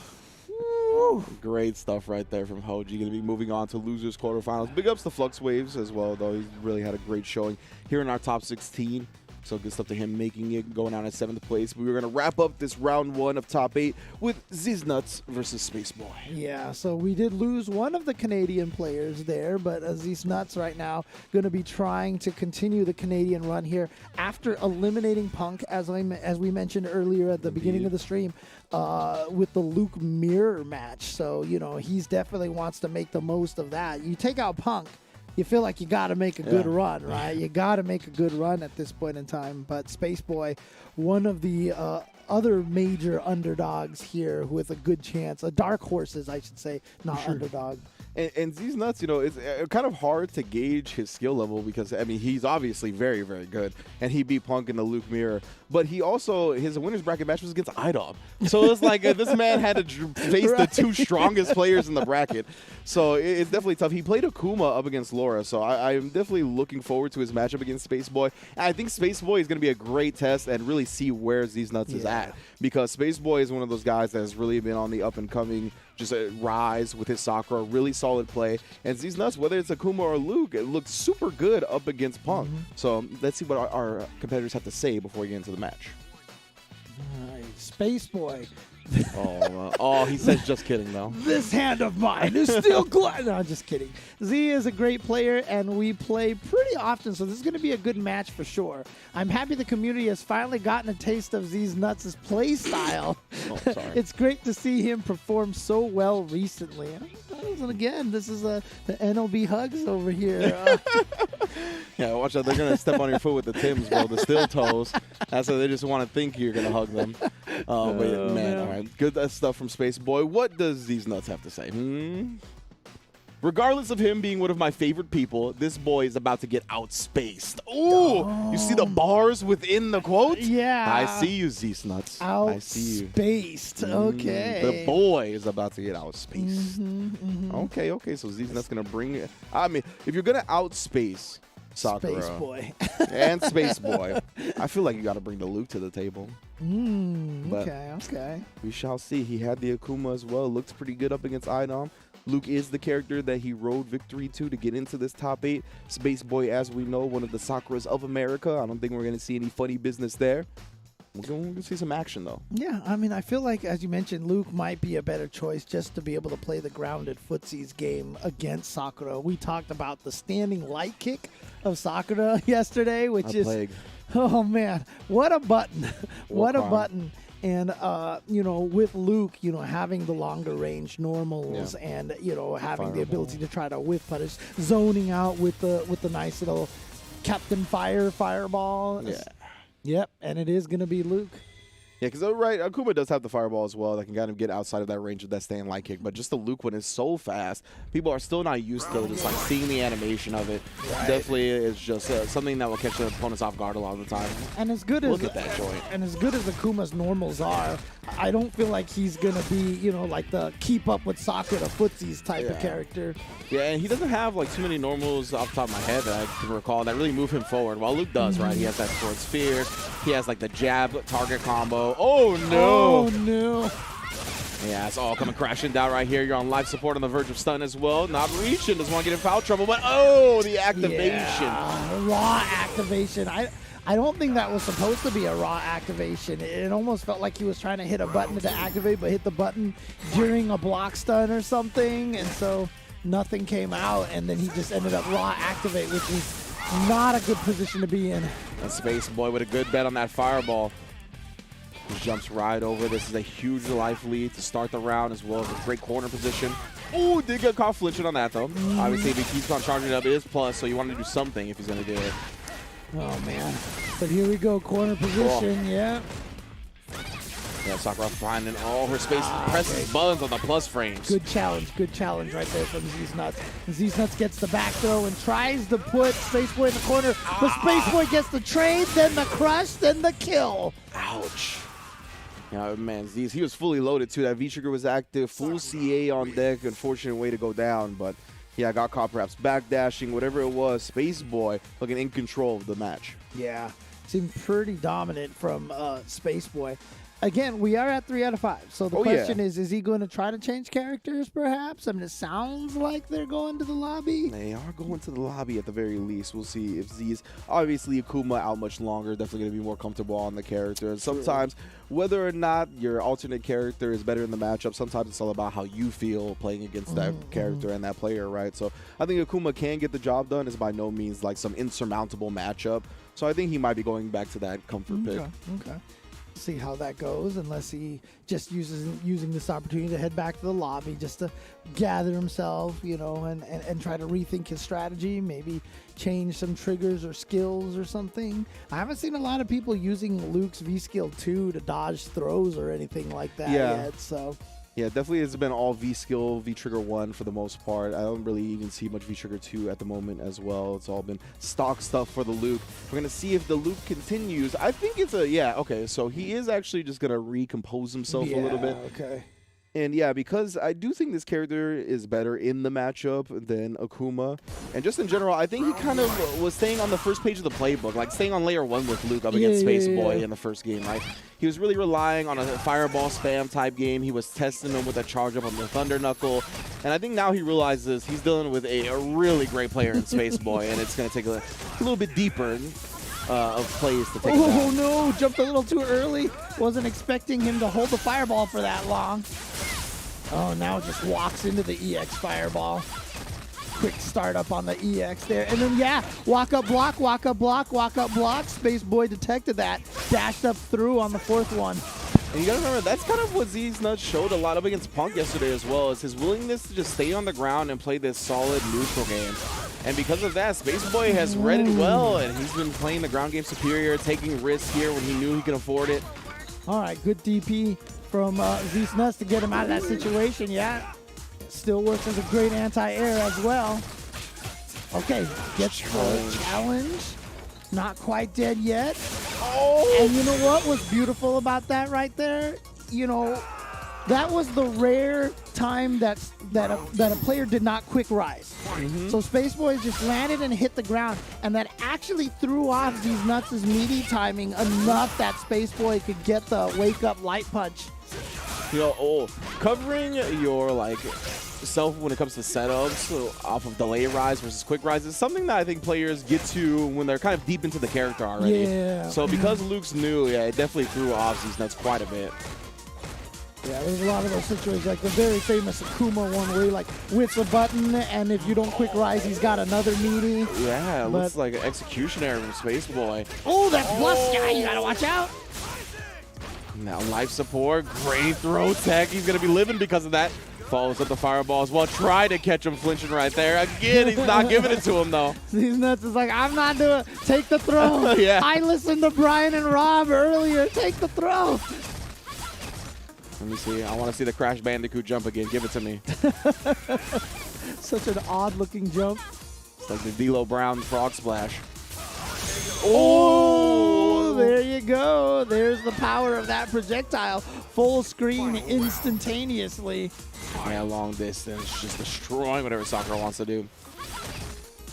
Great stuff right there from Hoji. Going to be moving on to losers quarterfinals. Big ups to Flux Waves as well, though. He's really had a great showing here in our top 16. So good stuff to him making it, going out in 7th place. We were going to wrap up this round 1 of top 8 with Znuts versus Space Boy. Yeah, so we did lose one of the Canadian players there, but Znuts right now going to be trying to continue the Canadian run here after eliminating Punk, as we mentioned earlier at the beginning of the stream, with the Luke mirror match. So, you know, he's definitely wants to make the most of that. You take out Punk, you feel like you got to make a good run, right? You got to make a good run at this point in time. But Space Boy, one of the other major underdogs here with a good chance, dark horses, I should say, not underdog. And Znuts, you know, it's kind of hard to gauge his skill level because, I mean, he's obviously very, very good. And he beat Punk in the Luke Mirror. But he also, his winner's bracket match was against IDOM. So it's like this man had to face the 2 strongest players in the bracket. So it's definitely tough. He played Akuma up against Laura. So I'm definitely looking forward to his matchup against Space Boy. And I think Space Boy is going to be a great test and really see where Znuts is at. Because Space Boy is one of those guys that has really been on the up and coming, just a rise with his Sakura, really solid play. And Znuts, whether it's Akuma or Luke, it looks super good up against Punk. So let's see what our competitors have to say before we get into the match. Space Boy. He says just kidding, though. This hand of mine is still glad. No, just kidding. Z is a great player, and we play pretty often, so this is going to be a good match for sure. I'm happy the community has finally gotten a taste of Znuts' play style. It's great to see him perform so well recently. And again, this is the NOB hugs over here. Yeah, watch out. They're going to step on your foot with the Tims, bro. The steel toes. That's how they just want to think you're going to hug them. But man, all right. Good stuff from Space Boy. What does Znuts have to say? Regardless of him being one of my favorite people, this boy is about to get outspaced. Ooh, you see the bars within the quote? Yeah. I see you, Znuts. I see you. Outspaced. Okay. The boy is about to get outspaced. Okay. So Znuts going to bring it. I mean, if you're going to outspace Sakura Space Boy and Space Boy, I feel like you got to bring the Luke to the table. Okay. We shall see. He had the Akuma as well. Looks pretty good up against IDOM. Luke is the character that he rode victory to get into this top 8. Space Boy, as we know, one of the Sakuras of America. I don't think we're going to see any funny business there. We're going to see some action, though. Yeah, I mean, I feel like, as you mentioned, Luke might be a better choice just to be able to play the grounded footsies game against Sakura. We talked about the standing light kick of Sakura yesterday, which is, oh man, what a button. What a button. And, you know, with Luke, you know, having the longer range normals and, you know, having the ability to try to whiff punish, zoning out with the nice little Captain Fireball. Yeah. Yep, and it is going to be Luke. Yeah, because Akuma does have the fireball as well that can kind of get outside of that range of that stand light kick. But just the Luke one is so fast. People are still not used to just like seeing the animation of it. Definitely is just something that will catch the opponents off guard a lot of the time. And as good Look at that joint. And as good as Akuma's normals are, I don't feel like he's gonna be, you know, like the keep up with Sakura footsies type of character. Yeah, and he doesn't have like too many normals off the top of my head that I can recall that really move him forward. While Luke does, right? He has that sword sphere. He has like the jab target combo. Oh no! Oh no! Yeah, it's all coming crashing down right here. You're on life support on the verge of stun as well. Not reaching, doesn't want to get in foul trouble, but oh, the activation. Yeah, raw activation. I don't think that was supposed to be a raw activation. It almost felt like he was trying to hit a button to activate, but hit the button during a block stun or something, and so nothing came out, and then he just ended up raw activate, which is not a good position to be in. And Space Boy with a good bet on that fireball. He jumps right over. This is a huge life lead to start the round, as well as a great corner position. Oh, did get caught flinching on that, though. Obviously, if he keeps on charging it up, it is plus, so you want to do something if he's going to do it. Oh, man. But here we go, corner position, yeah. Yeah, Sakura finding all her space, presses buttons on the plus frames. Good challenge right there from Z-Nuts. Z-Nuts gets the back throw and tries to put Spaceboy in the corner, but Spaceboy gets the trade, then the crush, then the kill. Ouch. Yeah, man, he was fully loaded too. That V-trigger was active, full CA on deck. Unfortunate way to go down, but yeah, got caught perhaps backdashing, whatever it was. Spaceboy looking in control of the match. Yeah, seemed pretty dominant from Spaceboy. Again, we are at 3 out of 5. So the question is he going to try to change characters perhaps? I mean, it sounds like they're going to the lobby. They are going to the lobby at the very least. We'll see if Z's, obviously Akuma out much longer, definitely going to be more comfortable on the character. And sometimes, whether or not your alternate character is better in the matchup, sometimes it's all about how you feel playing against that character and that player, right? So I think Akuma can get the job done. It's by no means like some insurmountable matchup. So I think he might be going back to that comfort pick. Okay. See how that goes, unless he just using this opportunity to head back to the lobby just to gather himself, you know, and try to rethink his strategy, maybe change some triggers or skills or something. I haven't seen a lot of people using Luke's V-Skill 2 to dodge throws or anything like that yet, so... Yeah, definitely it's been all V-Skill, V-Trigger 1 for the most part. I don't really even see much V-Trigger 2 at the moment as well. It's all been stock stuff for the Luke. We're going to see if the Luke continues. I think it's okay, so he is actually just going to recompose himself a little bit. Okay. And yeah, because I do think this character is better in the matchup than Akuma. And just in general, I think he kind of was staying on the first page of the playbook, like staying on layer 1 with Luke up against Spaceboy in the first game. Like, he was really relying on a fireball spam type game. He was testing him with a charge up on the Thunder Knuckle. And I think now he realizes he's dealing with a really great player in Spaceboy, and it's going to take a little bit deeper of plays to take him Oh down. no, jumped a little too early. Wasn't expecting him to hold the fireball for that long. Oh, now just walks into the EX fireball. Quick startup on the EX there. And then, yeah, walk up block, walk up block, walk up block. Spaceboy detected that. Dashed up through on the fourth one. And you gotta remember, that's kind of what Z-Nuts showed a lot up against Punk yesterday as well, is his willingness to just stay on the ground and play this solid neutral game. And because of that, Spaceboy has read it well, and he's been playing the ground game superior, taking risks here when he knew he could afford it. All right, good DP from Z-Nuts to get him out of that situation, yeah. Still works as a great anti-air as well. Okay, gets the challenge. Not quite dead yet. Oh! And you know what was beautiful about that right there? You know, that was the rare time that a player did not quick rise. So Spaceboy just landed and hit the ground, and that actually threw off these Nuts' meaty timing enough that Spaceboy could get the wake-up light punch. You know, covering your self when it comes to setups off of delay rise versus quick rise is something that I think players get to when they're kind of deep into the character already. Yeah. So because Luke's new, yeah, it definitely threw off Z-Nuts quite a bit. Yeah, there's a lot of those situations, like the very famous Akuma one where he whips a button, and if you don't quick rise, he's got another meaty. Yeah, it looks like an executioner from Spaceboy. Oh, that's plus guy, you gotta watch out. Now life support, great throw tech. He's gonna be living because of that. Follows up the fireball as well. Try to catch him flinching right there. Again, he's not giving it to him though. These Nuts is like, I'm not doing it. Take the throw. Yeah. I listened to Brian and Rob earlier. Take the throw. Let me see. I want to see the Crash Bandicoot jump again. Give it to me. Such an odd looking jump. It's like the D'Lo Brown frog splash. Oh, there you go. There's the power of that projectile. Full screen instantaneously. Yeah, long distance, just destroying whatever Sakura wants to do.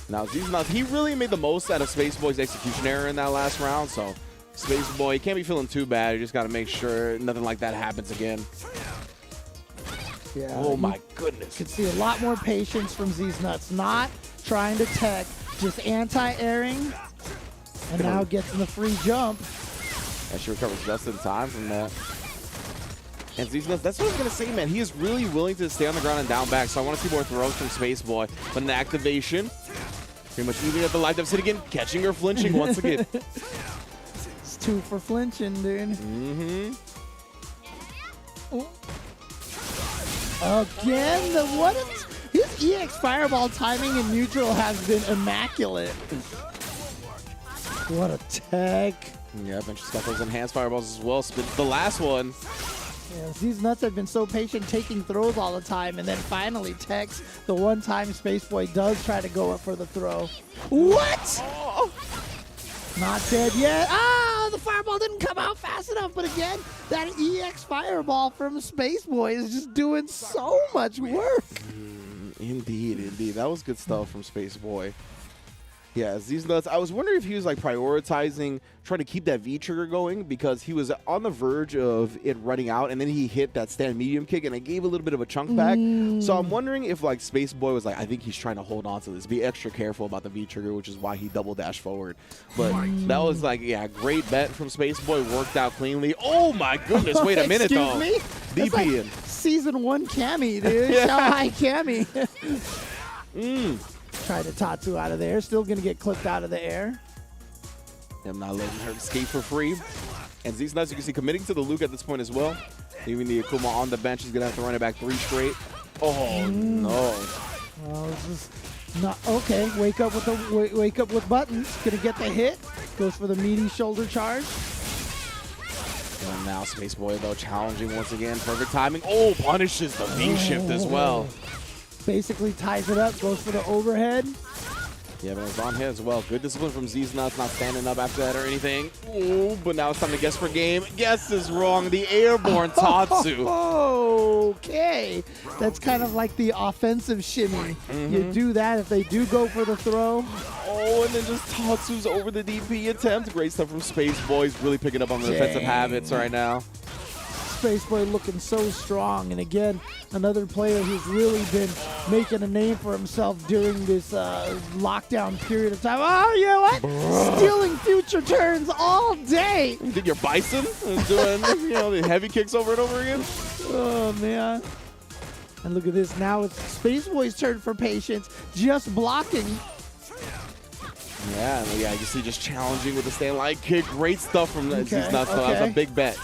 Now, Z-Nuts, he really made the most out of Spaceboy's execution error in that last round, so Spaceboy, he can't be feeling too bad. You just got to make sure nothing like that happens again. Yeah. Oh, my goodness. You can see a lot more patience from Z-Nuts. Not trying to tech, just anti-airing. And now gets in the free jump. And she recovers just in time from that. And Z-Nuts, that's what I was going to say, man. He is really willing to stay on the ground and down back, so I want to see more throws from Spaceboy. But an activation, pretty much even at the light deficit again, catching her flinching once again. It's 2 for flinching, dude. Mm-hmm. Again, his EX fireball timing in neutral has been immaculate. What a tech. Yep, and she's got those enhanced fireballs as well. Spins the last one. Yes, these nuts have been so patient taking throws all the time, and then finally Tex, the one time Spaceboy does try to go up for the throw. What? Oh. Not dead yet. Ah, the fireball didn't come out fast enough, but again, that EX fireball from Spaceboy is just doing so much work. Indeed. That was good stuff from Spaceboy. Yeah, these nuts. I was wondering if he was like prioritizing trying to keep that V trigger going because he was on the verge of it running out, and then he hit that stand medium kick, and it gave a little bit of a chunk back. So I'm wondering if like Spaceboy was like, I think he's trying to hold on to this, be extra careful about the V trigger, which is why he double dashed forward. But that was like, yeah, great bet from Spaceboy, worked out cleanly. Oh my goodness, wait a minute though. Me? DP like in. Season 1 Cammy, dude. Shanghai Cammy. Try to Tatsu out of there. Still going to get clipped out of the air. I'm not letting her escape for free. And these nuts, you can see, committing to the Luke at this point as well. Even the Akuma on the bench is going to have to run it back 3 straight. Oh, no. Well, this is not okay. Wake up with buttons. Going to get the hit. Goes for the meaty shoulder charge. And now Spaceboy, though, challenging once again. Perfect timing. Oh, punishes the V-shift as well. Basically ties it up, goes for the overhead. Yeah, but it's on hit as well. Good discipline from Z's Nuts, not standing up after that or anything. Ooh, but now it's time to guess for game. Guess is wrong. The airborne Tatsu. Okay. That's kind of like the offensive shimmy. You do that if they do go for the throw. Oh, and then just Tatsu's over the DP attempt. Great stuff from Spaceboy. He's really picking up on the defensive habits right now. Spaceboy looking so strong, and again, another player who's really been making a name for himself during this lockdown period of time. Oh, you know what? Stealing future turns all day. Did your Bison doing the heavy kicks over and over again? Oh, man. And look at this. Now it's Spaceboy's turn for patience, just blocking. Yeah, you see just challenging with the stand light kick. Great stuff from these nuts. So that's a big bet.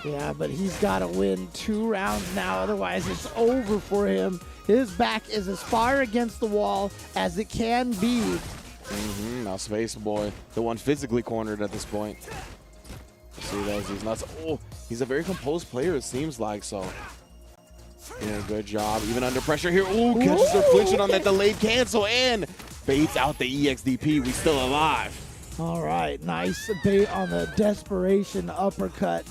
Yeah, but he's got to win 2 rounds now. Otherwise, it's over for him. His back is as far against the wall as it can be. Now Spaceboy, the one physically cornered at this point. See these nuts. Oh, he's a very composed player, it seems like. So, yeah, good job. Even under pressure here. Ooh, catches her flinching on that delayed cancel and baits out the EXDP. We still alive. All right, nice bait on the desperation uppercut.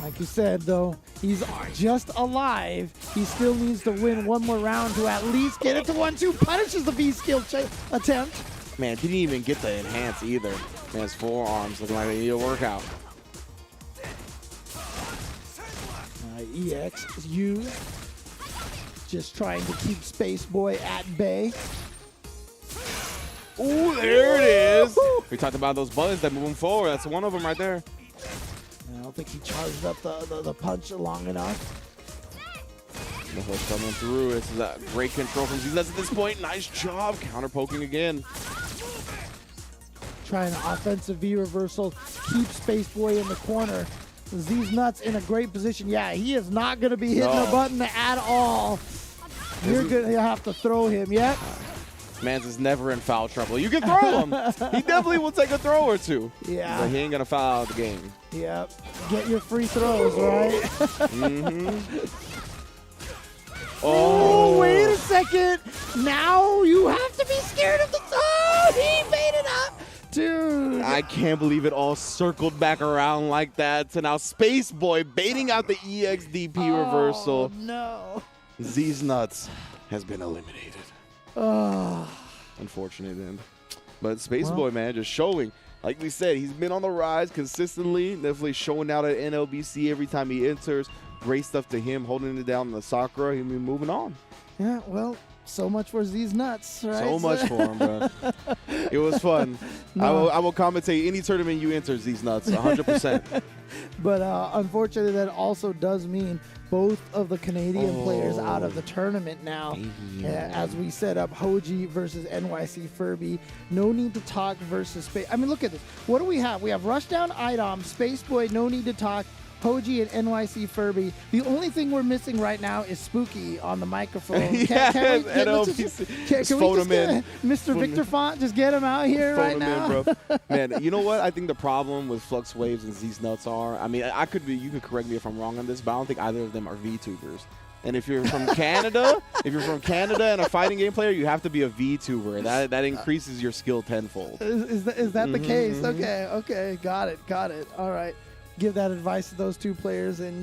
Like you said, though, he's just alive. He still needs to win 1 more round to at least get it to 1-2. Punishes the V-skill attempt. Man, didn't even get the enhance either. Man's forearms looking like they need a workout. EX is used. Just trying to keep Spaceboy at bay. Ooh, there it is. We talked about those buttons that move him forward. That's one of them right there. I don't think he charged up the punch long enough. The hook coming through. This is a great control from Z-Nuts at this point. Nice job. Counter poking again. Trying an offensive V reversal. Keep Spaceboy in the corner. Z's Nuts in a great position. Yeah, he is not going to be hitting the button at all. You're going to have to throw him. Yep. Mans is never in foul trouble. You can throw him. He definitely will take a throw or two. Yeah. But he ain't going to foul out the game. Yep. Get your free throws, right? Oh, wait a second. Now you have to be scared of the... Oh, he made it up. Dude. I can't believe it all circled back around like that. So now Spaceboy baiting out the EXDP reversal. No. Z's Nuts has been eliminated. Unfortunate end. But Spaceboy, man, just showing. Like we said, he's been on the rise consistently. Definitely showing out at NLBC every time he enters. Great stuff to him, holding it down in the Sakura. He'll be moving on. Yeah, well, so much for Z's Nuts, right? So much for him, bro. It was fun. No. I will commentate any tournament you enter, Z's Nuts, 100%. But unfortunately, that also does mean both of the Canadian players out of the tournament now. As we set up Hoji versus NYC Furby. No Need to Talk versus Space. I mean, look at this. What do we have? We have Rushdown, Idom, Spaceboy, No Need to Talk, Hoji and NYC Furby. The only thing we're missing right now is Spooky on the microphone. Yeah, Can we NLBC. just phone him get in. Mr. Victor Font? Just get him out here right Phone now. him in, bro. Man, you know what? I think the problem with Flux Waves and Z's Nuts are, I mean, you could correct me if I'm wrong on this, but I don't think either of them are VTubers. And if you're from Canada, and a fighting game player, you have to be a VTuber. That increases your skill tenfold. Is that the case? Okay. Got it. All right. Give that advice to those two players and,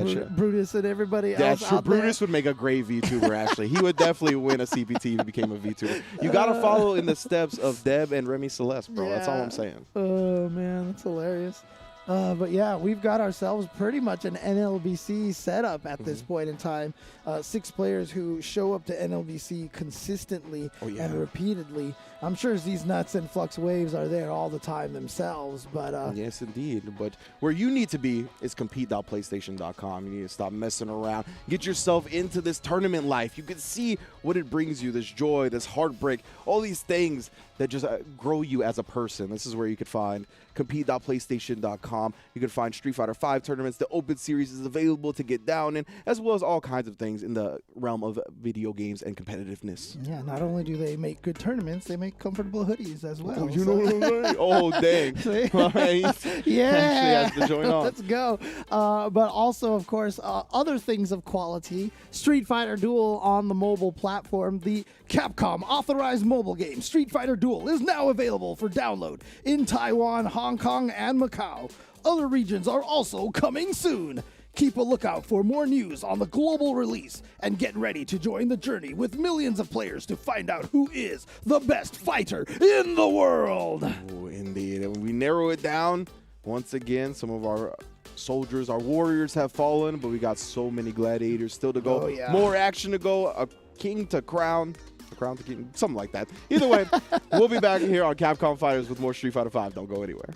Sure. Brutus and everybody That's else true. out there. Brutus would make a great VTuber, actually. He would definitely win a CPT if he became a VTuber. You got to follow in the steps of Deb and Remy Celeste, bro. That's all I'm saying. Oh, man. That's hilarious. But yeah, we've got ourselves pretty much an NLBC setup at this point in time. 6 players who show up to NLBC consistently and repeatedly. I'm sure Z's Nuts and Flux Waves are there all the time themselves. But yes, indeed. But where you need to be is compete.playstation.com. You need to stop messing around. Get yourself into this tournament life. You can see what it brings you, this joy, this heartbreak, all these things that just grow you as a person. This is where you could find compete.playstation.com. You can find Street Fighter V tournaments. The Open Series is available to get down in, as well as all kinds of things in the realm of video games and competitiveness. yeah, not only do they make good tournaments, they make comfortable hoodies as well. Oh, you know what I'm saying? Oh, dang. See? All right. Yeah. Actually has to join on. Let's go. But also, of course, other things of quality. Street Fighter Duel on the mobile platform. The Capcom authorized mobile game Street Fighter Duel is now available for download in Taiwan, Hong Kong, and Macau. Other regions are also coming soon. Keep a lookout for more news on the global release and get ready to join the journey with millions of players to find out who is the best fighter in the world. Oh, indeed. And when we narrow it down, once again, some of our soldiers, our warriors have fallen, but we got so many gladiators still to go. Oh, yeah. More action to go. A king to crown. A crown to king. Something like that. Either way, we'll be back here on Capcom Fighters with more Street Fighter V. Don't go anywhere.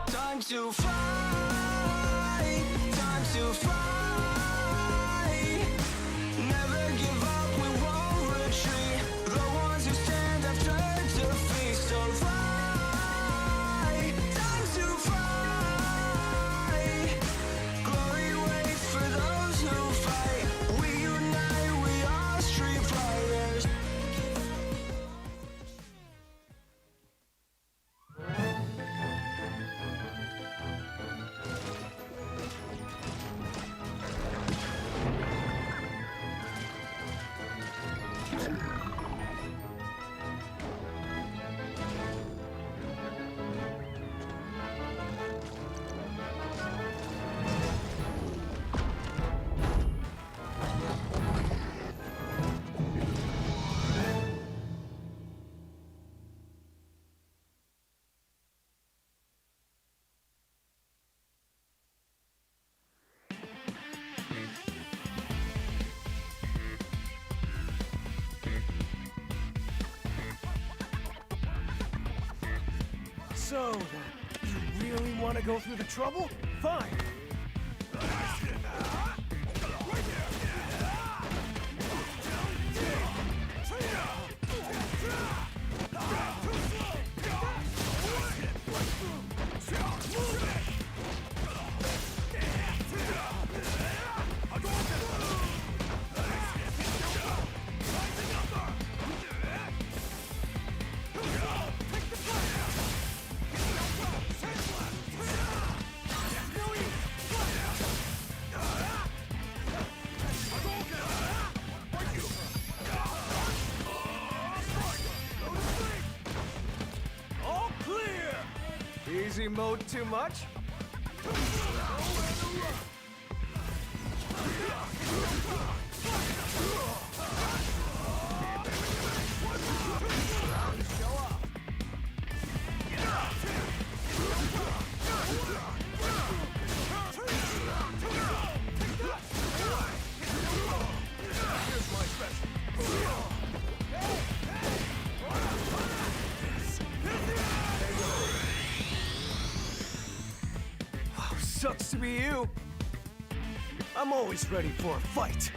Time to fight, time to fight. Never give up, we won't retreat. The ones who stand after defeat. So fight, time to fight. Glory waits for those who fight. We unite, we are Street Fighters. So, you really want to go through the trouble? Fine. All clear! Easy mode too much? Sucks to be you. I'm always ready for a fight.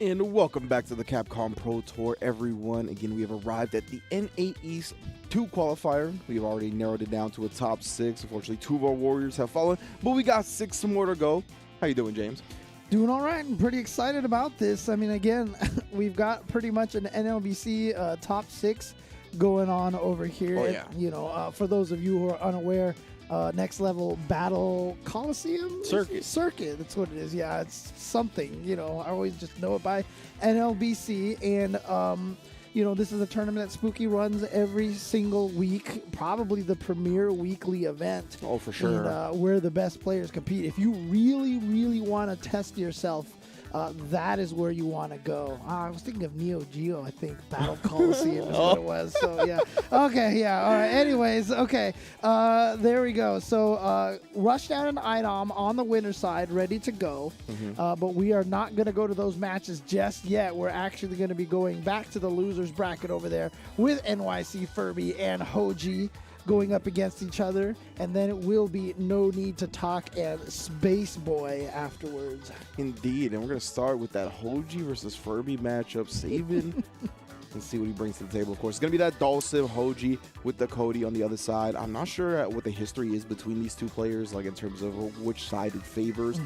And welcome back to the Capcom Pro Tour, everyone. Again, we have arrived at the N8 East 2 qualifier. We have already narrowed it down to a top 6. Unfortunately, 2 of our warriors have fallen, but we got 6 more to go. How you doing, James? Doing all right. I'm pretty excited about this. I mean, again, we've got pretty much an NLBC top 6 going on over here. Oh, yeah. You know, for those of you who are unaware, next level battle Coliseum circuit. That's what it is. Yeah, it's something. You know, I always just know it by NLBC, and you know, this is a tournament that Spooky runs every single week. Probably the premier weekly event. Oh, for sure. And, where the best players compete. If you really, really want to test yourself, that is where you want to go. I was thinking of Neo Geo, I think. Battle Coliseum is what it was. So, yeah. Okay, yeah. All right. Anyways, okay. There we go. So, Rushdown and IDOM on the winner's side, ready to go. But we are not going to go to those matches just yet. We're actually going to be going back to the loser's bracket over there with NYC Furby and Hoji going up against each other, and then it will be No Need to Talk and Space Boy afterwards. Indeed, and we're going to start with that Hoji versus Furby matchup. Saban and see what he brings to the table. Of course, it's going to be that Dulcim Hoji with the Cody on the other side. I'm not sure what the history is between these two players, like in terms of which side it favors.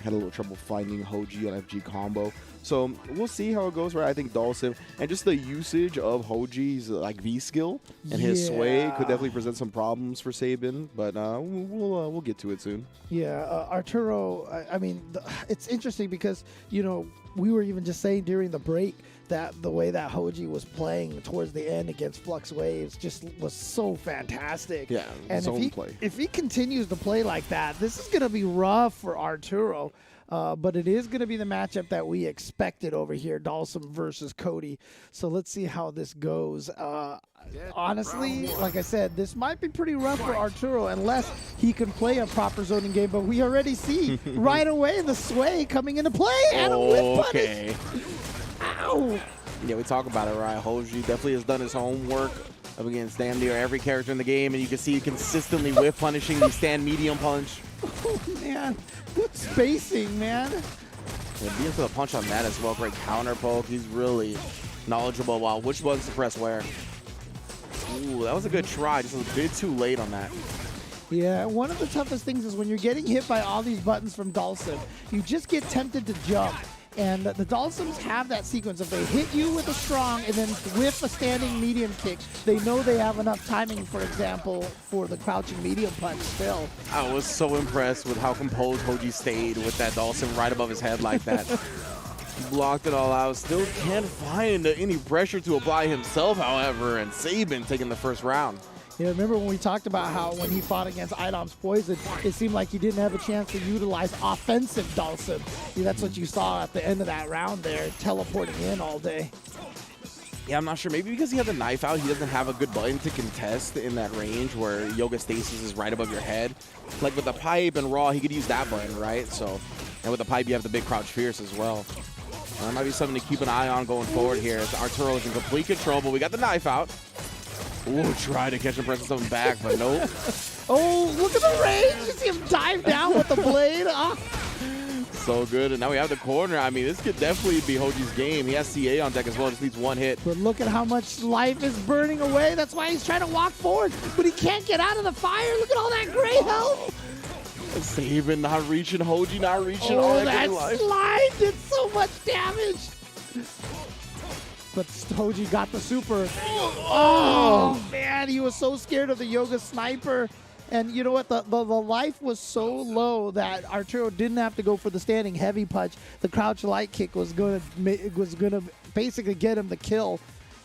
Had a little trouble finding Hoji on FG combo. So we'll see how it goes, right? I think Dulcim and just the usage of Hoji's like V skill and his sway could definitely present some problems for Saban, but we'll get to it soon. Yeah, Arturo, I mean, it's interesting because, you know, we were even just saying during the break that the way that Hoji was playing towards the end against Flux Waves just was so fantastic. Yeah, and if he continues to play like that, this is going to be rough for Arturo. But it is going to be the matchup that we expected over here, Dulcim versus Cody. So let's see how this goes. Honestly, like I said, this might be pretty rough for Arturo unless he can play a proper zoning game. But we already see right away the sway coming into play and a whip punish. Ow! Yeah, we talk about it, right? Hoji definitely has done his homework up against damn near every character in the game, and you can see consistently whip punishing the stand medium punch. Oh, man. Good spacing, man. Yeah, being to the punch on that as well. Great counter poke. He's really knowledgeable about which buttons to press where. Ooh, that was a good try. Just a bit too late on that. Yeah, one of the toughest things is when you're getting hit by all these buttons from Dulcim, you just get tempted to jump. And the Dulcims have that sequence. If they hit you with a strong and then whiff a standing medium kick, they know they have enough timing, for example, for the crouching medium punch still. I was so impressed with how composed Hoji stayed with that Dulcim right above his head like that. Blocked it all out. Still can't find any pressure to apply himself, however, and Saban taking the first round. Yeah, remember when we talked about how when he fought against IDOM's Poison, it seemed like he didn't have a chance to utilize offensive Dulcim. Yeah, that's what you saw at the end of that round there, teleporting in all day. Yeah, I'm not sure. Maybe because he had the knife out, he doesn't have a good button to contest in that range where Yoga Stasis is right above your head. Like with the pipe and Raw, he could use that button, right? So, and with the pipe, you have the big Crouch Fierce as well. That might be something to keep an eye on going forward here. Arturo is in complete control, but we got the knife out. Ooh, try to catch him pressing something back, but nope. Oh, look at the range. You see him dive down with the blade. So good. And now we have the corner. I mean, this could definitely be Hoji's game. He has CA on deck as well. Just needs one hit. But look at how much life is burning away. That's why he's trying to walk forward. But he can't get out of the fire. Look at all that gray health. Saban not reaching. Hoji not reaching. Oh, that slide did so much damage. But Hoji got the super. Oh, man, he was so scared of the Yoga Sniper. And you know what? The life was so low that Arturo didn't have to go for the standing heavy punch. The crouch light kick was gonna basically get him the kill.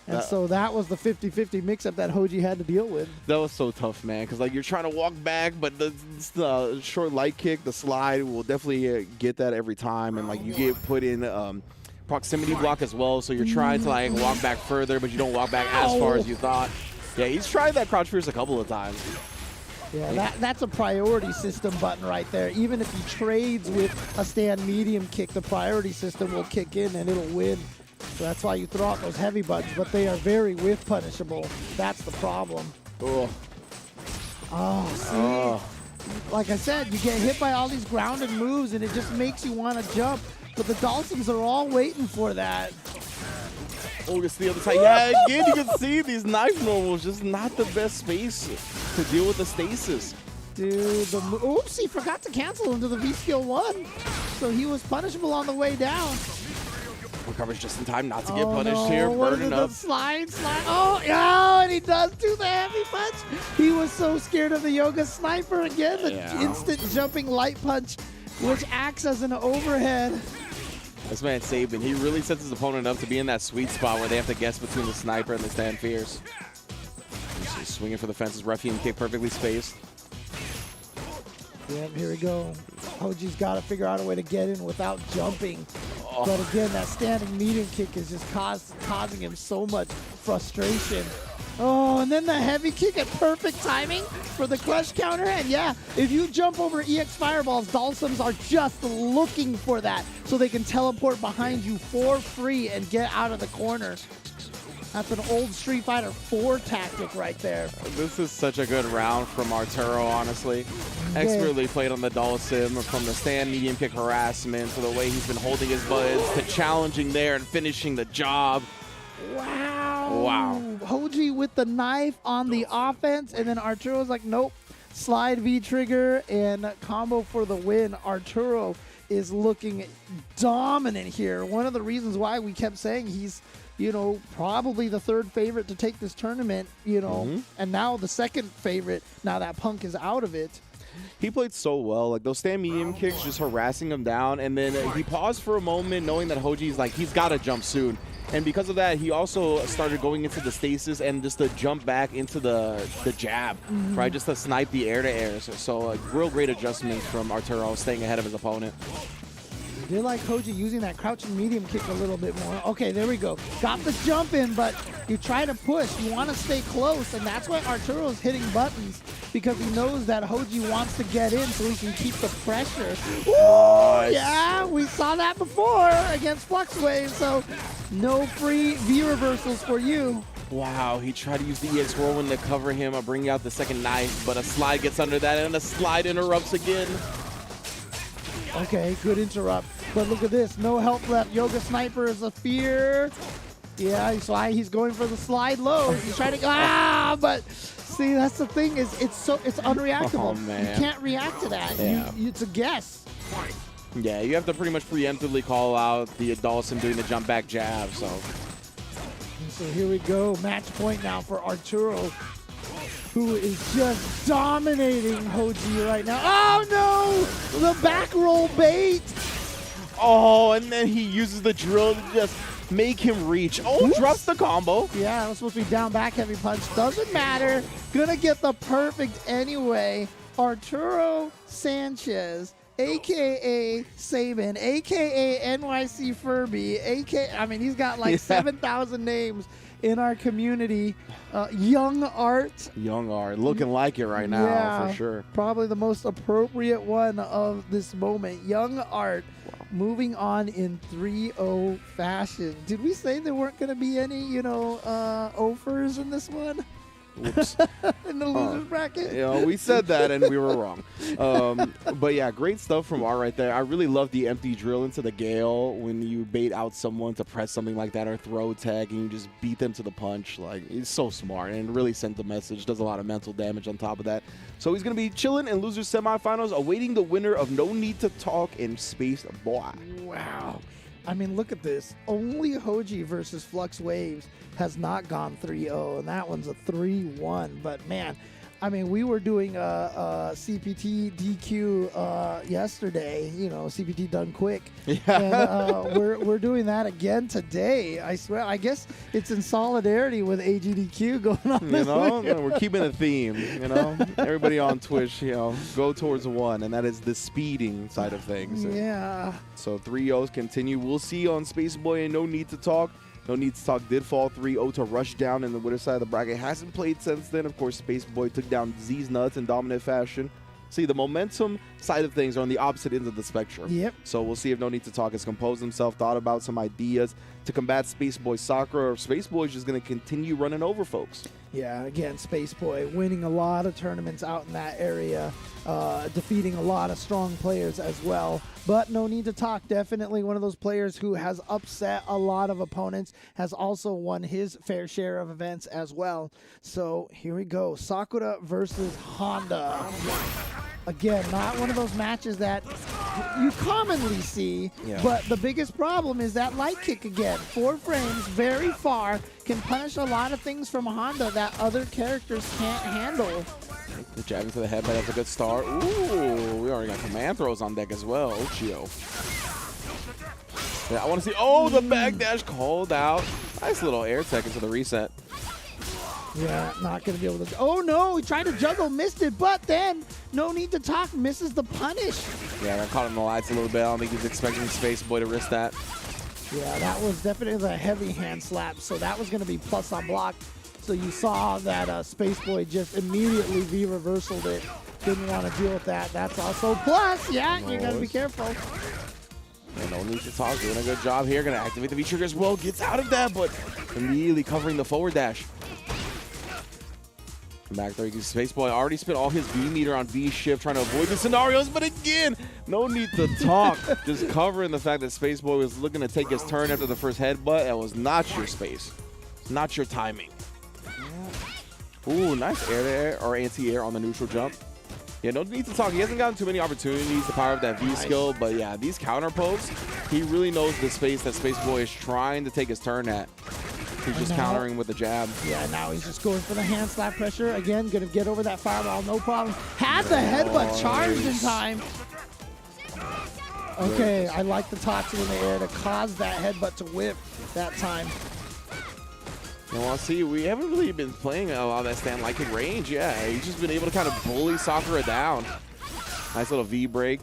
And so that was the 50-50 mix-up that Hoji had to deal with. That was so tough, man, because like you're trying to walk back, but the short light kick, the slide will definitely get that every time. And like you get put in proximity block as well, so you're trying to like walk back further, but you don't walk back as far as you thought. Yeah, he's tried that crouch fierce a couple of times. Yeah, that's a priority system button right there. Even if he trades with a stand medium kick, the priority system will kick in and it'll win. So that's why you throw out those heavy buttons, but they are very whiff punishable. That's the problem. Oh, see? Like I said, you get hit by all these grounded moves and it just makes you want to jump. but the Dhalsims are all waiting for that. Oh, it's the other side. Yeah, again, you can see these knife normals just not the best space to deal with the stasis. Dude, oops, he forgot to cancel into the V-Skill 1. So he was punishable on the way down. Recovers just in time not to get punished here. Burning up. Slide. Oh, yeah, and he does do the heavy punch. He was so scared of the Yoga Sniper again. The instant jumping light punch, which acts as an overhead. This man Sabin, he really sets his opponent up to be in that sweet spot where they have to guess between the sniper and the stand fierce. He's swinging for the fences. Ruffian kick perfectly spaced. Yep, here we go. Hoji's got to figure out a way to get in without jumping. But again, that standing medium kick is just causing him so much frustration. Oh, and then the heavy kick at perfect timing for the crush counter. And yeah, if you jump over EX Fireballs, Dhalsims are just looking for that so they can teleport behind you for free and get out of the corner. That's an old Street Fighter 4 tactic right there. This is such a good round from Arturo, honestly. Expertly played on the Dhalsim, from the stand medium kick harassment to the way he's been holding his buttons to challenging there and finishing the job. Wow. Hoji with the knife on the offense, and then Arturo's like, nope. Slide V trigger and combo for the win. Arturo is looking dominant here. One of the reasons why we kept saying he's, you know, probably the third favorite to take this tournament, you know, and now the second favorite now that Punk is out of it. He played so well. Like, those stand medium kicks just harassing him down, and then he paused for a moment knowing that Hoji's like, he's got to jump soon. And because of that, he also started going into the stasis and just to jump back into the jab, right? Just to snipe the air-to-air. So real great adjustments from Arturo, staying ahead of his opponent. I did like Hoji using that crouching medium kick a little bit more. Okay, there we go. Got the jump in, but you try to push. You want to stay close, and that's why Arturo's hitting buttons, because he knows that Hoji wants to get in so he can keep the pressure. Ooh, yeah, we saw that before against Fluxwave, so no free V reversals for you. Wow, he tried to use the EX whirlwind to cover him or bring out the second knife, but a slide gets under that, and a slide interrupts again. Okay, good interrupt. But look at this, no help left. Yoga Sniper is a fear. Yeah, so he's going for the slide low. He's trying to but see, that's the thing, is it's unreactable. Oh, man. You can't react to that. Yeah. It's a guess. Yeah, you have to pretty much preemptively call out the Dhalsim doing the jump back jab, so here we go. Match point now for Arturo, who is just dominating Hoji right now. Oh no! The back roll bait! Oh, and then he uses the drill to just make him reach. Oh, drops the combo. Yeah, it was supposed to be down back heavy punch. Doesn't matter. Gonna get the perfect anyway. Arturo Sanchez, a.k.a. Sabin, a.k.a. NYC Furby, I mean, he's got like 7,000 names in our community. Young Art. Young Art, looking like it right now, for sure. Probably the most appropriate one of this moment. Young Art. Moving on in 3-0 fashion. Did we say there weren't going to be any, offers in this one? Whoops. In the losers bracket? We said that and we were wrong. But yeah, great stuff from Art right there. I really love the empty drill into the Gale when you bait out someone to press something like that or throw tag and you just beat them to the punch. Like, he's so smart and really sent the message. Does a lot of mental damage on top of that. So he's going to be chilling in losers semifinals, awaiting the winner of No Need to Talk in Space Boy. Wow. I mean, look at this. Only Hoji versus Flux Waves has not gone 3-0, and that one's a 3-1. But, man, I mean, we were doing a CPT DQ yesterday, CPT done quick. Yeah. And we're doing that again today. I swear. I guess it's in solidarity with AGDQ going on this week. We're keeping a theme, Everybody on Twitch, go towards one, and that is the speeding side of things. Yeah. So 3-0s continue. We'll see on Space Boy and No Need to Talk. No Need to Talk did fall 3-0 to Rushdown in the winner side of the bracket. Hasn't played since then. Of course, Space Boy took down Z's Nuts in dominant fashion. See, the momentum side of things are on the opposite ends of the spectrum. Yep. So we'll see if No Need to Talk has composed himself, thought about some ideas to combat Space Boy Sakura, or Space Boy's just going to continue running over folks. Yeah, again, Space Boy winning a lot of tournaments out in that area, defeating a lot of strong players as well. But no need to talk. Definitely one of those players who has upset a lot of opponents, has also won his fair share of events as well. So here we go. Sakura versus Honda. Again, not one of those matches that you commonly see, but the biggest problem is that light kick again. 4 frames, very far, can punish a lot of things from Honda that other characters can't handle. The jab into the head, but that's a good start. Ooh, we already got command throws on deck as well. Ochio. Yeah, I want to see, oh, the backdash called out. Nice little air tech into the reset. Yeah, not going to be able to. Oh, no, he tried to juggle, missed it, but then, no need to talk, misses the punish. Yeah, that caught him in the lights a little bit. I don't think he was expecting Space Boy to risk that. Yeah, that was definitely a heavy hand slap, so that was going to be plus on block. So you saw that Space Boy just immediately V-reversaled it. Didn't want to deal with that. That's also plus. Yeah, you got to be careful. Yeah, no need to talk. Doing a good job here. Going to activate the V-trigger as well. Gets out of that, but immediately covering the forward dash. Back there, you can see Space Boy already spent all his V-meter on V-shift trying to avoid the scenarios, but again, no need to talk. Just covering the fact that Space Boy was looking to take his turn after the first headbutt. That was not your space. Not your timing. Ooh, nice air or anti-air on the neutral jump. Yeah, no need to talk. He hasn't gotten too many opportunities to power up that V skill, but yeah, these counter pokes, he really knows the space that Space Boy is trying to take his turn at. He's just countering with the jab. Yeah, now he's just going for the hand slap pressure. Again, going to get over that fireball, no problem. Had the headbutt charged in time. Okay, I like the Tatsu in the air to cause that headbutt to whip that time. And we'll see, we haven't really been playing a lot of that stand light kick range. Yeah, he's just been able to kind of bully Sakura down. Nice little V break.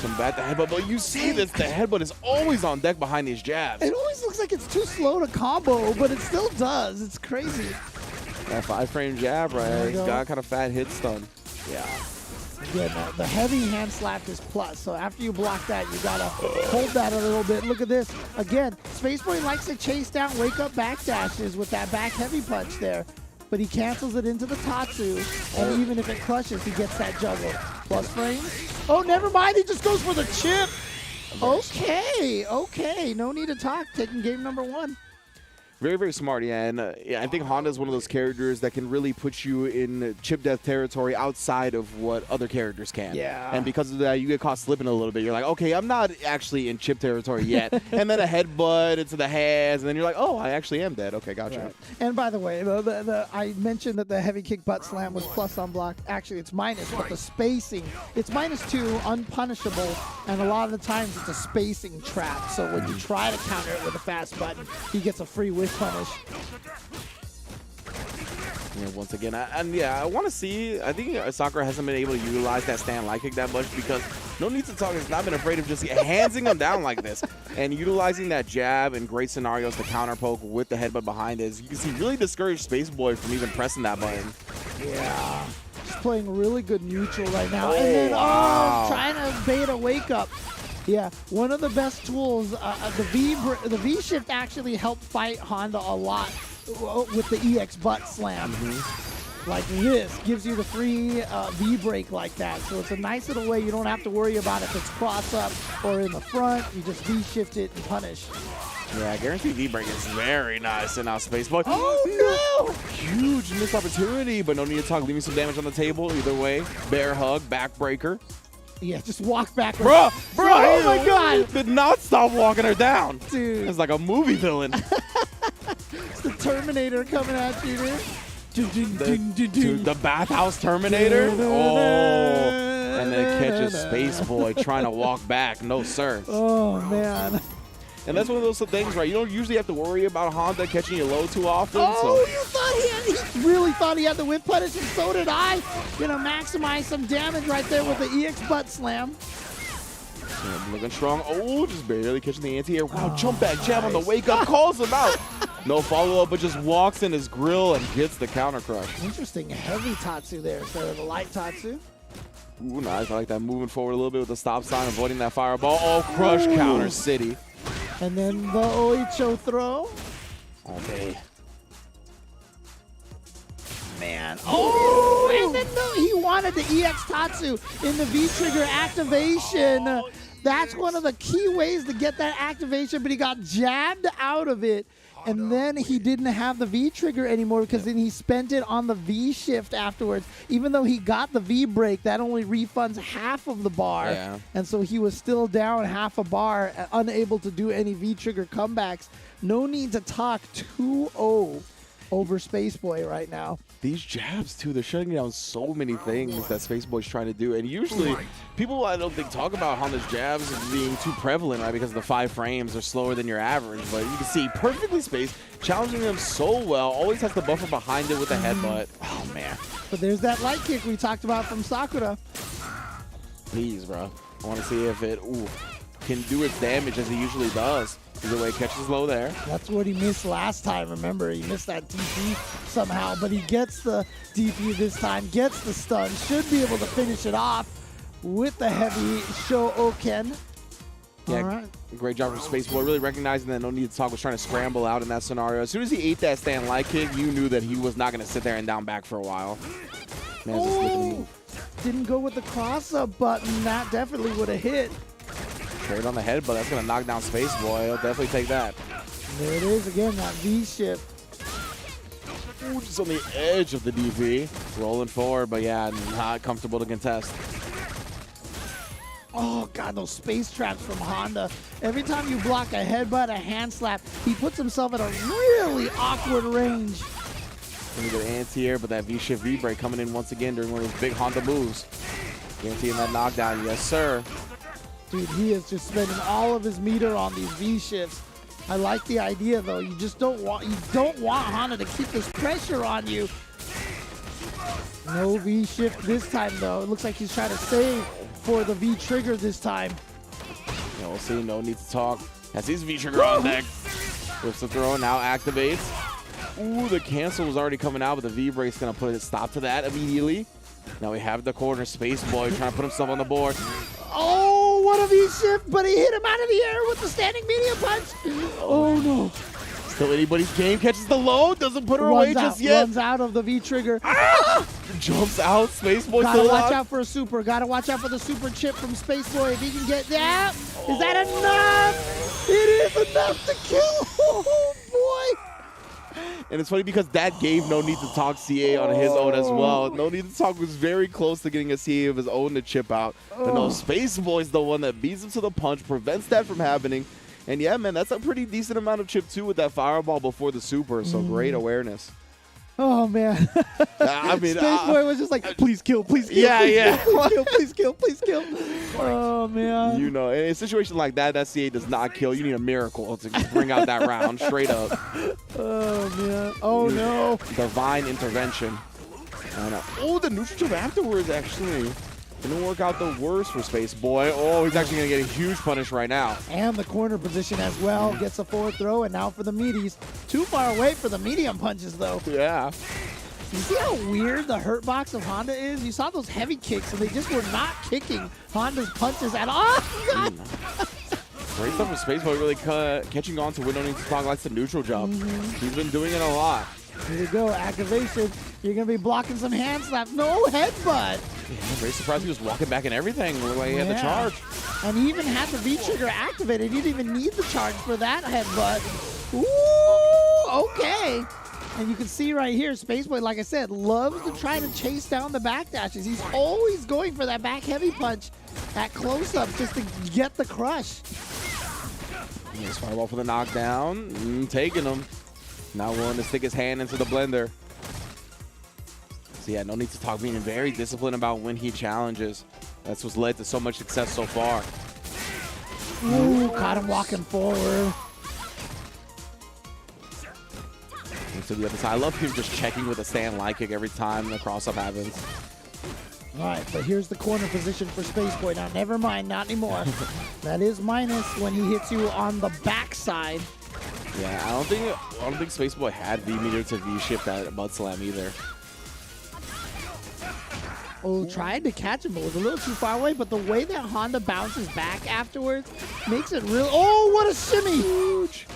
Combat the headbutt, but you see this, the headbutt is always on deck behind these jabs. It always looks like it's too slow to combo, but it still does. It's crazy. That 5-frame jab, right? He's got kind of fat hit stun. Yeah. Again, the heavy hand slap is plus, so after you block that, you gotta hold that a little bit. Look at this. Again, Space Boy likes to chase down wake-up backdashes with that back heavy punch there, but he cancels it into the Tatsu, and even if it crushes, he gets that juggle. Plus frames. Oh, never mind. He just goes for the chip. Okay, okay. No need to talk. Taking game number 1. Very, very smart, yeah. And yeah, I think Honda's one of those characters that can really put you in chip death territory outside of what other characters can. Yeah. And because of that, you get caught slipping a little bit. You're like, okay, I'm not actually in chip territory yet. And then a headbutt into the hands, and then you're like, oh, I actually am dead. Okay, gotcha. Right. And by the way, I mentioned that the heavy kick butt slam was plus on block. Actually, it's minus, but the spacing, it's -2, unpunishable, and a lot of the times it's a spacing trap. So when you try to counter it with a fast button, he gets a free whiff punish. Yeah, once again, I want to see. I think Sakura hasn't been able to utilize that stand light kick that much because no need to talk has not been afraid of just handsing him down like this and utilizing that jab in great scenarios to counter poke with the headbutt behind it. As you can see, really discouraged Space Boy from even pressing that button. Yeah, just playing really good neutral right now, Oh, and then wow. trying to bait a wake up. Yeah, one of the best tools. The V shift actually helped fight Honda a lot with the EX butt slam. Like this gives you the free V break like that. So it's a nice little way. You don't have to worry about if it's cross up or in the front. You just V shift it and punish. Yeah, guaranteed V break is very nice. And now Space Boy. Oh no! Huge missed opportunity, but no need to talk. Leaving some damage on the table either way. Bear hug, backbreaker. Yeah, just walk back. Bruh! Oh my god! Did not stop walking her down. Dude. It's like a movie villain. It's the Terminator coming at you, dude. The bathhouse Terminator. Oh, and then catches Space Boy trying to walk back. No, sir. Oh, man. And that's one of those things, right? You don't usually have to worry about Honda catching you low too often. Oh, you thought he really thought he had the whip punish, and so did I. Gonna maximize some damage right there with the EX butt slam. Yeah, looking strong. Oh, just barely catching the anti-air. Wow, jump back jab on the wake up. Calls him out. No follow-up, but just walks in his grill and gets the counter crush. Interesting. Heavy Tatsu there instead of the light Tatsu. Ooh, nice. I like that. Moving forward a little bit with the stop sign, avoiding that fireball. Oh, crush counter city. And then the Oicho throw. Okay. Man. Oh, and then he wanted the EX Tatsu in the V-trigger activation. That's one of the key ways to get that activation, but he got jabbed out of it. And then he didn't have the V-trigger anymore because then he spent it on the V-shift afterwards. Even though he got the V-break, that only refunds half of the bar. Yeah. And so he was still down half a bar, unable to do any V-trigger comebacks. No need to talk 2-0 over Spaceboy right now. These jabs, too, they're shutting down so many things that Spaceboy's trying to do. And usually, people, I don't think, talk about Honda's jabs being too prevalent, right? Because the 5 frames are slower than your average. But you can see, perfectly spaced, challenging them so well. Always has the buffer behind it with the headbutt. Oh, man. But there's that light kick we talked about from Sakura. Please, bro. I want to see if it can do its damage as it usually does. Either way, catches low there. That's what he missed last time. Remember, he missed that DP somehow, but he gets the DP this time, gets the stun, should be able to finish it off with the heavy Shoken. Yeah, All right. great job from Spaceboy. Really recognizing that No Need to Talk was trying to scramble out in that scenario. As soon as he ate that stand light kick, you knew that he was not going to sit there and down back for a while. Man, just looking to move. Didn't go with the cross-up button. That definitely would have hit. Straight on the head, but that's going to knock down Spaceboy. He'll definitely take that. There it is again, that V-shift. Ooh, just on the edge of the DP. Rolling forward, but yeah, not comfortable to contest. Oh, God, those space traps from Honda. Every time you block a headbutt, a hand slap, he puts himself at a really awkward range. Gonna get anti-air, but that V-shift V-break coming in once again during one of those big Honda moves. Guaranteeing that knockdown, yes, sir. Dude, he is just spending all of his meter on these V-shifts. I like the idea, though. You don't want Honda to keep this pressure on you. No V-shift this time, though. It looks like he's trying to save for the V-trigger this time. Yeah, we'll see. No need to talk. Has his V-trigger on deck. Flips the throw, now activates. Ooh, the cancel was already coming out, but the V-break's going to put a stop to that immediately. Now we have the corner Spaceboy trying to put himself on the board. Oh, what a V-shift, but he hit him out of the air with the standing medium punch. Oh, no. Still anybody's game. Catches the low. Doesn't put her away just yet. Runs out of the V-trigger. Ah! Jumps out. Spaceboy Gotta still watch alive. out for a super. Gotta watch out for the super chip from Spaceboy. If he can get that. Is that enough? It is enough to kill. Oh, boy. And it's funny because that gave No Need to Talk CA on his own as well. No Need to Talk was very close to getting a CA of his own to chip out. But no, Spaceboy's the one that beats him to the punch, prevents that from happening. And yeah, man, that's a pretty decent amount of chip too with that fireball before the super. So great awareness. Oh, man. I mean, Spaceboy was just like, please kill, please kill. Yeah, please yeah. Kill, please kill, please kill, please kill. Oh, man. You know, in a situation like that, that CA does not kill. You need a miracle to bring out that round straight up. Oh, man. Oh, no. Divine intervention. Oh, the neutral jump afterwards, actually. Didn't work out the worst for Spaceboy. Oh, he's actually going to get a huge punish right now. And the corner position as well. Gets a forward throw, and now for the meaties. Too far away for the medium punches, though. Yeah. You see how weird the hurt box of Honda is? You saw those heavy kicks, and they just were not kicking Honda's punches at all. Oh, God. Great stuff from Spaceboy, really catching on to when No Need to Talk likes the neutral jump. He's been doing it a lot. Here we go, activation. You're going to be blocking some hand slaps. No headbutt. Yeah, very surprised he was walking back and everything. Looked like he had the charge. And he even had the V-trigger activated. He didn't even need the charge for that headbutt. Ooh, okay. And you can see right here, Spaceboy, like I said, loves to try to chase down the backdashes. He's always going for that back heavy punch at close-up just to get the crush. Nice fireball for the knockdown. Taking him. Now willing to stick his hand into the blender. So yeah, No Need to Talk, being very disciplined about when he challenges. That's what's led to so much success so far. Ooh, caught him walking forward. And to the other side. I love him just checking with a stand light kick every time the cross-up happens. All right, but here's the corner position for Spaceboy. Now, never mind, not anymore. That is minus when he hits you on the backside. Yeah, I don't think Spaceboy had V-meter to V-shift that Mud Slam either. Oh, tried to catch him, but was a little too far away. But the way that Honda bounces back afterwards makes it real. Oh, what a shimmy! Huge.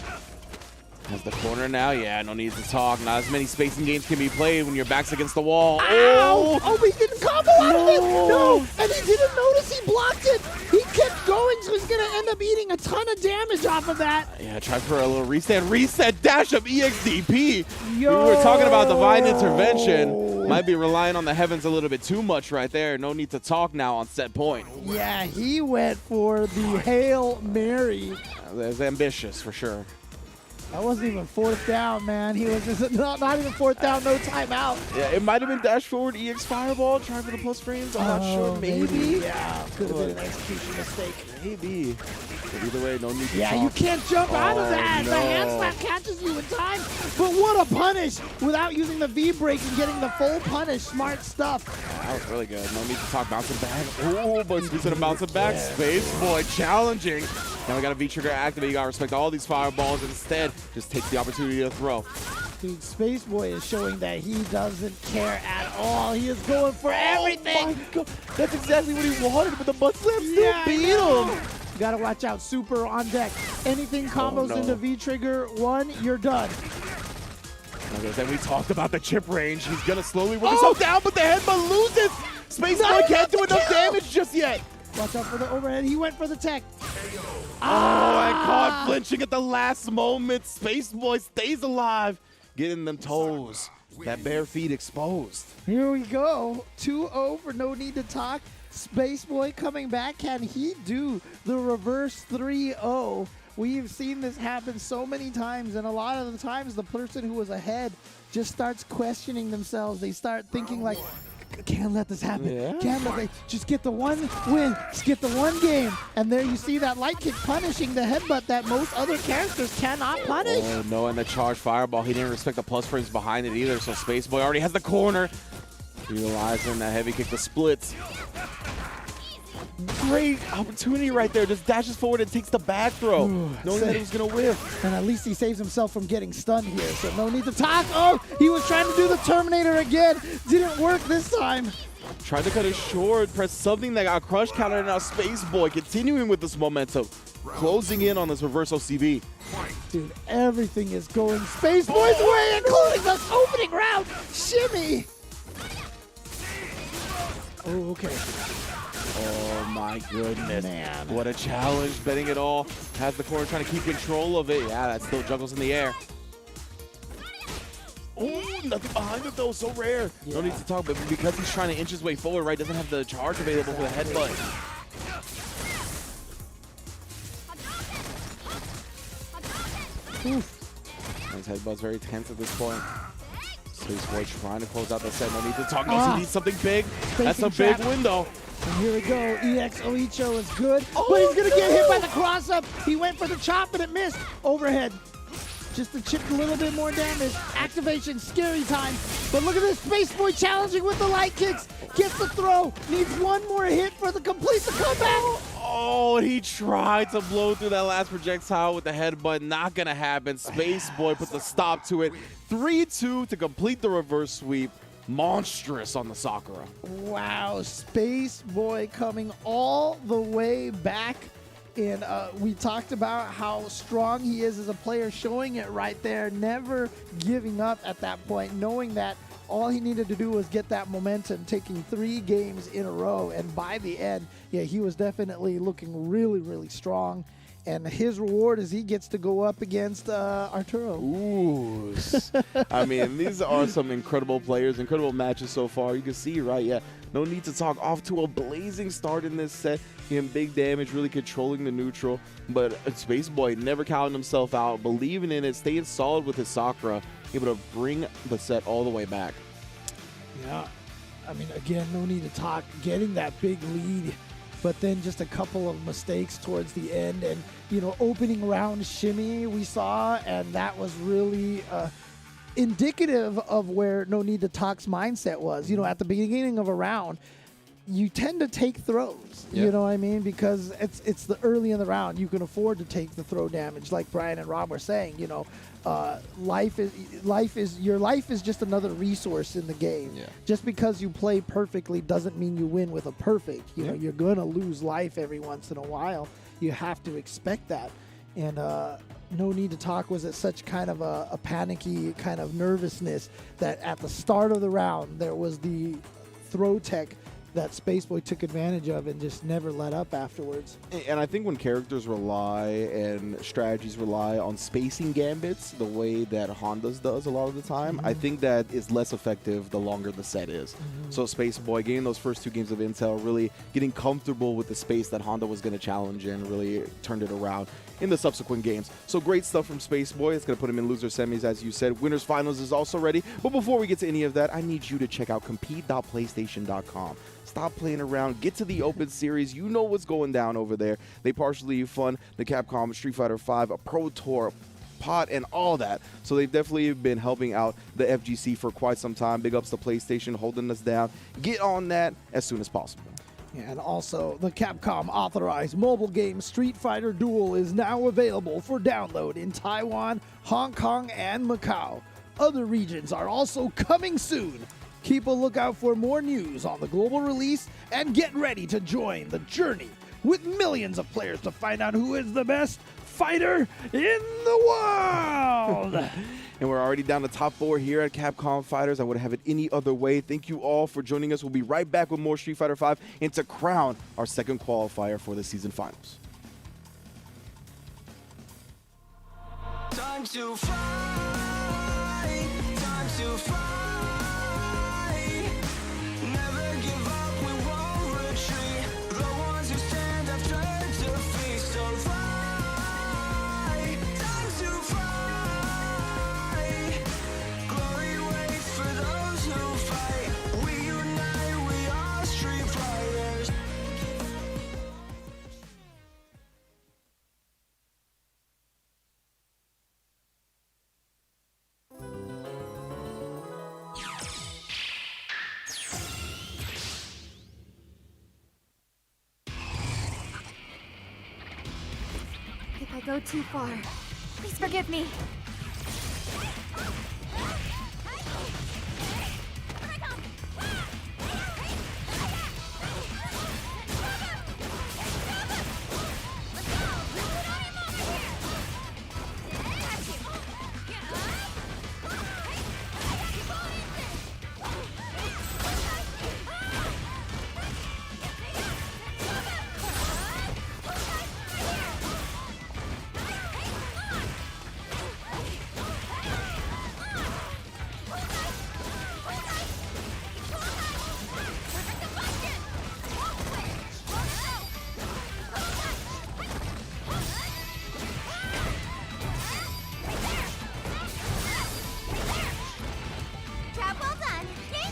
Has the corner now. Yeah, no need to talk. Not as many spacing games can be played when your back's against the wall. Ow! Oh, but he didn't combo out of it! No! And he didn't notice he blocked it! He kept going, so he's going to end up eating a ton of damage off of that. Yeah, try for a little reset. Reset dash of EXDP. Yo! We were talking about divine intervention. Might be relying on the heavens a little bit too much right there. No need to talk now on set point. Yeah, he went for the Hail Mary. That's ambitious for sure. That wasn't even fourth down, man. He was just not even fourth down, no timeout. Yeah, it might have been dash forward EX Fireball. Try for the plus frames. I'm not sure. Maybe. Yeah, could have been an execution mistake. Maybe. But either way, no need to Yeah, talk. you can't jump out of that. No. The hand slap catches you in time. But what a punish without using the V-break and getting the full punish. Smart stuff. That was really good. No need to talk. Bouncing back. Oh, but speaking of bouncing back, Space Boy challenging. Now we got a V-trigger activate. You got to respect all these fireballs. Instead, just take the opportunity to throw. Dude, Space Boy is showing that he doesn't care at all. He is going for everything. Oh my God. That's exactly what he wanted, but the butt slap still beat him. You gotta watch out. Super on deck. Anything combos into V-trigger 1, you're done. Okay, then we talked about the chip range. He's gonna slowly work himself down, but the headbutt loses. Space Boy can't do enough damage just yet. Watch out for the overhead. He went for the tech. Oh, and caught flinching at the last moment. Space Boy stays alive, getting them toes. That bare feet exposed. Here we go. 2-0 for no need to talk. Space Boy coming back. Can he do the reverse 3-0? We've seen this happen so many times, and a lot of the times the person who was ahead just starts questioning themselves. They start thinking like, can't let this happen. Yeah. Can't let it. Just get the one win. Just get the one game. And there you see that light kick punishing the headbutt that most other characters cannot punish. Oh, no, and the charge fireball. He didn't respect the plus frames behind it either, so Space Boy already has the corner. Utilizing that heavy kick to splits. Great opportunity right there. Just dashes forward and takes the back throw. Knowing that he was going to whiff. And at least he saves himself from getting stunned here, so no need to talk. Oh, he was trying to do the Terminator again. Didn't work this time. Tried to cut it short, press something that got crush counter, and now Space Boy continuing with this momentum. Closing in on this reverse OCB. Dude, everything is going Space Boy's way, including the opening round. Shimmy. Oh, okay. Oh my goodness. Man. What a challenge. Betting it all. Has the corner trying to keep control of it. Yeah, that still juggles in the air. Oh, nothing behind it though. So rare. Yeah. No need to talk, but because he's trying to inch his way forward, right, doesn't have the charge available for the headbutt. Oof. His headbutt's very tense at this point. Space Boy trying to close out the set. No need to talk. No, he needs something big. That's a big window. And here we go. EX Oicho is good, but he's going to get hit by the cross-up. He went for the chop, but it missed. Overhead. Just to chip a little bit more damage. Activation, scary time. But look at this. Space Boy challenging with the light kicks. Gets the throw. Needs one more hit for the complete the comeback. Oh, and he tried to blow through that last projectile with the headbutt. Not going to happen. Space Boy puts a stop to it. 3-2 to complete the reverse sweep. Monstrous on the Sakura. Wow, Space Boy coming all the way back. And we talked about how strong he is as a player, showing it right there, never giving up at that point, knowing that all he needed to do was get that momentum, taking 3 games in a row. And by the end, yeah, he was definitely looking really, really strong. And his reward is he gets to go up against Arturo. Ooh. I mean, these are some incredible players, incredible matches so far. You can see, right? Yeah, no need to talk. Off to a blazing start in this set. Getting big damage, really controlling the neutral. But Space Boy never counting himself out, believing in it, staying solid with his Sakura, able to bring the set all the way back. Yeah. I mean, again, no need to talk. Getting that big lead, but then just a couple of mistakes towards the end. And, you know, opening round shimmy we saw, and that was really indicative of where no need to talk's mindset was. You know, at the beginning of a round, you tend to take throws. Yeah. You know what I mean? Because it's the early in the round. You can afford to take the throw damage, like Brian and Rob were saying. You know, your life is just another resource in the game. Yeah. Just because you play perfectly doesn't mean you win with a perfect. You know, you're gonna lose life every once in a while. You have to expect that. And no need to talk was at such kind of a panicky kind of nervousness that at the start of the round there was the throw tech that Spaceboy took advantage of and just never let up afterwards. And I think when characters rely and strategies rely on spacing gambits the way that Honda's does a lot of the time, I think that is less effective the longer the set is. So Spaceboy getting those first 2 games of intel, really getting comfortable with the space that Honda was going to challenge and really turned it around in the subsequent games. So great stuff from Spaceboy. It's going to put him in loser semis, as you said. Winners finals is also ready. But before we get to any of that, I need you to check out compete.playstation.com. Stop playing around. Get to the Open Series. You know what's going down over there. They partially fund the Capcom Street Fighter V, a Pro Tour, pot, and all that. So they've definitely been helping out the FGC for quite some time. Big ups to PlayStation holding us down. Get on that as soon as possible. And also, the Capcom authorized mobile game Street Fighter Duel is now available for download in Taiwan, Hong Kong, and Macau. Other regions are also coming soon. Keep a lookout for more news on the global release and get ready to join the journey with millions of players to find out who is the best fighter in the world. And we're already down to top 4 here at Capcom Fighters. I wouldn't have it any other way. Thank you all for joining us. We'll be right back with more Street Fighter V and to crown our second qualifier for the season finals. Time to fight, time to fight. Never give up, we won't retreat. The ones who stand have turned to feast. Alright, time to fight. Glory waits for those who fight. We unite, we are Street Fighters. If I go too far, please forgive me. Job well done. Yay!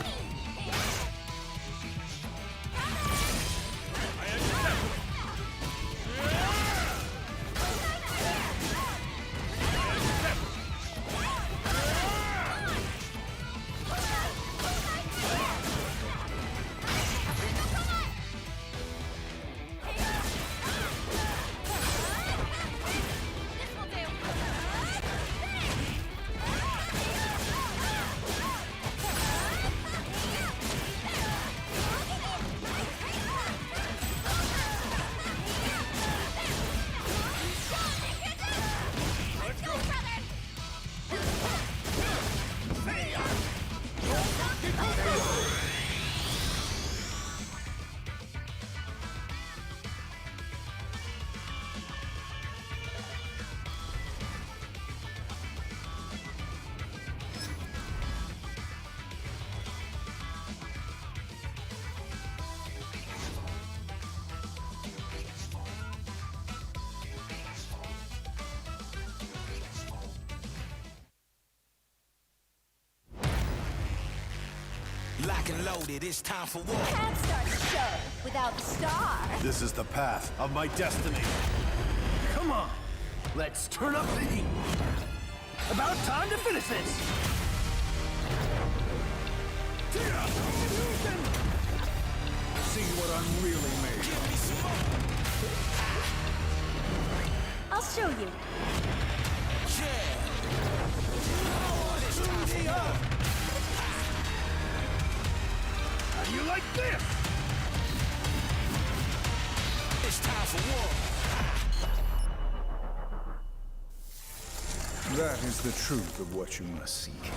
Lock and loaded, it's time for war. Can't start a show without the star. This is the path of my destiny. Come on, let's turn up the heat. About time to finish this. see what I'm really made of. I'll show you. How do you like this? It's time for war. That is the truth of what you must seek.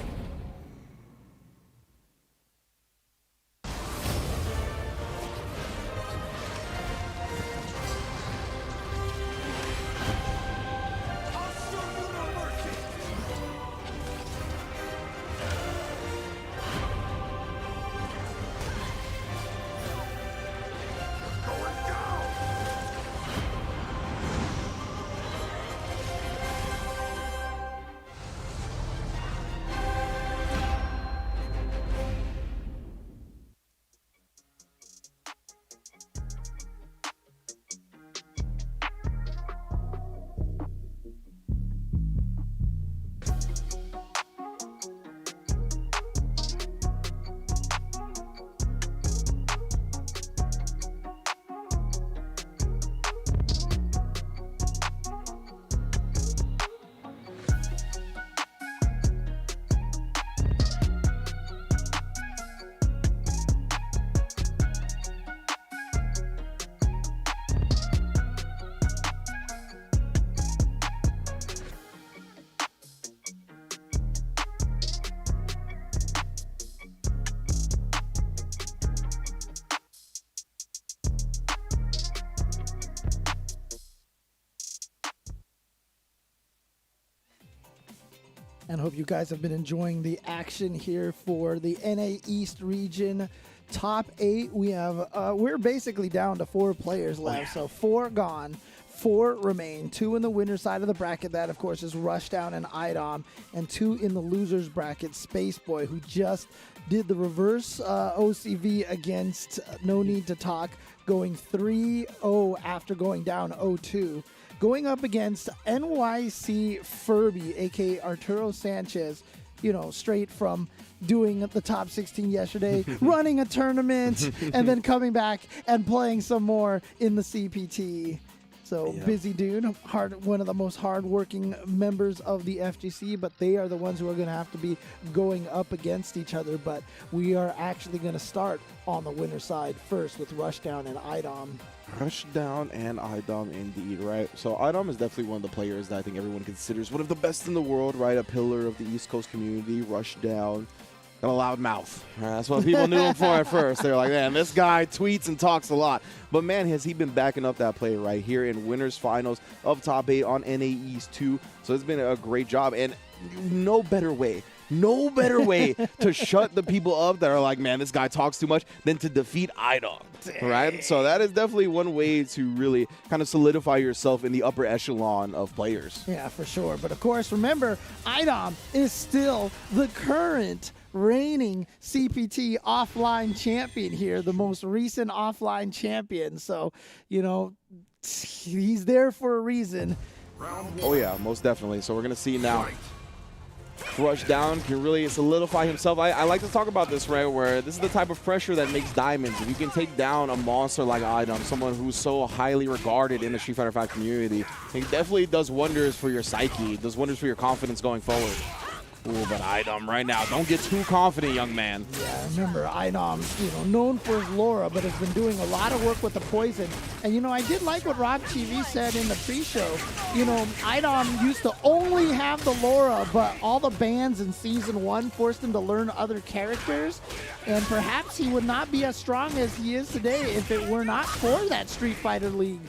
And hope you guys have been enjoying the action here for the NA East region top 8. We have we're basically down to 4 players left, so 4 gone. 4 remain, 2 in the winner's side of the bracket. That, of course, is Rushdown and IDOM, and 2 in the loser's bracket, Spaceboy, who just did the reverse OCV against No Need to Talk, going 3-0 after going down 0-2. Going up against NYC Furby, a.k.a. Arturo Sanchez, you know, straight from doing the top 16 yesterday, running a tournament, and then coming back and playing some more in the CPT. So busy dude, one of the most hardworking members of the FGC, but they are the ones who are going to have to be going up against each other. But we are actually going to start on the winner's side first with Rushdown and IDOM. Rushdown and IDOM indeed, right? So IDOM is definitely one of the players that I think everyone considers one of the best in the world, right? A pillar of the East Coast community. Rushdown, got a loud mouth. Right? That's what people knew him for at first. They're like, man, this guy tweets and talks a lot. But man, has he been backing up that play right here in winners finals of top 8 on NA East 2. So it's been a great job, and no better way to shut the people up that are like, man, this guy talks too much, than to defeat IDOM, right? So that is definitely one way to really kind of solidify yourself in the upper echelon of players. Yeah, for sure. But of course, remember, IDOM is still the current reigning CPT offline champion here, the most recent offline champion. So, you know, he's there for a reason. Oh yeah, most definitely. So we're going to see now. Rushdown can really solidify himself. I like to talk about this, right, where this is the type of pressure that makes diamonds. If you can take down a monster like IDOM, someone who's so highly regarded in the Street Fighter V community, it definitely does wonders for your psyche, does wonders for your confidence going forward. Ooh, but IDOM right now, don't get too confident, young man. Yeah, remember, IDOM, you know, known for his Laura, but has been doing a lot of work with the poison. And, you know, I did like what Rob TV said in the pre-show. You know, IDOM used to only have the Laura, but all the bans in Season 1 forced him to learn other characters. And perhaps he would not be as strong as he is today if it were not for that Street Fighter League.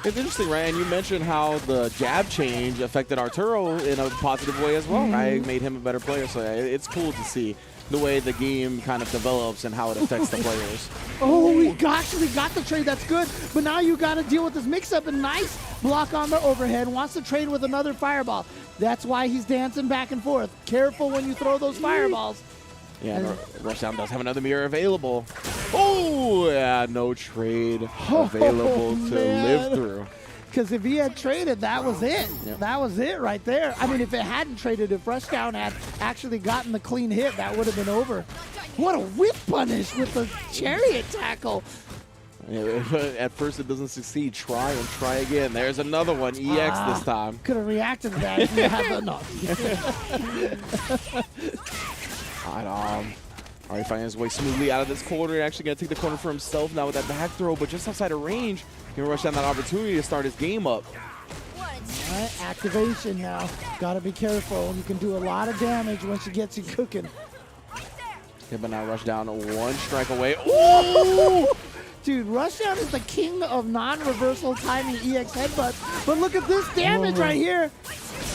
It's interesting, right? And you mentioned how the jab change affected Arturo in a positive way as well, right? Made him a better player. So it's cool to see the way the game kind of develops and how it affects the players. Oh, we actually got the trade. That's good. But now you got to deal with this mix-up. And nice block on the overhead. Wants to trade with another fireball. That's why he's dancing back and forth. Careful when you throw those fireballs. Yeah, Rushdown does have another mirror available. Oh, yeah, no trade available to live through. Because if he had traded, that was it. Yep. That was it right there. I mean, if it hadn't traded, if Rushdown had actually gotten the clean hit, that would have been over. What a whip punish with the chariot tackle. Yeah, at first it doesn't succeed. Try and try again. There's another one. EX this time. Could have reacted to that if you had the no. Already finding his way smoothly out of this corner. Actually going to take the corner for himself now with that back throw, but just outside of range. Can rush down that opportunity to start his game up. Right, activation now. Gotta be careful. You can do a lot of damage once she gets you cooking. Yeah, but now rush down one strike away. Ooh! Dude, Rushdown is the king of non-reversal timing EX headbutts. But look at this damage right here.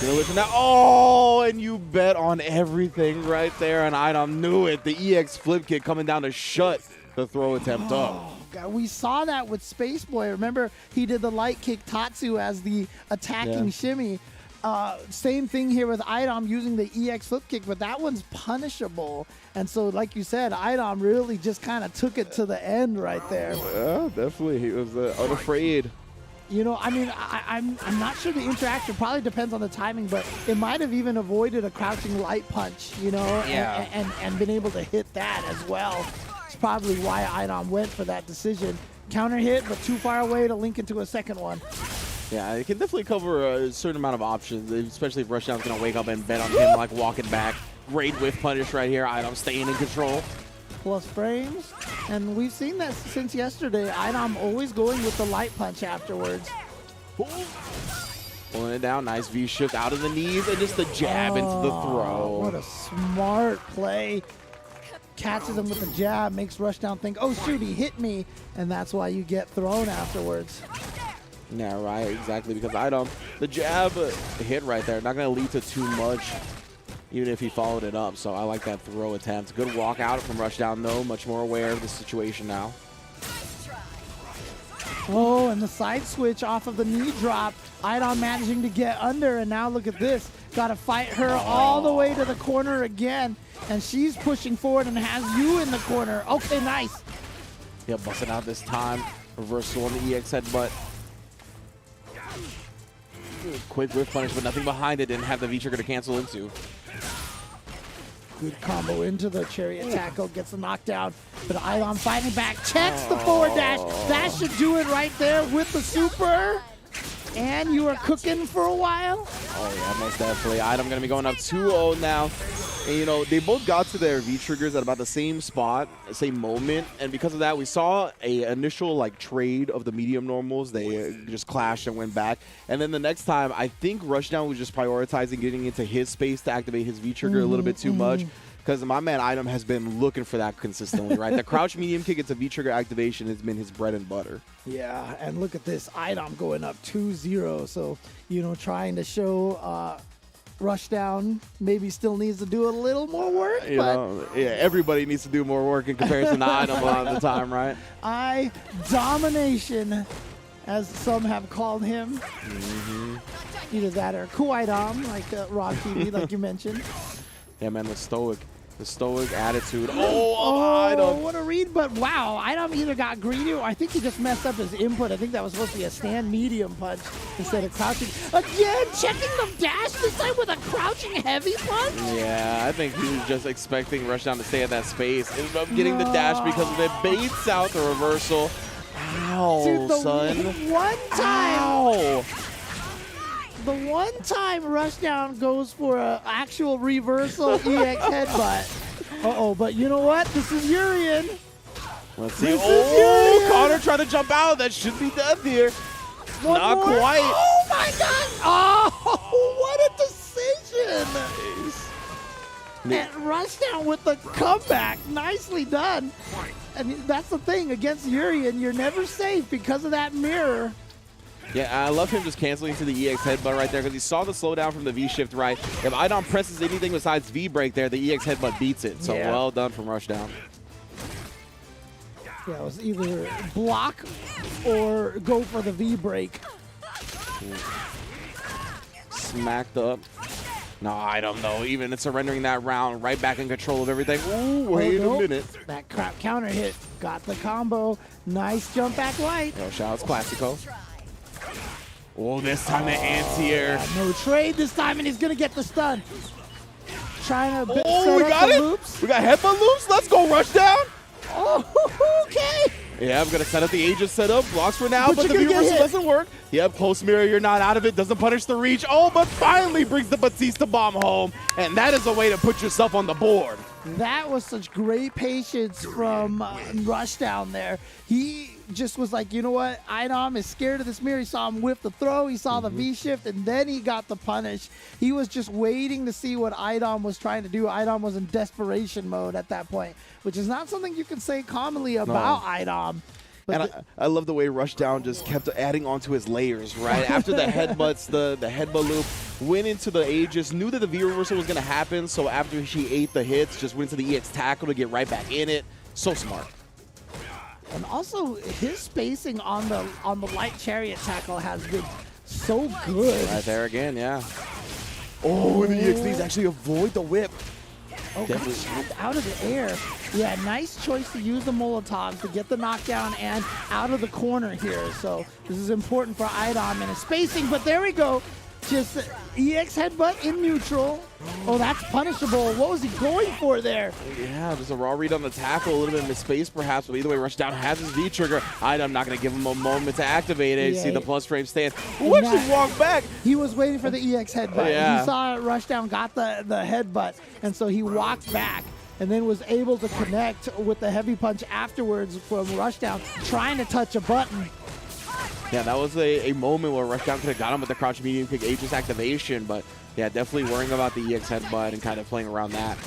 Oh, and you bet on everything right there, and Idom knew it. The EX flip kick coming down to shut the throw attempt up. God, we saw that with Space Boy. Remember, he did the light kick Tatsu as the attacking shimmy. Same thing here with Idom using the EX flip kick, but that one's punishable. And so, like you said, Idom really just kind of took it to the end right there. Yeah, definitely. He was unafraid. You know, I mean, I'm not sure the interaction probably depends on the timing, but it might have even avoided a crouching light punch, you know, and been able to hit that as well. It's probably why Idom went for that decision. Counter hit, but too far away to link into a second one. Yeah, it can definitely cover a certain amount of options, especially if Rushdown's going to wake up and bet on him, like walking back. Great whiff punish right here. Idom staying in control. Plus frames. And we've seen that since yesterday. Idom always going with the light punch afterwards. Pulling it down. Nice V-shift out of the knees and just the jab into the throw. What a smart play. Catches him with the jab, makes Rushdown think, oh, shoot, he hit me. And that's why you get thrown afterwards. Yeah, right, exactly, because Idom, the jab hit right there, not going to lead to too much, even if he followed it up. So I like that throw attempt. Good walk out from Rushdown, though, much more aware of the situation now. Oh, and the side switch off of the knee drop. Idom managing to get under, and now look at this. Got to fight her all the way to the corner again, and she's pushing forward and has you in the corner. Okay, nice. Yeah, busting out this time. Reversal on the EX headbutt. Quick whiff punish, but nothing behind it. Didn't have the V-trigger to cancel into. Good combo into the chariot tackle. Gets the knockdown. But Idom fighting back. Checks the forward dash. That should do it right there with the super. And you are cooking for a while. Oh, yeah, most definitely. Idom going to be going up 2-0 now. And, you know, they both got to their V-triggers at about the same spot, same moment. And because of that, we saw a initial, like, trade of the medium normals. They just clashed and went back. And then the next time, I think Rushdown was just prioritizing getting into his space to activate his V-trigger a little bit too much. Because my man Idom has been looking for that consistently, right? The crouch medium kick, it's a V-trigger activation, has been his bread and butter. Yeah, and look at this. Idom going up 2-0. So, you know, trying to show Rushdown maybe still needs to do a little more work. You know, yeah, everybody needs to do more work in comparison to Idom a lot of the time, right? Domination, as some have called him. Either that or Idom, like Rock TV, like you mentioned. Yeah, man, the stoic attitude. Idom. What a read, but wow, Idom either got greedy or I think he just messed up his input. I think that was supposed to be a stand medium punch instead of crouching. Again, checking the dash this time with a crouching heavy punch? Yeah, I think he was just expecting Rushdown to stay at that space. Ended up getting the dash because of it. Baits out the reversal. Ow, dude, son. One time. Ow. The one time Rushdown goes for an actual reversal EX headbutt. But you know what? This is Urian. Let's see. Connor trying to jump out. That should be death here. Not quite. Oh, my God. Oh, what a decision. Nice. And Rushdown with the comeback. Nicely done. And that's the thing. Against Urian, you're never safe because of that mirror. Yeah, I love him just canceling to the EX headbutt right there because he saw the slowdown from the V-shift right. If Idom presses anything besides V-break there, the EX headbutt beats it. So well done from Rushdown. Yeah, it was either block or go for the V-break. Smacked up. No, Idom though, even surrendering that round, right back in control of everything. Ooh, wait a minute. That crap counter hit. Got the combo. Nice jump back light. Yo, shout out Classico. Oh, this time the anti-air. No trade this time, and he's going to get the stun. Trying to we got it. Loops. We got headbutt loops. Let's go, Rushdown. Oh, okay. Yeah, I'm going to set up the Aegis setup. Blocks for now, but the you're view gonna reversal get hit. doesn't work. Yep, close mirror, you're not out of it. Doesn't punish the reach. Oh, but finally brings the Batista bomb home. And that is a way to put yourself on the board. That was such great patience from Rushdown there. He just was like, you know what? Idom is scared of this mirror. He saw him whip the throw. He saw the V-shift, and then he got the punish. He was just waiting to see what Idom was trying to do. Idom was in desperation mode at that point, which is not something you can say commonly about Idom. And I love the way Rushdown just kept adding onto his layers, right? After the headbutts, the headbutt loop, went into the Aegis, knew that the V-reversal was going to happen, so after she ate the hits, just went into the EX tackle to get right back in it. So smart. And also, his spacing on the light chariot tackle has been so good. Right there again, yeah. Oh, and the EX needs to actually avoid the whip. Oh, got shot out of the air. Yeah, nice choice to use the Molotovs to get the knockdown and out of the corner here. So this is important for Idom and his spacing, but there we go. Just EX headbutt in neutral. Oh, that's punishable. What was he going for there? Yeah, just a raw read on the tackle, a little bit of misspace perhaps, but either way, Rushdown has his V-trigger. I'm not going to give him a moment to activate it. Yeah, See the plus frame stance. Ooh, actually walk back. He was waiting for the EX headbutt. Yeah. He saw it, Rushdown got the headbutt, and so he walked back and then was able to connect with the heavy punch afterwards from Rushdown, trying to touch a button. Yeah, that was a moment where Rushdown could have got him with the crouch medium kick Aegis activation, but yeah, definitely worrying about the EX headbutt and kind of playing around that.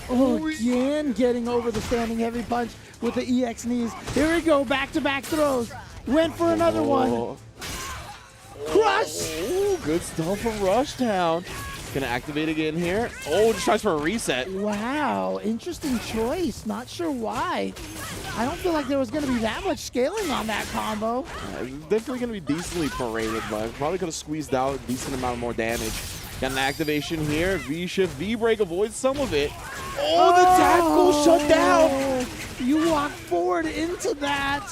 Oh, again getting over the standing heavy punch with the EX knees. Here we go, back-to-back throws. Went for another one. Crush! Oh, good stuff from Rushdown. Gonna activate again here. Oh, just tries for a reset. Wow, interesting choice. Not sure why. I don't feel like there was going to be that much scaling on that combo. Definitely going to be decently paraded, but probably could have squeezed out a decent amount more damage. Got an activation here. V-shift, V-break avoids some of it. Oh, the tackle shut down. You walk forward into that.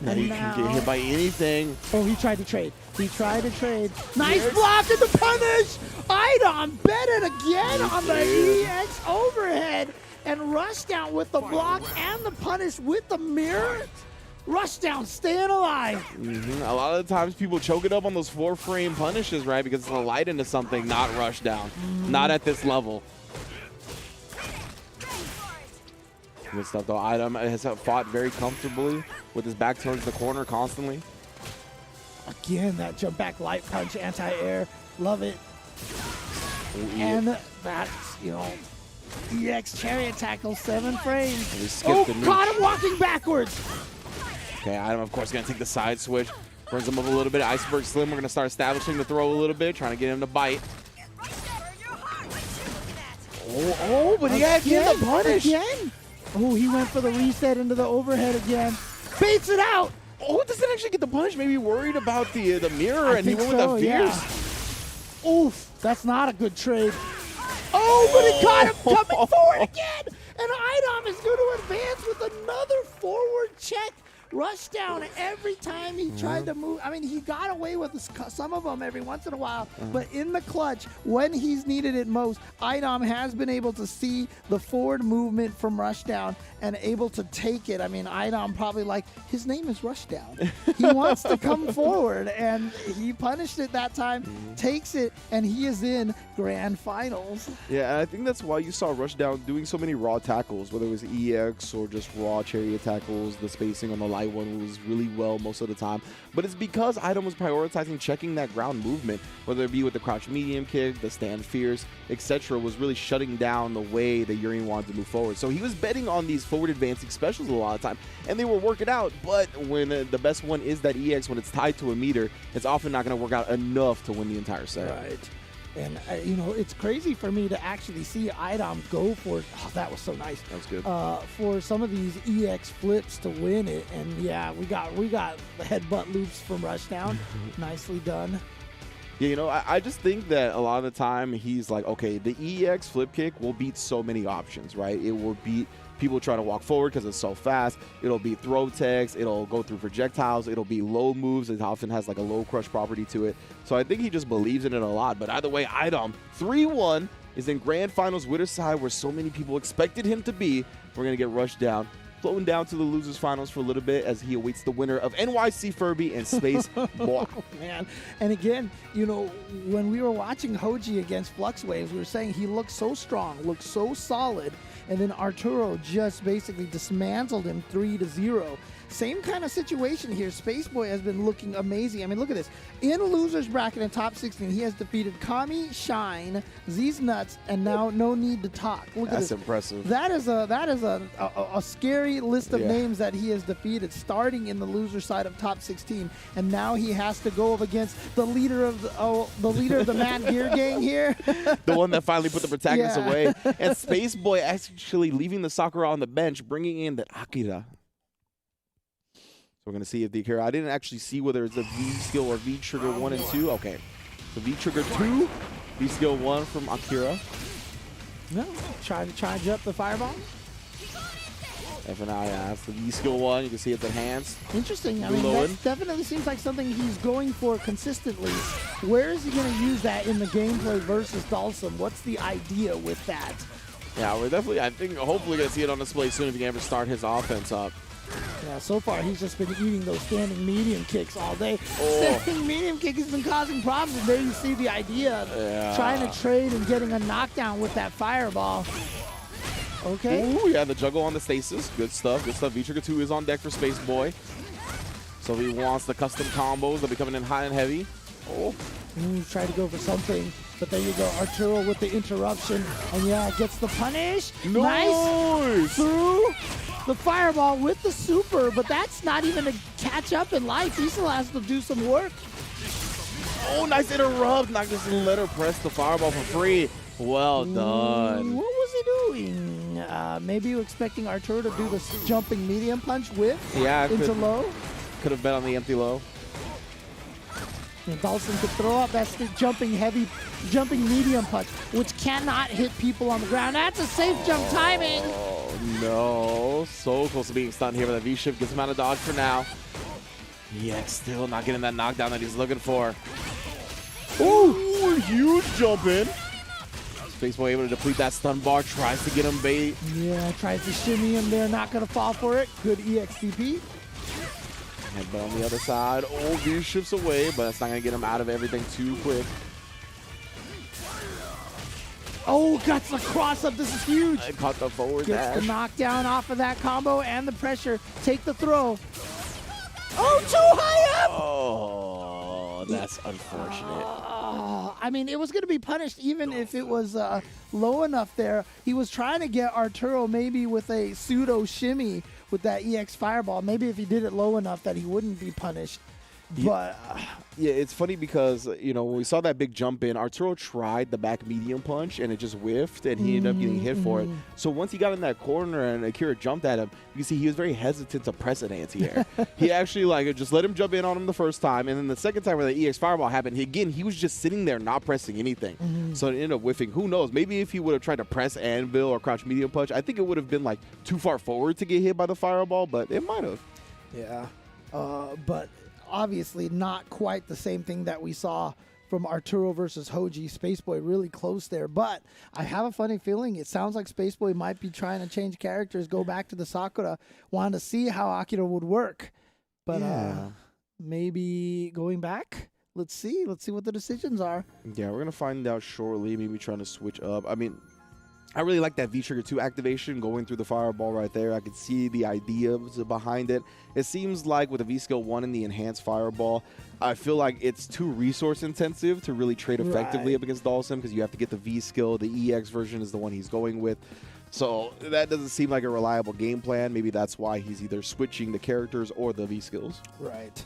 Now you can get hit by anything. Oh, he tried to trade. Nice block and the punish. Idom bet it again on the EX overhead. And Rushdown with the block and the punish with the mirror. Rushdown staying alive. A lot of the times people choke it up on those 4-frame punishes, right? Because it's a light into something, not Rushdown. Not at this level. Good stuff though. Idom has fought very comfortably with his back towards the corner constantly. Again, that jump back light punch, anti-air. Love it. And that's, EX chariot tackle, 7 frames. Caught him walking backwards. Okay, Idom, of course, going to take the side switch. Brings him up a little bit. Iceberg Slim, we're going to start establishing the throw a little bit, trying to get him to bite. But he had the punish. Again? Oh, he went for the reset into the overhead again. Baits it out. Oh, doesn't actually get the punish. Maybe worried about the mirror, and he went with the fierce. Yeah. Oof, that's not a good trade. Oh, but it got him coming forward again. And Idom is going to advance with another forward check. Rushdown every time he tried to move. I mean, he got away with some of them every once in a while, but in the clutch, when he's needed it most, Idom has been able to see the forward movement from Rushdown and able to take it. I mean, Idom probably like, his name is Rushdown. He wants to come forward, and he punished it that time, takes it, and he is in grand finals. Yeah, and I think that's why you saw Rushdown doing so many raw tackles, whether it was EX or just raw chariot tackles. The spacing on the light one was really well most of the time, but it's because Idom was prioritizing checking that ground movement, whether it be with the crouch medium kick, the stand fierce, etc., was really shutting down the way that Urian wanted to move forward. So he was betting on these forward advancing specials a lot of time, and they were working out, but when the best one is that EX, when it's tied to a meter, it's often not going to work out enough to win the entire set. Right. And, it's crazy for me to actually see Idom go for, that was so nice. That was good. For some of these EX flips to win it. And, yeah, we got the headbutt loops from Rushdown. Nicely done. Yeah, I just think that a lot of the time he's like, okay, the EX flip kick will beat so many options, right? It will beat people trying to walk forward because it's so fast. It'll be throw techs. It'll go through projectiles. It'll be low moves. It often has like a low crush property to it. So I think he just believes in it a lot. But either way, Idom 3-1 is in grand finals winner's side where so many people expected him to be. We're going to get Rushdown floating down to the losers finals for a little bit as he awaits the winner of NYC Furby and Space Boy. Oh, man. And again, you know, when we were watching Hoji against Flux Waves, we were saying he looked so strong, looked so solid, and then Arturo just basically dismantled him 3-0. Same kind of situation here. Spaceboy has been looking amazing. I mean, look at this. In losers bracket in top 16, he has defeated Kami, Shine, Z's Nuts, and now No Need to Talk. Look at this. That's impressive. That is a scary list of names that he has defeated, starting in the loser side of top 16, and now he has to go up against the leader of the Mad Gear Gang here. The one that finally put the protagonist away. And Spaceboy actually leaving the Sakura on the bench, bringing in the Akira. We're going to see if the Akira, I didn't actually see whether it's a V skill or V trigger 1 and 2. Okay. So V trigger 2, V skill 1 from Akira. No, try to charge up the fireball. And for now, yeah, that's the V skill 1. You can see it's enhanced. Interesting. I mean, that definitely seems like something he's going for consistently. Where is he going to use that in the gameplay versus Dalsum? What's the idea with that? Yeah, we're definitely, I think, hopefully going to see it on display soon if he can ever start his offense up. Yeah, so far he's just been eating those standing medium kicks all day. Standing medium kick has been causing problems. There you see the idea of trying to trade and getting a knockdown with that fireball. Okay. Ooh, yeah, the juggle on the stasis. Good stuff. Good stuff. V-Trigger 2 is on deck for Space Boy. So he wants the custom combos. They'll be coming in high and heavy. Oh. Try to go for something. But there you go. Arturo with the interruption. And yeah, gets the punish. Nice. Through the fireball with the super. But that's not even to catch up in life. He still has to do some work. Oh, nice interrupt. Not just let her press the fireball for free. Well done. What was he doing? Maybe you expecting Arturo to do the jumping medium punch with into low? Could have bet on the empty low. And Dawson could throw up that jumping medium punch, which cannot hit people on the ground. That's a safe jump timing. Oh, no. So close to being stunned here, but the V-Shift gets him out of dodge for now. Yeah, still not getting that knockdown that he's looking for. Ooh, huge jump in. Spaceboy able to deplete that stun bar, tries to get him bait. Yeah, tries to shimmy him there, not going to fall for it. Good EXTP. But on the other side, V shifts away, but that's not going to get him out of everything too quick. Oh, got the cross up. This is huge. I caught the forward dash. Gets the knockdown off of that combo and the pressure. Take the throw. Oh, too high up. Oh, that's unfortunate. I mean, it was going to be punished even if it was low enough there. He was trying to get Arturo maybe with a pseudo shimmy with that EX fireball. Maybe if he did it low enough that he wouldn't be punished. But yeah, it's funny because, you know, when we saw that big jump in, Arturo tried the back medium punch and it just whiffed and he ended up getting hit for it. So once he got in that corner and Akira jumped at him, you can see he was very hesitant to press an anti-air. He actually just let him jump in on him the first time, and then the second time where the EX fireball happened, he was just sitting there not pressing anything. So it ended up whiffing. Who knows? Maybe if he would have tried to press anvil or crouch medium punch, I think it would have been like too far forward to get hit by the fireball, but it might have. Yeah. But obviously not quite the same thing that we saw from Arturo versus Hoji. Spaceboy really close there, but I have a funny feeling it sounds like Spaceboy might be trying to change characters, go back to the Sakura, wanting to see how Akira would work. But maybe going back? Let's see what the decisions are. Yeah, we're going to find out shortly, maybe trying to switch up. I mean, I really like that V-Trigger 2 activation going through the fireball right there. I can see the ideas behind it. It seems like with the V-Skill 1 and the enhanced fireball, I feel like it's too resource intensive to really trade effectively up against Dawson because you have to get the V-Skill. The EX version is the one he's going with. So that doesn't seem like a reliable game plan. Maybe that's why he's either switching the characters or the V-Skills. Right.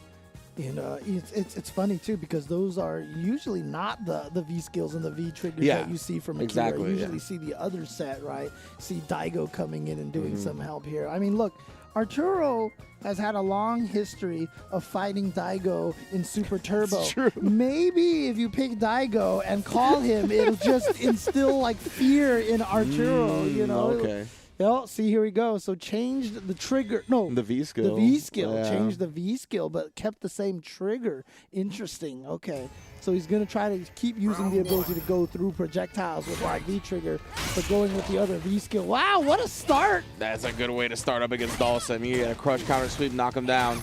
And it's funny, too, because those are usually not the V-skills and the V-triggers that you see from Akira. Exactly, you usually see the other set, right? See Daigo coming in and doing some help here. I mean, look, Arturo has had a long history of fighting Daigo in Super Turbo. True. Maybe if you pick Daigo and call him, it'll just instill, like, fear in Arturo, you know? Okay. Oh, see, here we go. So changed the trigger. No, The V skill. The V skill. Yeah. Changed the V skill, but kept the same trigger. Interesting. Okay. So he's going to try to keep using the ability to go through projectiles with that V trigger, but going with the other V skill. Wow, what a start. That's a good way to start up against Dawson. You got a crush, counter sweep, knock him down.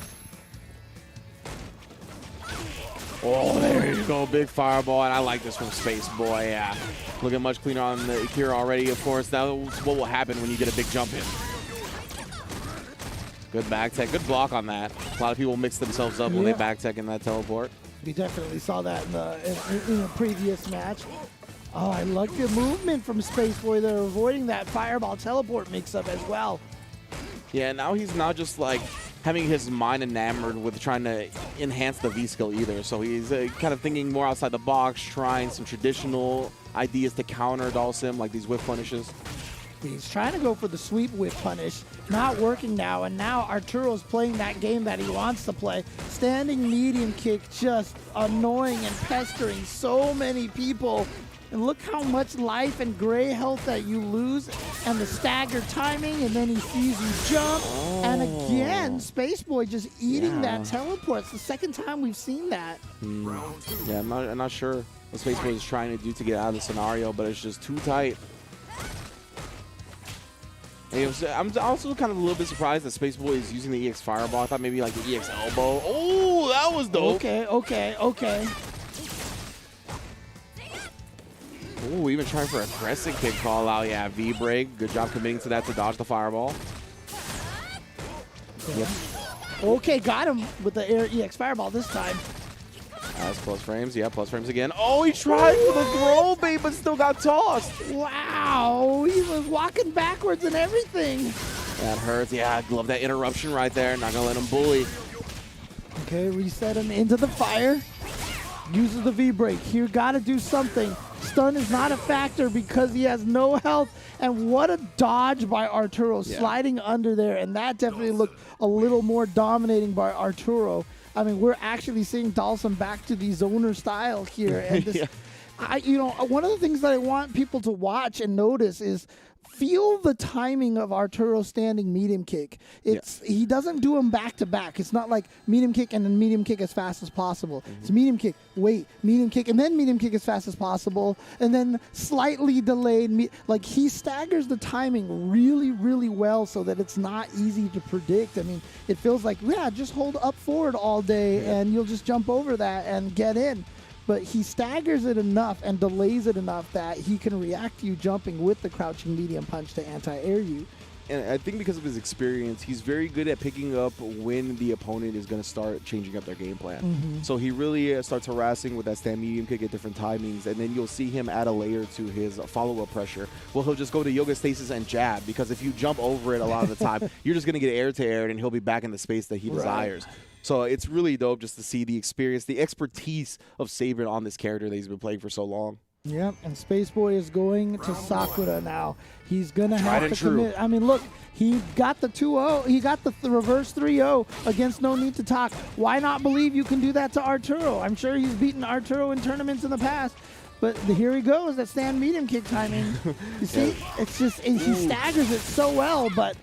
Oh, there you go. Big fireball. And I like this from Space Boy. Yeah. Looking much cleaner on the Akira already, of course. That's what will happen when you get a big jump in. Good back tech. Good block on that. A lot of people mix themselves up when they back tech in that teleport. We definitely saw that in a previous match. Oh, I like the movement from Space Boy. They're avoiding that fireball teleport mix-up as well. Yeah, now he's not just like having his mind enamored with trying to enhance the V skill either. So he's kind of thinking more outside the box, trying some traditional ideas to counter Dawson, like these whip punishes. He's trying to go for the sweep whip punish. Not working now, and now Arturo's playing that game that he wants to play. Standing medium kick, just annoying and pestering so many people. And look how much life and gray health that you lose, and the staggered timing, and then he sees you jump. And again, Space Boy just eating that teleport. It's the second time we've seen that. Yeah, I'm not sure what Space Boy is trying to do to get out of the scenario, but it's just too tight. I'm also kind of a little bit surprised that Space Boy is using the EX Fireball. I thought maybe like the EX Elbow. Oh, that was dope. Okay. Oh, even trying for a crescent kick call out. Yeah, V-break. Good job committing to that to dodge the fireball. Yep. Okay, got him with the air EX Fireball this time. That's plus frames. Yeah, plus frames again. Oh, he tried for the throw bait, but still got tossed. Wow, he was walking backwards and everything. That hurts. Yeah, I love that interruption right there. Not going to let him bully. Okay, reset him into the fire. Uses the V-break. Here, got to do something. Stun is not a factor because he has no health. And what a dodge by Arturo, sliding under there. And that definitely looked a little more dominating by Arturo. I mean, we're actually seeing Dawson back to the zoner style here. And this, one of the things that I want people to watch and notice is feel the timing of Arturo's standing medium kick. He doesn't do them back to back. It's not like medium kick and then medium kick as fast as possible. It's medium kick, wait, medium kick, and then medium kick as fast as possible, and then slightly delayed. Like he staggers the timing really, really well so that it's not easy to predict. I mean, it feels like, just hold up forward all day and you'll just jump over that and get in. But he staggers it enough and delays it enough that he can react to you jumping with the crouching medium punch to anti-air you. And I think because of his experience, he's very good at picking up when the opponent is going to start changing up their game plan. So he really starts harassing with that stand medium kick at different timings, and then you'll see him add a layer to his follow-up pressure. Well, he'll just go to yoga stasis and jab, because if you jump over it a lot of the time, you're just going to get air to air, and he'll be back in the space that he desires. So it's really dope just to see the experience, the expertise of Saber on this character that he's been playing for so long. Yep, and Space Boy is going to Sakura now. He's going to have to commit. I mean, look, he got the 2-0. He got the reverse 3-0 against No Need to Talk. Why not believe you can do that to Arturo? I'm sure he's beaten Arturo in tournaments in the past. But here he goes, that stand medium kick timing. You see, it's just, he staggers it so well, but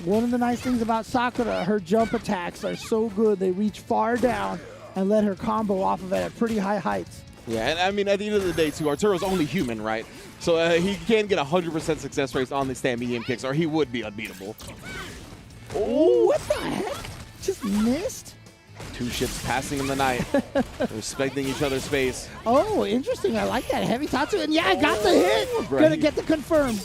one of the nice things about Sakura, her jump attacks are so good. They reach far down and let her combo off of it at pretty high heights. Yeah, and I mean, at the end of the day, too, Arturo's only human, right? So he can get 100% success rates on the stand medium kicks, or he would be unbeatable. Oh, what the heck? Just missed? Two ships passing in the night, respecting each other's space. Oh, interesting. I like that. Heavy Tatsu. And I got the hit. Gonna get the confirm.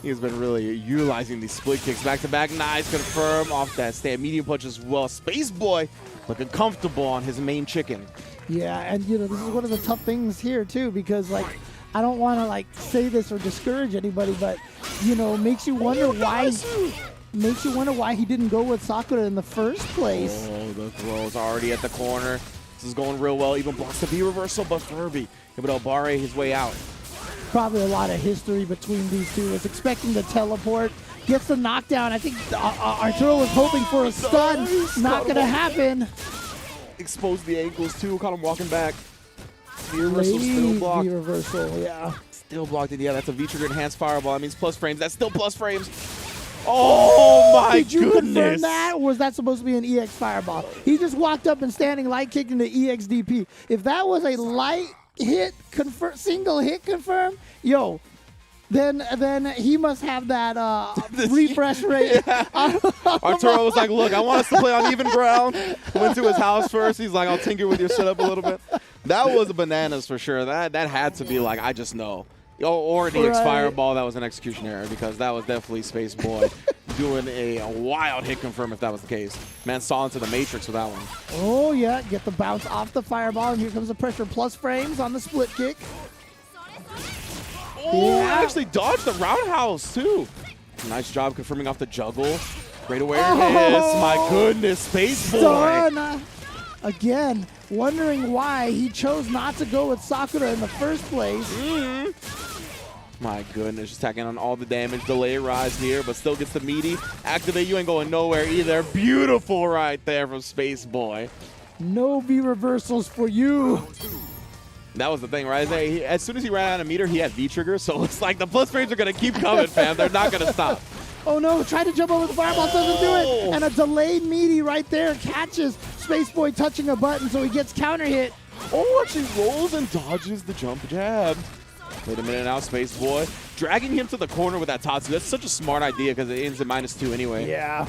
He's been really utilizing these split kicks back-to-back. Nice confirm off that stand medium punch as well. Space Boy looking comfortable on his main chicken. Yeah, and this is one of the tough things here too, because I don't want to say this or discourage anybody, but makes you wonder why he didn't go with Sakura in the first place. Oh, the throw's already at the corner. This is going real well. Even blocks the B reversal, but Furby able to barre his way out. Probably a lot of history between these two. Was expecting the teleport, gets the knockdown. I think Arturo was hoping for a stun. Not going to happen. Exposed the ankles too, caught him walking back. V-reversal still blocked. V-reversal, yeah. Still blocked it. Yeah, that's a V-trigger enhanced fireball. That means plus frames. That's still plus frames. Oh my Did you confirm goodness. that, or was that supposed to be an EX Fireball? He just walked up and standing light kicking the EXDP. If that was a light hit single hit confirm, yo, then he must have that refresh rate. Arturo was like, look, I want us to play on even ground. Went to his house first. He's like, I'll tinker with your setup a little bit. That was bananas for sure. That had to be like, I just know. Or an EX Fireball that was an execution error, because that was definitely Space Boy doing a wild hit confirm if that was the case. Man saw into the Matrix with that one. Oh, yeah. Get the bounce off the Fireball, and here comes the pressure plus frames on the split kick. Oh, actually dodged the roundhouse, too. Nice job confirming off the juggle. Great awareness. My goodness, Space Boy. Stun. Again, wondering why he chose not to go with Sakura in the first place. My goodness, just tacking on all the damage. Delay rise here, but still gets the meaty. Activate, you ain't going nowhere either. Beautiful right there from Space Boy. No V reversals for you. That was the thing, right? As soon as he ran out of meter, he had V trigger, so it's like the plus frames are going to keep coming, fam. They're not going to stop. Oh no, tried to jump over the Fireball, doesn't do it. And a delayed meaty right there catches Space Boy touching a button, so he gets counter hit. Oh, actually rolls and dodges the jump jab. Wait a minute now, Space Boy. Dragging him to the corner with that Tatsu. That's such a smart idea because it ends at -2 anyway. Yeah.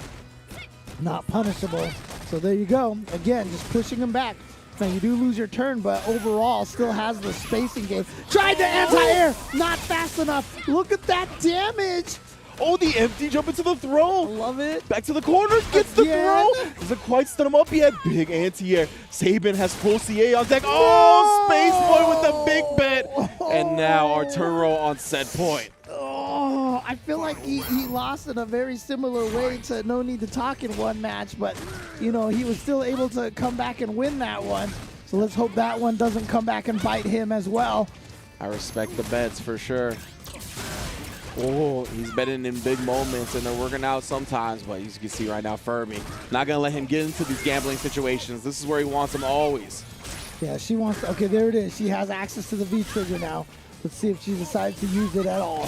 Not punishable. So there you go. Again, just pushing him back. Now you do lose your turn, but overall still has the spacing game. Tried to anti-air, not fast enough. Look at that damage. Oh, the empty jump into the throw. Love it. Back to the corner, gets the throw. Doesn't quite stun him up yet. Big anti-air. Saban has full CA on deck. Oh, Space Boy with the big bet. And now Arturo on set point. Oh, I feel like he lost in a very similar way to No Need to Talk in one match, but, you know, he was still able to come back and win that one. So let's hope that one doesn't come back and bite him as well. I respect the bets for sure. Oh, he's betting in big moments, and they're working out sometimes. But as you can see right now, Furby, not going to let him get into these gambling situations. This is where he wants him always. Yeah, she wants to, okay, there it is. She has access to the V-trigger now. Let's see if she decides to use it at all.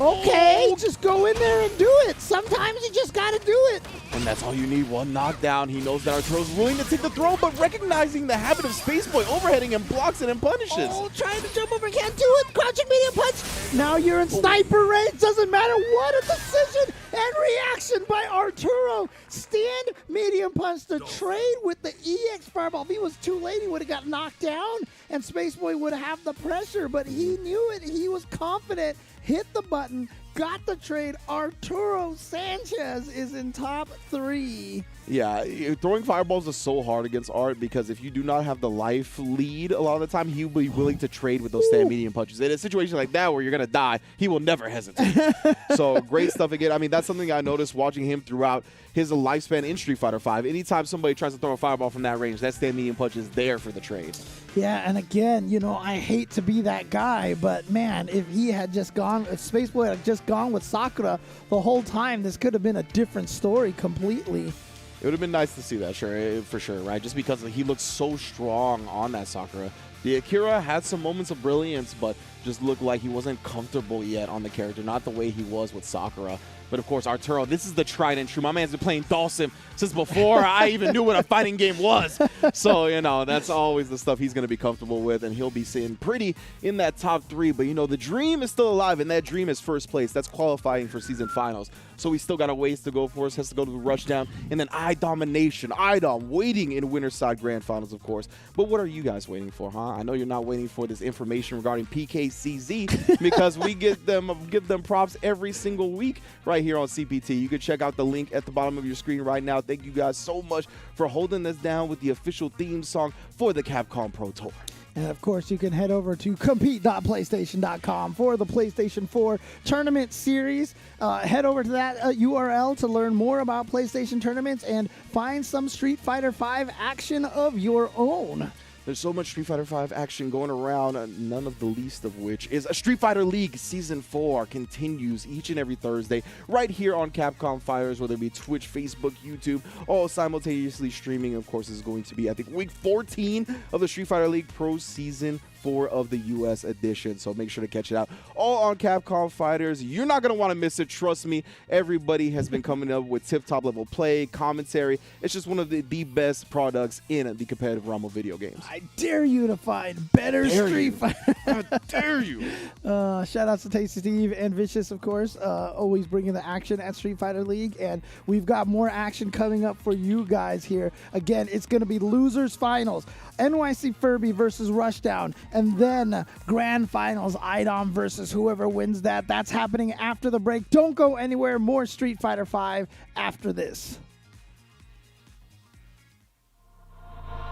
Okay, just go in there and do it. Sometimes you just got to do it. And that's all you need, one knockdown. He knows that Arturo's willing to take the throw, but recognizing the habit of Space Boy overheading him, blocks it and punishes. Oh, trying to jump over, can't do it. Crouching medium punch. Now you're in sniper range. Doesn't matter what, a decision and reaction by Arturo. Stand medium punch to trade with the EX Fireball. If he was too late, he would have got knocked down, and Space Boy would have the pressure, but he knew it. He was confident. Hit the button, got the trade. Arturo Sanchez is in top 3. Yeah, throwing fireballs is so hard against Art because if you do not have the life lead, a lot of the time he'll be willing to trade with those stand medium punches. In a situation like that where you're going to die, he will never hesitate. So great stuff again. I mean, that's something I noticed watching him throughout his lifespan in Street Fighter V. Anytime somebody tries to throw a fireball from that range, that stand medium punch is there for the trade. Yeah, and again, you know, I hate to be that guy, but man, if he had just gone, if Space Boy had just gone with Sakura the whole time, this could have been a different story completely. It would have been nice to see that, sure, for sure, right? Just because he looks so strong on that Sakura. The Akira had some moments of brilliance, but just looked like he wasn't comfortable yet on the character, not the way he was with Sakura. But of course, Arturo, this is the tried and true. My man's been playing Dawson since before I even knew what a fighting game was. So, you know, that's always the stuff he's going to be comfortable with, and he'll be sitting pretty in that top 3. But, you know, the dream is still alive, and that dream is first place. That's qualifying for season finals. So we still got a ways to go for us. Has to go to the rushdown, and then iDomination. iDom waiting in winner's side grand finals, of course. But what are you guys waiting for, huh? I know you're not waiting for this information regarding PKCZ because we give them props every single week right here on CPT. You can check out the link at the bottom of your screen right now. Thank you guys so much for holding us down with the official theme song for the Capcom Pro Tour. And of course, you can head over to compete.playstation.com for the PlayStation 4 Tournament Series. Head over to that URL to learn more about PlayStation tournaments and find some Street Fighter V action of your own. There's so much Street Fighter V action going around, none of the least of which is a Street Fighter League Season 4 continues each and every Thursday right here on Capcom Fighters, whether it be Twitch, Facebook, YouTube, all simultaneously streaming. Of course, is going to be, I think, week 14 of the Street Fighter League Pro Season 4 of the US edition. So make sure to catch it out. All on Capcom Fighters. You're not going to want to miss it. Trust me. Everybody has been coming up with tip-top level play, commentary. It's just one of the best products in the competitive realm of video games. I dare you to find better Street Fighter. How dare you? Shout out to Tasty Steve and Vicious, of course, always bringing the action at Street Fighter League. And we've got more action coming up for you guys here. Again, it's going to be losers finals. NYC Furby versus Rushdown, and then grand finals, IDOM versus whoever wins that. That's happening after the break. Don't go anywhere. More Street Fighter V after this.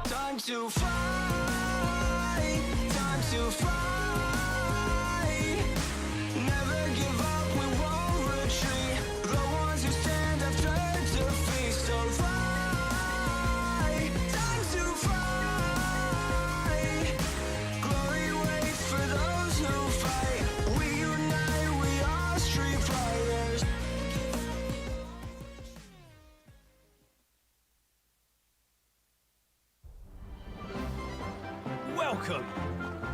Time to fight, time to fight. Never give up, we won't retreat. The ones who stand have tried to feast on fight. Time to fight. Glory waits for those who fight. We unite, we are Street Fighters. Welcome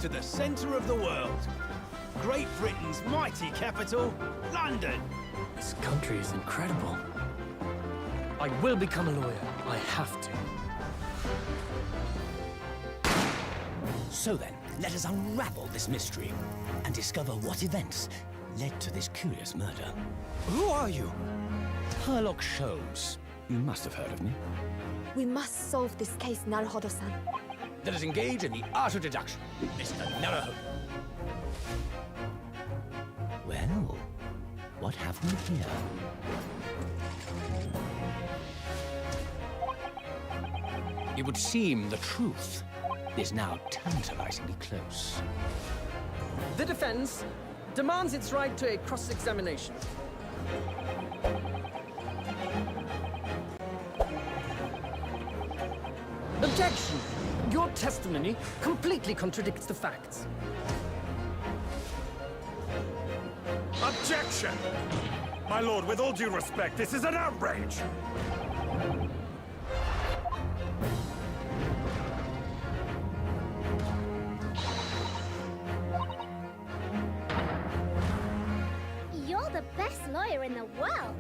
to the centre of the world. Great Britain's mighty capital, London. This country is incredible. I will become a lawyer. I have to. So then, let us unravel this mystery and discover what events led to this curious murder. Who are you? Herlock Sholmes. You must have heard of me. We must solve this case, Naruhodo-san. Let us engage in the art of deduction, Mr. Naruhodo. Well, what have we here? It would seem the truth is now tantalizingly close. The defense demands its right to a cross-examination. Objection! Your testimony completely contradicts the facts. Objection! My lord, with all due respect, this is an outrage! You're the best lawyer in the world.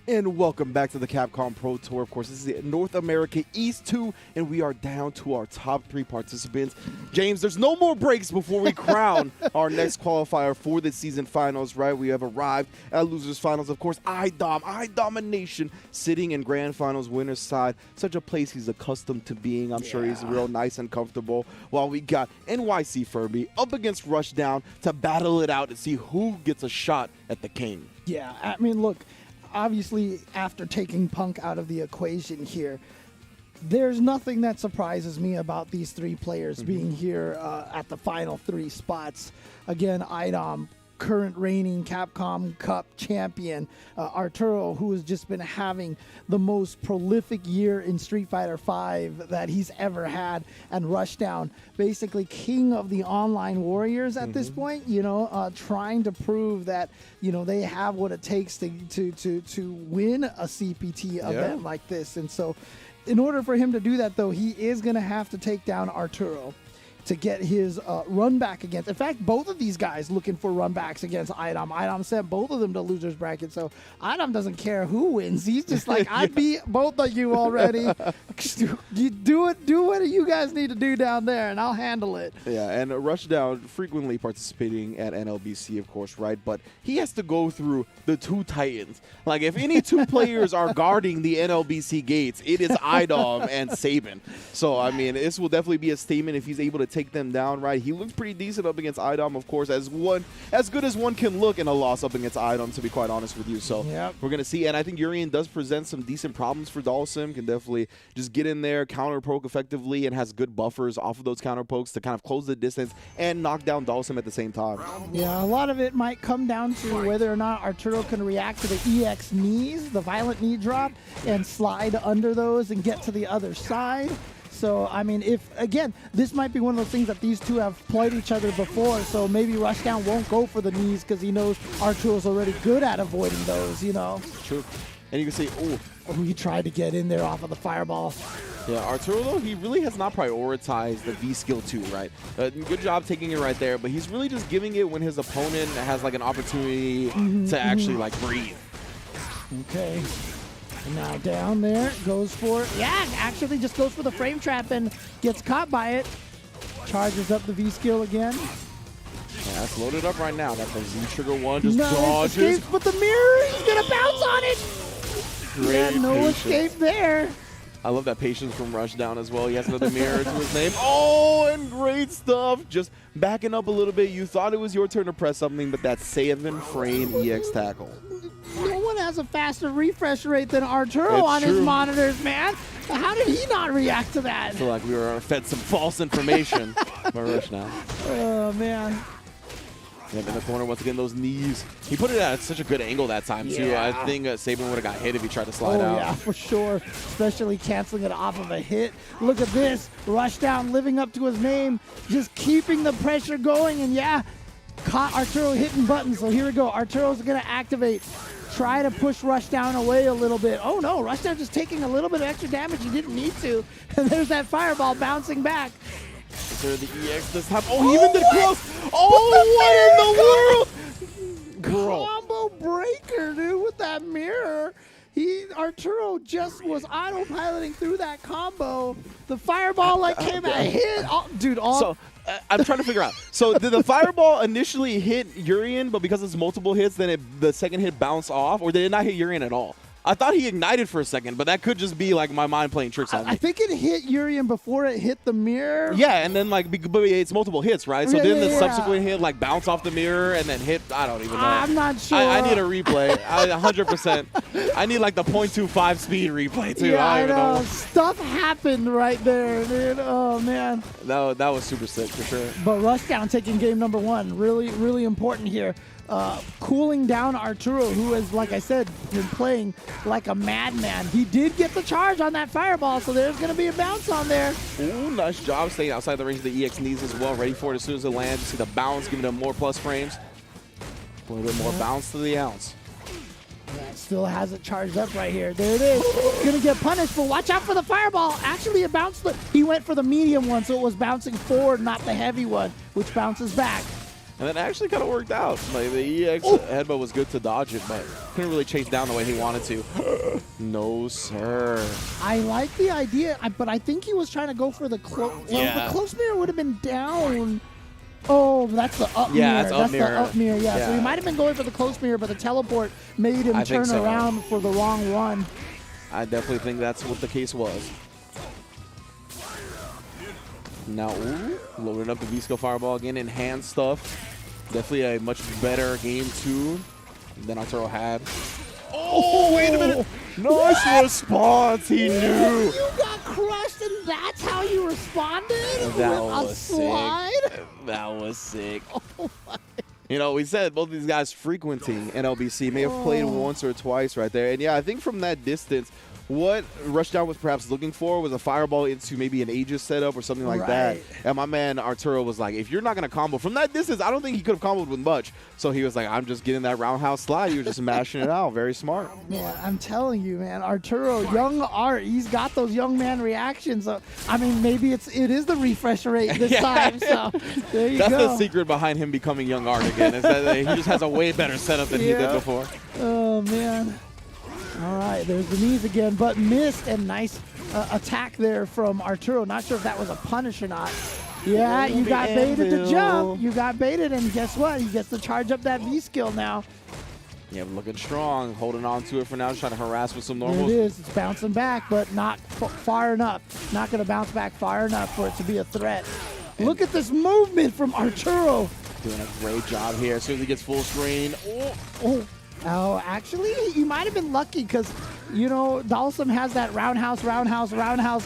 And welcome back to the Capcom Pro Tour. Of course, this is the North America East 2, and we are down to our top 3 participants. James, there's no more breaks before we crown our next qualifier for the season finals, right? We have arrived at losers finals. Of course, iDomination, sitting in grand finals winner's side. Such a place he's accustomed to being. I'm sure he's real nice and comfortable. While we got NYC Furby up against Rushdown to battle it out and see who gets a shot at the king. Yeah, I mean, look, obviously, after taking Punk out of the equation here, there's nothing that surprises me about these 3 players being here at the final 3 spots. Again, IDOM, current reigning Capcom Cup champion, Arturo, who has just been having the most prolific year in Street Fighter V that he's ever had, and Rushdown, basically king of the online warriors at this point, you know, trying to prove that, you know, they have what it takes to win a CPT event like this. And so in order for him to do that, though, he is going to have to take down Arturo to get his run back against. In fact, both of these guys looking for run backs against IDOM. IDOM sent both of them to losers bracket, so IDOM doesn't care who wins. He's just like, I beat both of you already. You do what you guys need to do down there, and I'll handle it. Yeah, and Rushdown frequently participating at NLBC, of course, right? But he has to go through the 2 titans. Like, if any 2 players are guarding the NLBC gates, it is IDOM and Saban. So, I mean, this will definitely be a statement if he's able to take them down, right? He looks pretty decent up against IDOM, of course, as good as one can look in a loss up against IDOM, to be quite honest with you. So we're going to see. And I think Urian does present some decent problems for Dalsim. Can definitely just get in there, counter poke effectively, and has good buffers off of those counter pokes to kind of close the distance and knock down Dalsim at the same time. Yeah, a lot of it might come down to whether or not Arturo can react to the EX knees, the violent knee drop, and slide under those and get to the other side. So, I mean, again, this might be one of those things that these 2 have played each other before, so maybe Rushdown won't go for the knees because he knows Arturo's already good at avoiding those, you know? True. And you can see, he tried to get in there off of the fireball. Yeah, Arturo, though, he really has not prioritized the V skill 2, right? Good job taking it right there, but he's really just giving it when his opponent has, like, an opportunity to actually, like, breathe. Okay. And now down there, goes for, actually just goes for the frame trap and gets caught by it. Charges up the V skill again. Yeah, that's loaded up right now. Got the Z trigger 1, just dodges. Escapes, but the mirror, he's going to bounce on it. Great no patience. Escape there. I love that patience from Rushdown as well. He has another mirror to his name. Oh, and great stuff. Just backing up a little bit. You thought it was your turn to press something, but that 7-frame EX tackle. No one has a faster refresh rate than Arturo on his monitors, man. How did he not react to that? I feel like we were fed some false information by Rushdown. Oh, man. Yep, in the corner, once again, those knees. He put it at such a good angle that time, too. I think Saban would have got hit if he tried to slide out. Yeah, for sure. Especially canceling it off of a hit. Look at this. Rushdown living up to his name. Just keeping the pressure going. And, caught Arturo hitting buttons. So here we go. Arturo's going to activate. Try to push Rushdown away a little bit. Oh, no. Rushdown just taking a little bit of extra damage. He didn't need to. And there's that fireball bouncing back. Is there the EX this time? Oh, he even did close. Oh, what in the world? Combo breaker, dude, with that mirror. Arturo just was autopiloting through that combo. The fireball came at hit. So I'm trying to figure out. So did the fireball initially hit Urian, but because it's multiple hits, then the second hit bounced off, or did it not hit Urian at all? I thought he ignited for a second, but that could just be like my mind playing tricks on me. I think it hit Urian before it hit the mirror. Yeah, and then but it's multiple hits, right? So then the subsequent hit bounce off the mirror and then hit. I don't even know. I'm not sure. I need a replay. 100%. I need like the 0.25 speed replay too. Yeah, I don't even know. Stuff happened right there, dude. Oh man. That was super sick for sure. But Rushdown taking game number 1, really, really important here. Cooling down Arturo, who has, like I said, been playing like a madman. He did get the charge on that fireball, so there's going to be a bounce on there. Ooh, nice job staying outside the range of the EX knees as well. Ready for it as soon as it lands. You see the bounce, giving them more plus frames. A little bit more bounce to the ounce. Yeah, it still has it charged up right here. There it is. Going to get punished, but watch out for the fireball. Actually, it bounced. He went for the medium one, so it was bouncing forward, not the heavy one, which bounces back. And that actually kind of worked out. Like the EX headbutt was good to dodge it, but couldn't really chase down the way he wanted to. No, sir. I like the idea, but I think he was trying to go for the close. Well, the close mirror would have been down. Oh, that's the up mirror. That's the up mirror. Yeah. So he might have been going for the close mirror, but the teleport made him turn around for the wrong one. I definitely think that's what the case was. Now, loading up the V-Skill Fireball again, enhanced stuff. Definitely a much better game 2 than Arturo had. Oh, wait a minute. Nice response. He knew. You got crushed, and that's how you responded? That with a slide? sick. That was sick. Oh, my. You know, we said both of these guys frequenting NLBC may have played once or twice right there. And yeah, I think from that distance, what Rushdown was perhaps looking for was a fireball into maybe an Aegis setup or something like that. And my man Arturo was like, if you're not going to combo from that distance, I don't think he could have comboed with much. So he was like, I'm just getting that roundhouse slide. He was just mashing it out. Very smart. Man, I'm telling you, man, Arturo, young Art, he's got those young man reactions. I mean, maybe it is the refresh rate this time. So there you go. That's the secret behind him becoming young Art again, is that he just has a way better setup than he did before. Oh, man. All right, there's the knees again, but missed, and nice attack there from Arturo. Not sure if that was a punish or not. Yeah, you got baited to jump. You got baited, and guess what? He gets to charge up that V-skill now. Yeah, looking strong, holding on to it for now, just trying to harass with some normals. There it is. It's bouncing back, but not far enough. Not going to bounce back far enough for it to be a threat. Look at this movement from Arturo. Doing a great job here. As soon as he gets full screen. Oh, actually, he might have been lucky because, you know, Dalsum has that roundhouse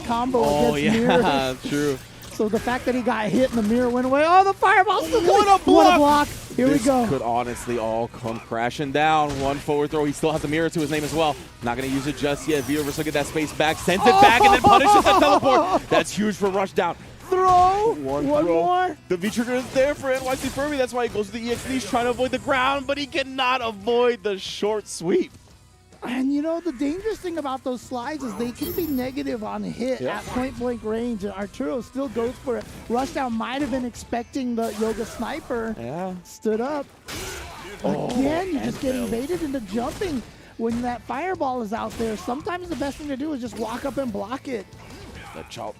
combo against mirrors. True. So the fact that he got hit and the mirror went away. Oh, the fireball still coming. What a block. Here we go. This could honestly all come crashing down. One forward throw. He still has the mirror to his name as well. Not going to use it just yet. Vioverse, look at that space back. Sends it back and then punishes the teleport. That's huge for Rushdown. Throw. One more. The V-trigger is there for NYC Furby. That's why he goes to the EX niche trying to avoid the ground, but he cannot avoid the short sweep. And you know, the dangerous thing about those slides is they can be negative on a hit at point-blank range, and Arturo still goes for it. Rushdown might have been expecting the Yoga Sniper. Yeah. Stood up. Again, you're just getting baited into jumping. When that fireball is out there, sometimes the best thing to do is just walk up and block it. The chop.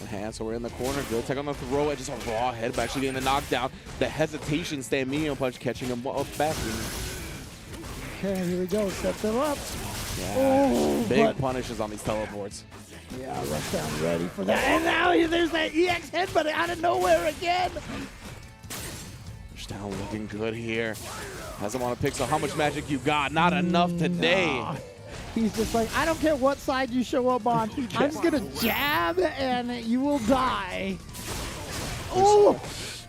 Hand, so we're in the corner. Good take on the throw. Just a raw head, but actually getting the knockdown. The hesitation stand medium punch, catching him up back. Okay, here we go. Set them up. Yeah. Big punishes on these teleports. Yeah, Rushdown ready for that. And now there's that EX headbutt out of nowhere again. Rushdown looking good here. Has him on a pick, so how much magic you got? Not enough today. He's just like, I don't care what side you show up on. I'm just going to jab and you will die. Oh!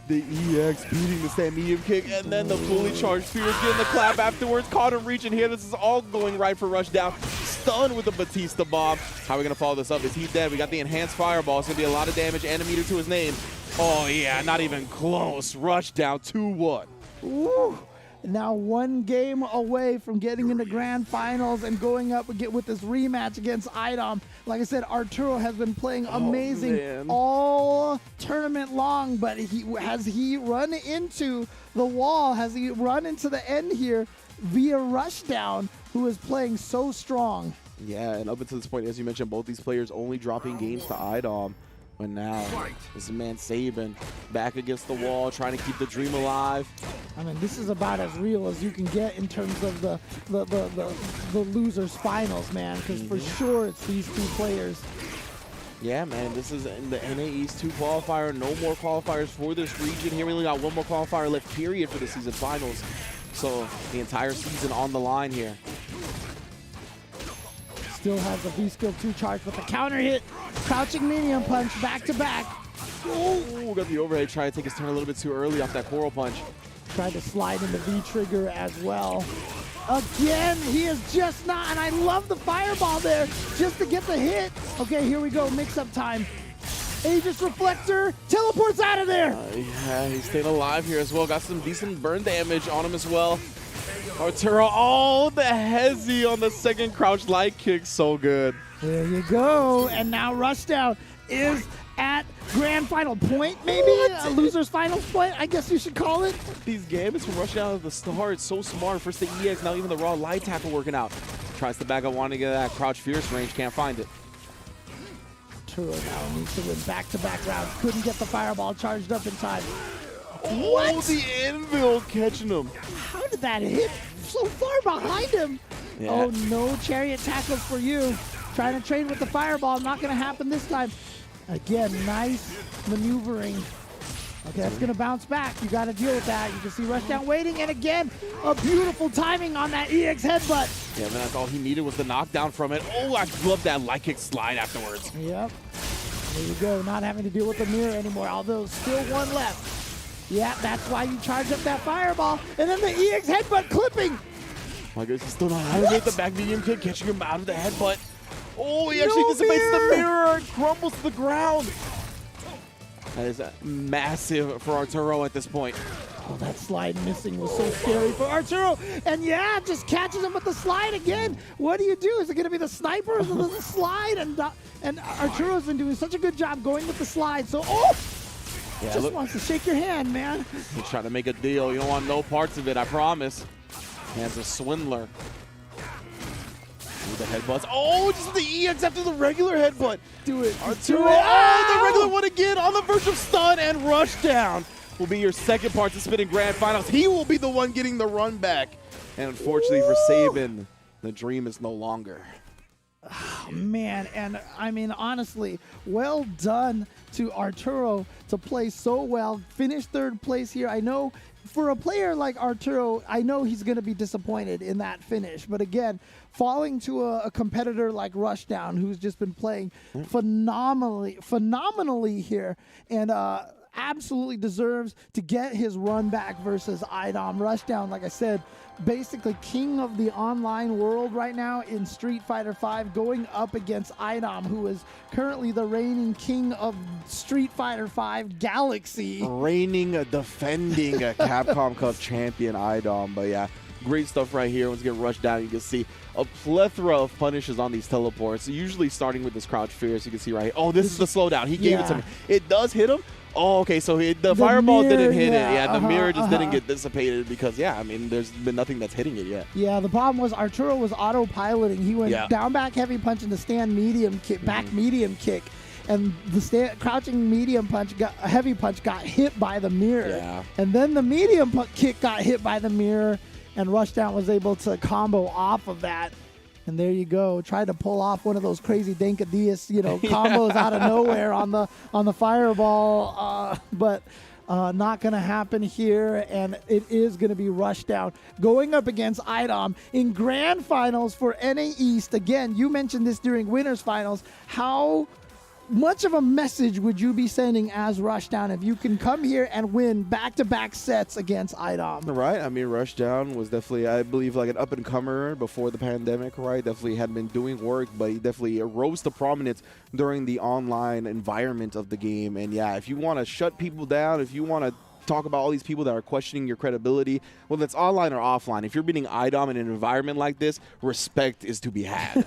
The EX beating the stand medium kick, and then the fully charged spears getting the clap afterwards. Caught him reaching here. This is all going right for Rushdown. Stunned with the Batista bomb. How are we going to follow this up? Is he dead? We got the enhanced fireball. It's going to be a lot of damage and a meter to his name. Oh, yeah, not even close. Rushdown 2-1. Ooh. Now one game away from getting into grand finals and going up with this rematch against IDOM. Like I said, Arturo has been playing amazing all tournament long, but has he run into the wall? Has he run into the end here via Rushdown, who is playing so strong? Yeah, and up until this point, as you mentioned, both these players only dropping games to IDOM. But now, this is man Saban back against the wall, trying to keep the dream alive. I mean, this is about as real as you can get in terms of the losers finals, man. Because for sure, it's these two players. Yeah, man, this is in the NA East 2 qualifier. No more qualifiers for this region here. We only got one more qualifier left, period, for the season finals. So the entire season on the line here. Still has the V-Skill 2 charge with the counter hit. Crouching medium punch back to back. Oh, got the overhead. Trying to take his turn a little bit too early off that coral punch. Tried to slide into V-trigger as well. Again, he is just not, and I love the fireball there just to get the hit. Okay, here we go, mix-up time. Aegis Reflector teleports out of there. Yeah, he's staying alive here as well. Got some decent burn damage on him as well. Arturo, the hezzy on the second crouch light kick, so good. There you go, and now Rushdown is at grand final point, maybe? A loser's final point, I guess you should call it. These gambits from Rushdown at the start, so smart. First the EX, now even the raw light tackle working out. Tries to back up, wanting to get that crouch fierce range, can't find it. Arturo now needs to win back-to-back rounds. Couldn't get the fireball charged up in time. Oh, the anvil catching him. How did that hit so far behind him? Yeah. Oh, no chariot tackles for you. Trying to trade with the fireball. Not going to happen this time. Again, nice maneuvering. Okay, that's going to bounce back. You got to deal with that. You can see Rushdown waiting. And again, a beautiful timing on that EX headbutt. Yeah, man, that's all he needed was the knockdown from it. Oh, I love that light kick slide afterwards. Yep. There you go. Not having to deal with the mirror anymore, although still one left. Yeah, that's why you charge up that fireball. And then the EX headbutt clipping. My goodness, he's still not out of it. The back medium kick catching him out of the headbutt. Oh, he actually dissipates the mirror and crumbles to the ground. That is massive for Arturo at this point. Oh, that slide missing was so scary for Arturo. And yeah, just catches him with the slide again. What do you do? Is it going to be the sniper or the slide? And Arturo's been doing such a good job going with the slide. So, yeah, just wants to shake your hand, man. He's trying to make a deal. You don't want no parts of it, I promise. Man's a swindler. Ooh, the headbutts. Oh, just the EX after the regular headbutt. Do it. Arturo. Oh, the regular one again on the verge of stun and Rushdown will be your second participant in Grand Finals. He will be the one getting the run back. And unfortunately for Sabin, the dream is no longer. Oh, man, and I mean, honestly, well done to Arturo to play so well. Finish third place here. I know for a player like Arturo, I know he's going to be disappointed in that finish. But again, falling to a competitor like Rushdown, who's just been playing phenomenally here, and absolutely deserves to get his run back versus Idom. Rushdown, like I said, basically king of the online world right now in Street Fighter V, going up against Idom, who is currently the reigning king of Street Fighter V Galaxy. Reigning, defending Capcom Cup champion Idom. But yeah, great stuff right here. Once you get rushed down, you can see a plethora of punishes on these teleports. Usually starting with this crouch fierce, you can see right here. Oh, this is the slowdown. He gave it to me. It does hit him. Oh, okay, so the fireball mirror, didn't hit it. Yeah, the mirror just didn't get dissipated because, yeah, I mean, there's been nothing that's hitting it yet. Yeah, the problem was Arturo was autopiloting. He went down back heavy punch into stand medium kick, back medium kick, and the crouching medium punch, heavy punch got hit by the mirror. Yeah. And then the medium kick got hit by the mirror, and Rushdown was able to combo off of that. And there you go. Tried to pull off one of those crazy Dankadius, combos out of nowhere on the fireball, but not going to happen here. And it is going to be Rushdown going up against Idom in grand finals for NA East. Again, you mentioned this during winners finals. How much of a message would you be sending as Rushdown if you can come here and win back-to-back sets against Idom? Right. I mean, Rushdown was definitely, I believe, like an up-and-comer before the pandemic, right? Definitely had been doing work, but he definitely rose to prominence during the online environment of the game. And yeah, if you want to shut people down, if you want to talk about all these people that are questioning your credibility, whether it's online or offline, if you're beating Idom in an environment like this, respect is to be had.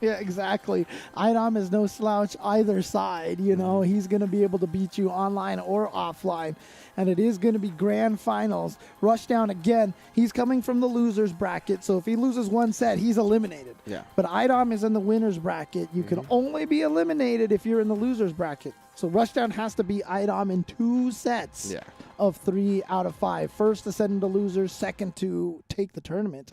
Yeah, exactly. Idom is no slouch either side. He's going to be able to beat you online or offline. And it is going to be grand finals. Rushdown, again, he's coming from the loser's bracket. So if he loses one set, he's eliminated. Yeah. But Idom is in the winner's bracket. You can only be eliminated if you're in the loser's bracket. So Rushdown has to beat Idom in 2 sets of 3 out of 5. First to send him to losers, second to take the tournament.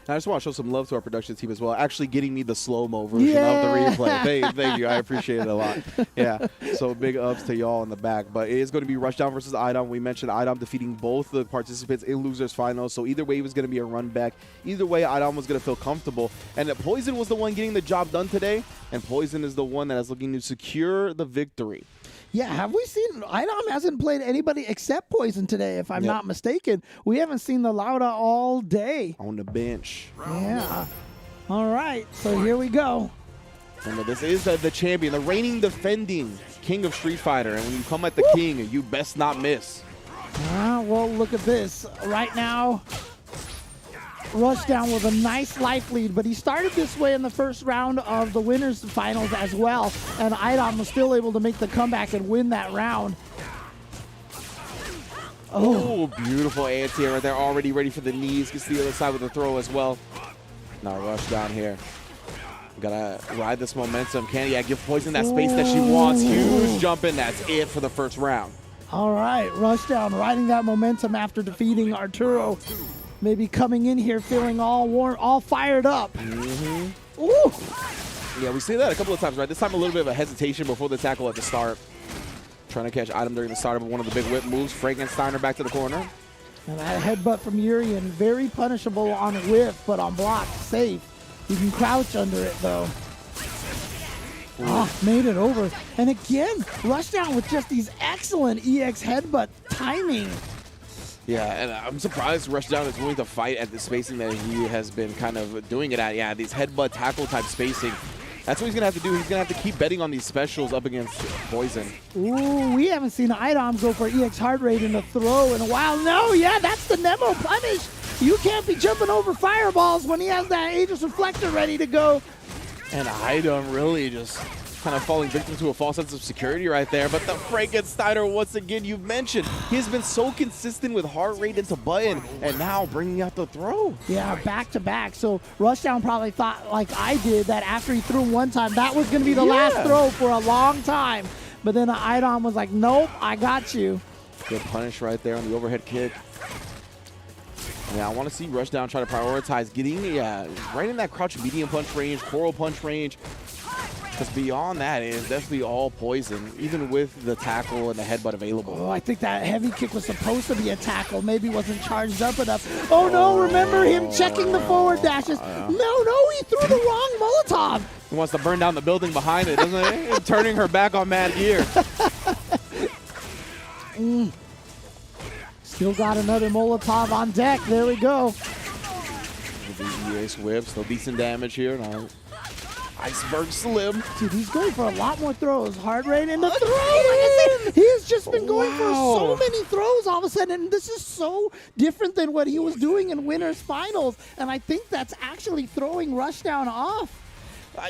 And I just want to show some love to our production team as well, actually getting me the slow-mo version of the replay. Thank you. I appreciate it a lot. Yeah, so big ups to y'all in the back. But it is going to be Rushdown versus Idom. We mentioned Idom defeating both the participants in losers finals. So either way, it was going to be a run back. Either way, Idom was going to feel comfortable. And Poison was the one getting the job done today. And Poison is the one that is looking to secure the victory. Yeah, have we seen... Idom hasn't played anybody except Poison today, if I'm not mistaken. We haven't seen the Lauda all day. On the bench. Yeah. All right, so here we go. Remember, this is the champion, the reigning defending king of Street Fighter. And when you come at the king, you best not miss. Well, look at this. Right now, Rushdown with a nice life lead, but he started this way in the first round of the winners finals as well, and Idom was still able to make the comeback and win that round. Oh, beautiful anti-air right there, already ready for the knees. Gets to the other side with a throw as well. Now Rushdown here. Gotta ride this momentum. Can he give Poison that space that she wants? Huge jump in. That's it for the first round. All right, Rushdown riding that momentum after defeating Arturo. Maybe coming in here feeling all warm, all fired up. Ooh. Yeah, we say that a couple of times, right? This time a little bit of a hesitation before the tackle at the start. Trying to catch Idom during the start of one of the big whip moves. Frankensteiner back to the corner. And that headbutt from Urian, very punishable on whiff, but on block, safe. You can crouch under it, though. Made it over. And again, Rushdown with just these excellent EX headbutt timing. Yeah, and I'm surprised Rushdown is willing to fight at the spacing that he has been kind of doing it at. Yeah, these headbutt tackle type spacing. That's what he's going to have to do. He's going to have to keep betting on these specials up against Poison. Ooh, we haven't seen Idom go for EX heart rate in a throw in a while. No, yeah, that's the Nemo punish. You can't be jumping over fireballs when he has that Aegis Reflector ready to go. And Idom really just kind of falling victim to a false sense of security right there. But the Frankensteiner, once again, you've mentioned, he has been so consistent with heart rate into button, and now bringing out the throw. Yeah, back to back. So Rushdown probably thought, like I did, that after he threw him one time, that was going to be the last throw for a long time. But then Idom was like, nope, I got you. Good punish right there on the overhead kick. Yeah, I want to see Rushdown try to prioritize getting right in that crouch medium punch range, coral punch range. Because beyond that, it is definitely all Poison, even with the tackle and the headbutt available. Oh, I think that heavy kick was supposed to be a tackle. Maybe wasn't charged up enough. Oh, no, remember him checking the forward dashes. No, he threw the wrong Molotov. He wants to burn down the building behind it, doesn't he? Turning her back on Mad Gear. Still got another Molotov on deck. There we go. The EX whip, still decent damage here. Now, Iceberg Slim. Dude, he's going for a lot more throws. Heart rate in the throw. Like I said, he has just been going for so many throws all of a sudden. And this is so different than what he was doing in winners finals. And I think that's actually throwing Rushdown off.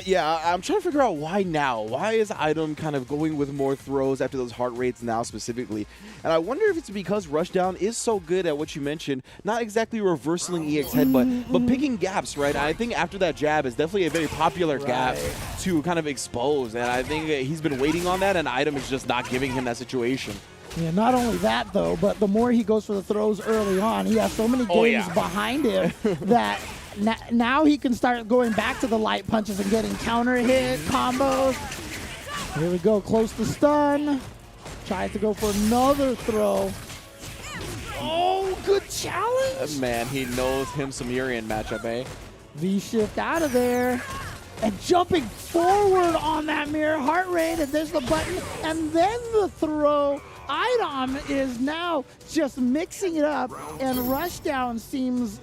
Yeah, I'm trying to figure out why now. Why is Idom kind of going with more throws after those heart rates now specifically? And I wonder if it's because Rushdown is so good at what you mentioned, not exactly reversing EX headbutt, but picking gaps, right? I think after that jab is definitely a very popular gap to kind of expose. And I think he's been waiting on that, and Idom is just not giving him that situation. Yeah, not only that, though, but the more he goes for the throws early on, he has so many games behind him that now he can start going back to the light punches and getting counter hit combos. Here we go, close to stun. Tries to go for another throw. Oh, good challenge. Man, he knows him some Urian matchup, eh? V-shift out of there. And jumping forward on that mirror heart rate, and there's the button, and then the throw. Idom is now just mixing it up, and Rushdown seems,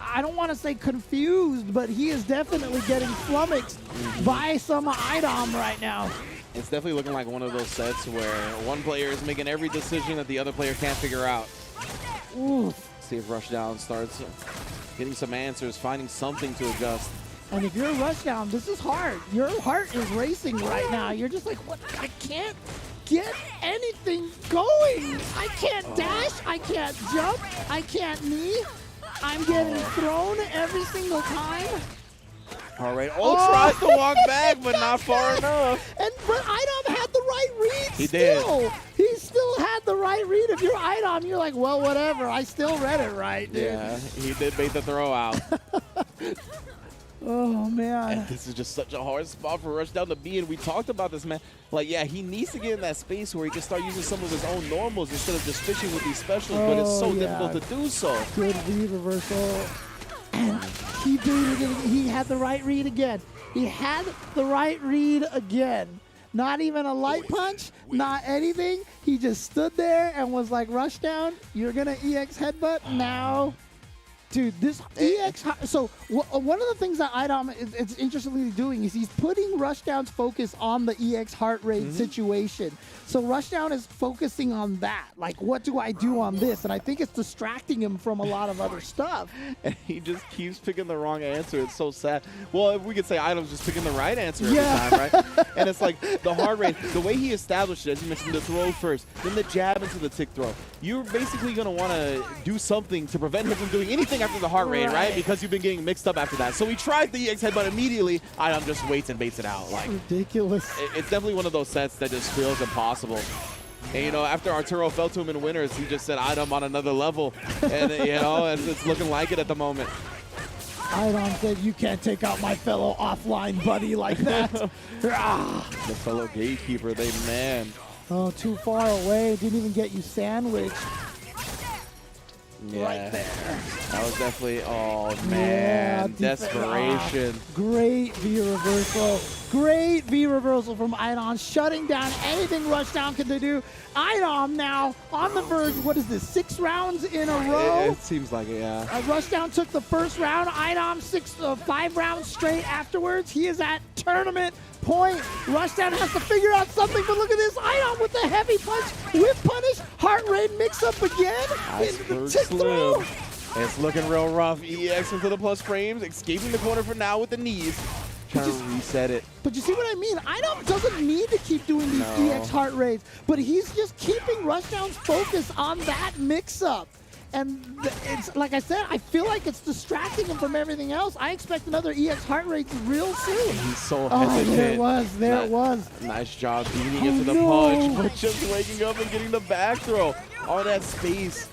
I don't want to say confused, but he is definitely getting flummoxed by some Idom right now. It's definitely looking like one of those sets where one player is making every decision that the other player can't figure out. Oof. See if Rushdown starts getting some answers, finding something to adjust. And if you're Rushdown, this is hard. Your heart is racing right now. You're just like, what? I can't get anything going. I can't dash. I can't jump. I can't knee. I'm getting thrown every single time. All right. Tries to walk back, but not far enough. But Idom had the right read. He still. did. He still had the right read. If you're Idom, you're like, well, whatever. I still read it right, dude. Yeah, he did bait the throw out. Oh, man. And this is just such a hard spot for Rushdown to be in. We talked about this, man. Like, yeah, he needs to get in that space where he can start using some of his own normals instead of just fishing with these specials, but it's so difficult to do so. Good read reversal. And he baited it. He had the right read again. He had the right read again. Not even a light punch, not anything. He just stood there and was like, Rushdown, you're going to EX headbutt now. Dude, this EX. So one of the things that IDOM is interestingly doing is he's putting Rushdown's focus on the EX heart rate situation. So Rushdown is focusing on that. Like, what do I do on this? And I think it's distracting him from a lot of other stuff. And he just keeps picking the wrong answer. It's so sad. Well, we could say IDOM's just picking the right answer every time, right? And it's like the heart rate, the way he established it, as you mentioned, the throw first, then the jab into the tick throw. You're basically going to want to do something to prevent him from doing anything after the heart rate, right? Because you've been getting mixed up after that. So he tried the EX headbutt immediately. IDOM just waits and baits it out. Like, ridiculous. It's definitely one of those sets that just feels impossible. And, you know, after Arturo fell to him in winners, he just said IDOM on another level. And, you know, it's looking like it at the moment. IDOM said, you can't take out my fellow offline buddy like that. The fellow gatekeeper, man. Oh, too far away. Didn't even get you sandwiched. Yeah. Right there. That was definitely, oh man, desperation. Great V reversal. Great V reversal from IDOM, shutting down anything Rushdown can do. IDOM now on the verge. What is this, 6 rounds in a row? It seems like it, yeah. Rushdown took the first round. IDOM 5 rounds straight afterwards. He is at tournament point. Rushdown has to figure out something, but look at this. IDOM with the heavy punch, whip punish, heart rate mix up again. Slim. It's looking real rough. EX into the plus frames, escaping the corner for now with the knees. Trying to reset it. But you see what I mean? IDOM doesn't need to keep doing these EX heart rates, but he's just keeping Rushdown's focus on that mix-up. And it's like I said, I feel like it's distracting him from everything else. I expect another EX heart rate real soon. He's so hesitant. There it was. Nice job beating it to the punch, but just waking up and getting the back throw. All that space.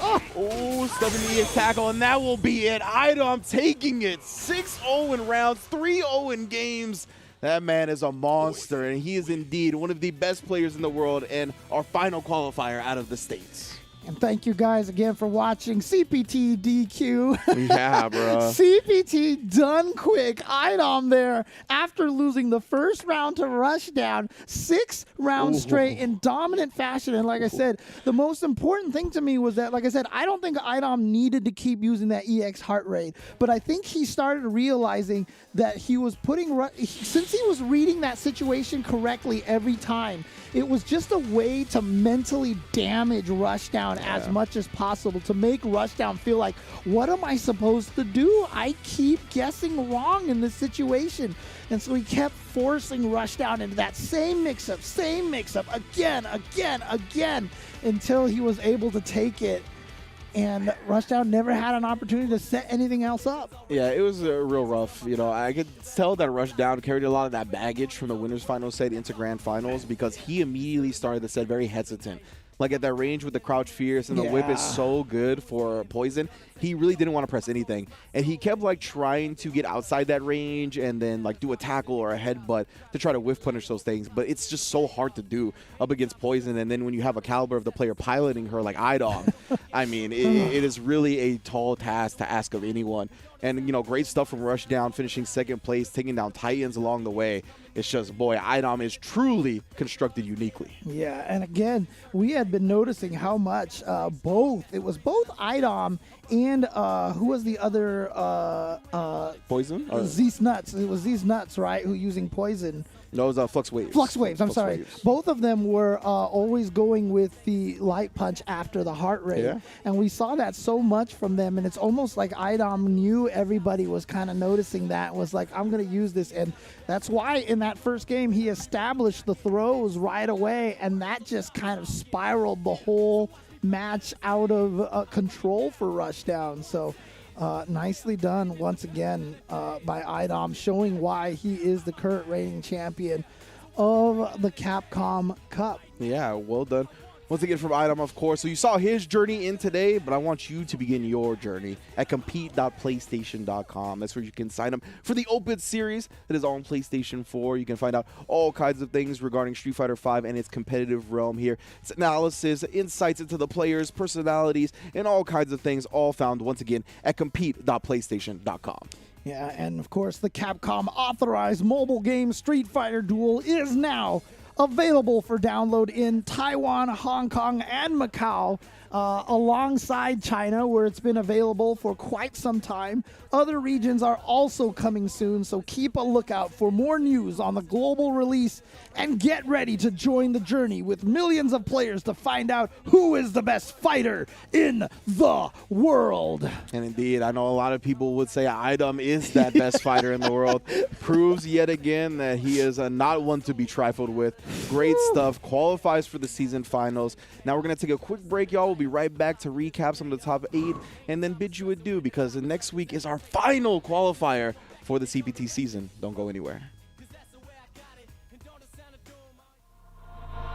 Oh, stuffing the EX tackle, and that will be it. IDOM taking it. 6-0 in rounds, 3-0 in games. That man is a monster, and he is indeed one of the best players in the world and our final qualifier out of the States. And thank you guys again for watching CPT DQ. Yeah, bro. CPT done quick. IDOM there after losing the first round to Rushdown. 6 rounds straight in dominant fashion. And like I said, the most important thing to me was that, like I said, I don't think IDOM needed to keep using that EX heart rate. But I think he started realizing that he was putting, since he was reading that situation correctly every time, it was just a way to mentally damage Rushdown as much as possible, to make Rushdown feel like, what am I supposed to do? I keep guessing wrong in this situation. And so he kept forcing Rushdown into that same mix-up, again, until he was able to take it. And Rushdown never had an opportunity to set anything else up. Yeah, it was real rough. You know, I could tell that Rushdown carried a lot of that baggage from the winners final set into grand finals, because he immediately started the set very hesitant. Like at that range with the crouch fierce and the whip is so good for poison, he really didn't want to press anything. And he kept like trying to get outside that range and then like do a tackle or a headbutt to try to whiff punish those things. But it's just so hard to do up against poison. And then when you have a caliber of the player piloting her like IDOM, I mean, it is really a tall task to ask of anyone. And, you know, great stuff from Rushdown, finishing second place, taking down Titans along the way. It's just, boy, IDOM is truly constructed uniquely. Yeah, and again, we had been noticing how much it was both IDOM and who was the other? Poison? Zeus Nuts. It was Zeus Nuts, right, who using poison. No, it was Flux Waves. Flux Waves, I'm sorry. Waves. Both of them were always going with the light punch after the heart rate. Yeah. And we saw that so much from them, and it's almost like IDOM knew everybody was kind of noticing that, was like, I'm going to use this. And that's why in that first game he established the throws right away, and that just kind of spiraled the whole match out of control for Rushdown. So nicely done once again by IDOM, showing why he is the current reigning champion of the Capcom Cup. Yeah, well done. Once again from IDOM, of course. So you saw his journey in today, but I want you to begin your journey at compete.playstation.com. That's where you can sign up for the Open Series that is on PlayStation 4. You can find out all kinds of things regarding Street Fighter V and its competitive realm here. It's analysis, insights into the players, personalities, and all kinds of things, all found, once again, at compete.playstation.com. Yeah, and of course, the Capcom authorized mobile game Street Fighter Duel is now available for download in Taiwan, Hong Kong, and Macau, alongside China, where it's been available for quite some time. Other regions are also coming soon, so keep a lookout for more news on the global release and get ready to join the journey with millions of players to find out who is the best fighter in the world. And indeed, I know a lot of people would say Idom is that best fighter in the world. Proves yet again that he is not one to be trifled with. Great stuff. Qualifies for the season finals. Now we're going to take a quick break, y'all. We'll be right back to recap some of the top 8 and then bid you adieu, because the next week is our final qualifier for the CPT season. Don't go anywhere.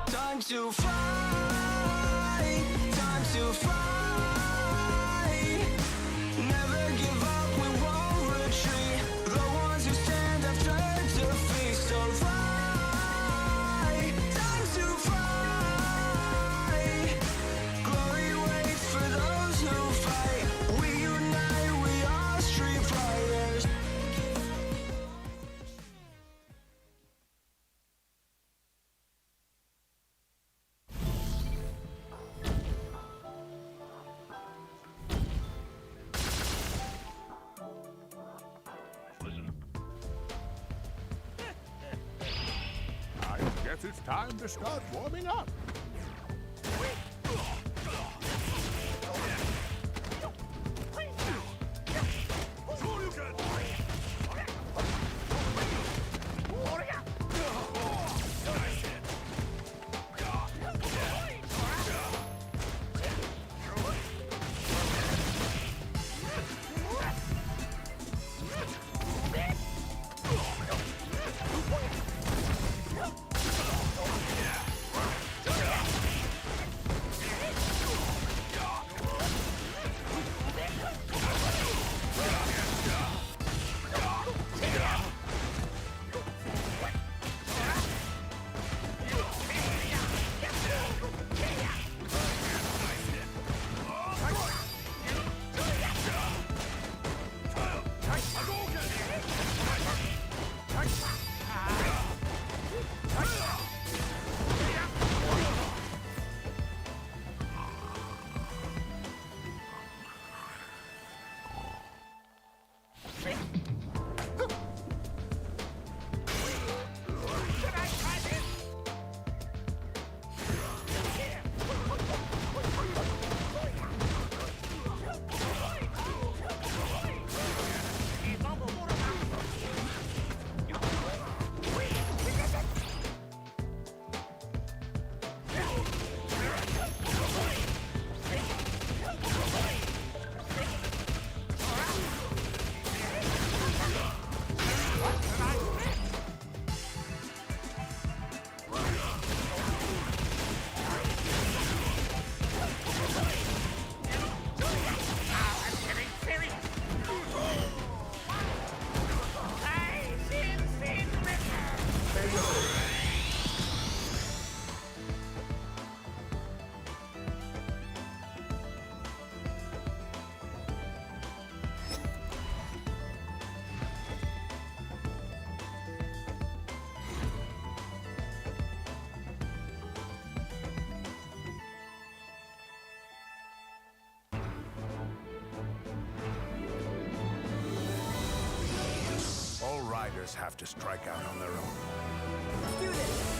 Time to fight, time to fight. Never give up, we won't retreat. The ones who stand after defeat. So fight, time to fight. Glory waits for those who fight. We unite, we are street fighters. I guess it's time to start warming up. Riders have to strike out on their own. Let's do this.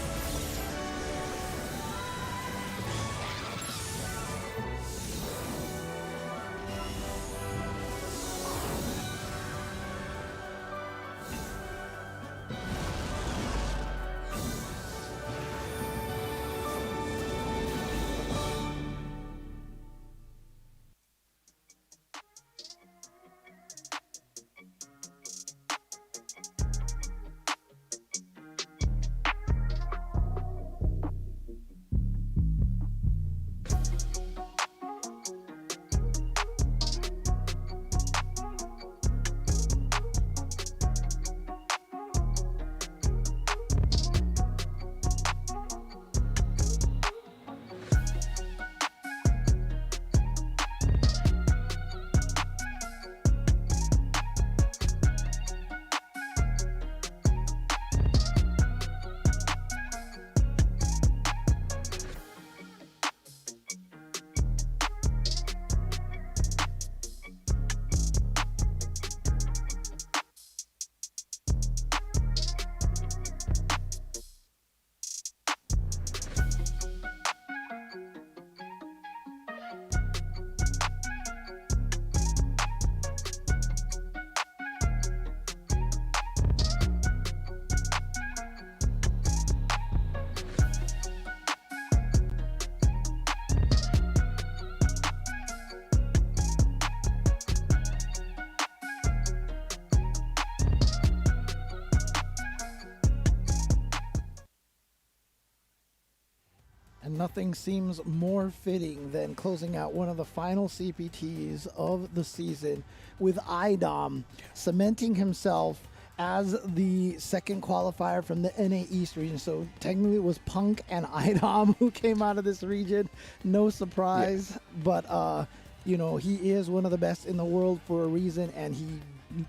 nothing seems more fitting than closing out one of the final CPTs of the season with IDOM cementing himself as the second qualifier from the NA East region. So technically it was Punk and IDOM who came out of this region. No surprise, but you know, he is one of the best in the world for a reason, and he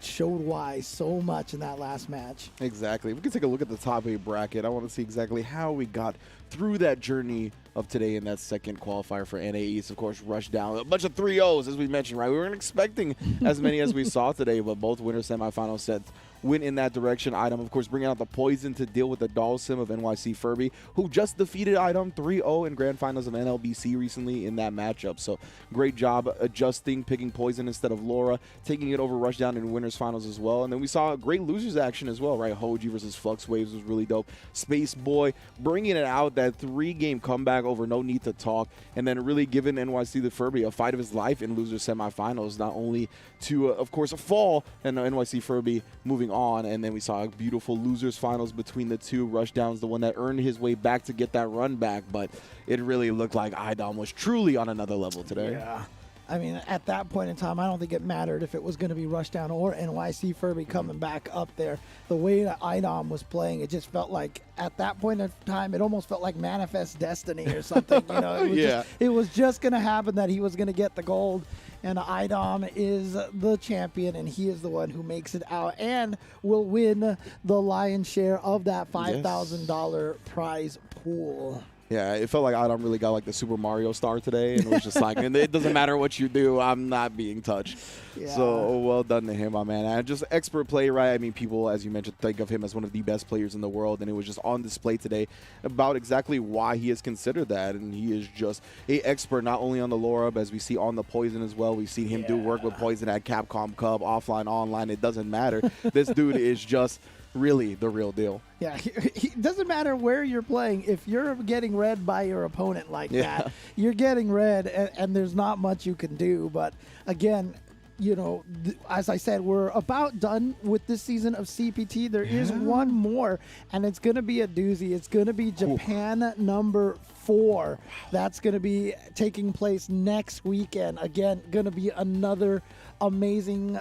showed why so much in that last match. Exactly. We can take a look at the top 8 bracket. I want to see exactly how we got through that journey of today in that second qualifier for NA East. Of course, rushed down. A bunch of 3-0s, as we mentioned, right? We weren't expecting as many as we saw today, but both winner semifinal sets went in that direction. Item, of course, bringing out the poison to deal with the doll sim of NYC Furby, who just defeated Item 3-0 in grand finals of NLBC recently in that matchup. So great job adjusting, picking poison instead of Laura, taking it over Rushdown in winners finals as well. And then we saw great losers action as well, right? Hoji versus Flux Waves was really dope. Space Boy bringing it out, that 3-game comeback over No Need to Talk, and then really giving NYC the Furby a fight of his life in loser semifinals, not only to, of course, fall and NYC Furby moving on, and then we saw a beautiful losers finals between the two. Rushdown's the one that earned his way back to get that run back, but it really looked like IDOM was truly on another level today. Yeah. I mean, at that point in time, I don't think it mattered if it was going to be Rushdown or NYC Furby coming back up there. The way that IDOM was playing, it just felt like, at that point in time, it almost felt like Manifest Destiny or something. You know, it was just going to happen that he was going to get the gold. And IDOM is the champion, and he is the one who makes it out and will win the lion's share of that $5,000 prize pool. Yeah, it felt like Adam really got like the Super Mario star today, and it was just like, and it doesn't matter what you do, I'm not being touched. Yeah. So well done to him, my man. And just expert play, right? I mean, people, as you mentioned, think of him as one of the best players in the world, and it was just on display today about exactly why he is considered that. And he is just a expert, not only on the lore up, as we see on the Poison as well. We've seen him do work with Poison at Capcom Cup, offline, online. It doesn't matter. This dude is just really the real deal. Yeah, it doesn't matter where you're playing. If you're getting read by your opponent like that, you're getting read, and there's not much you can do. But again, you know, as I said, we're about done with this season of CPT. There is one more, and it's going to be a doozy. It's going to be Japan number 4. That's going to be taking place next weekend. Again, going to be another amazing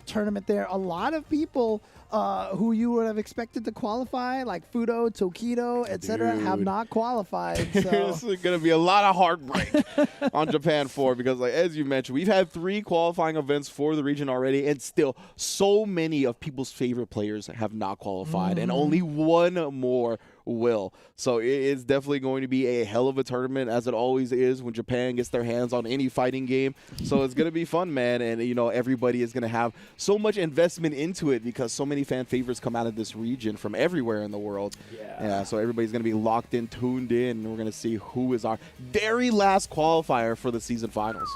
tournament there. A lot of people who you would have expected to qualify, like Fudo, Tokido, etc., have not qualified. So. This is going to be a lot of heartbreak on Japan 4 because, like, as you mentioned, we've had 3 qualifying events for the region already, and still so many of people's favorite players have not qualified, and only one more will. So it is definitely going to be a hell of a tournament, as it always is when Japan gets their hands on any fighting game. So it's going to be fun, man. And, you know, everybody is going to have so much investment into it because so many fan favorites come out of this region from everywhere in the world. Yeah, so everybody's going to be locked in, tuned in, and we're going to see who is our very last qualifier for the season finals.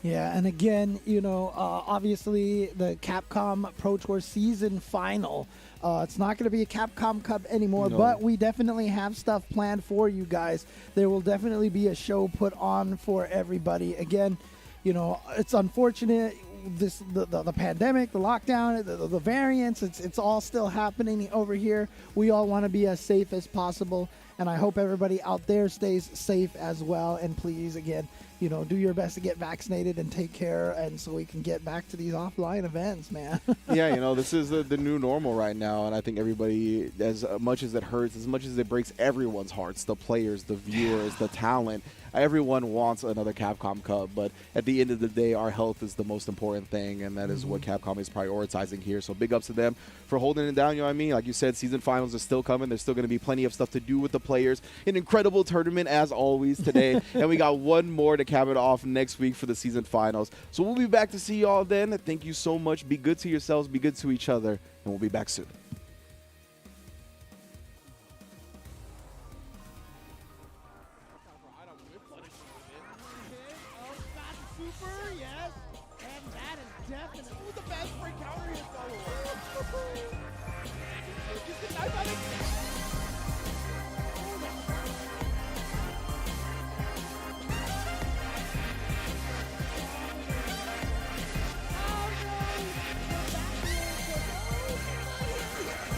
Yeah, and again, you know, obviously the Capcom Pro Tour season final, it's not going to be a Capcom Cup anymore, but we definitely have stuff planned for you guys. There will definitely be a show put on for everybody. Again, you know, it's unfortunate, the pandemic, the lockdown, the variants, it's all still happening over here. We all want to be as safe as possible, and I hope everybody out there stays safe as well. And please, again, you know, do your best to get vaccinated and take care, and so we can get back to these offline events, man. Yeah, you know, this is the new normal right now, and I think everybody, as much as it hurts, as much as it breaks everyone's hearts, the players, the viewers, the talent, everyone wants another Capcom Cup, but at the end of the day, our health is the most important thing, and that is what Capcom is prioritizing here. So big ups to them for holding it down, you know what I mean? Like you said, season finals are still coming. There's still going to be plenty of stuff to do with the players. An incredible tournament, as always, today. And we got one more to cap it off next week for the season finals. So we'll be back to see y'all then. Thank you so much. Be good to yourselves. Be good to each other. And we'll be back soon.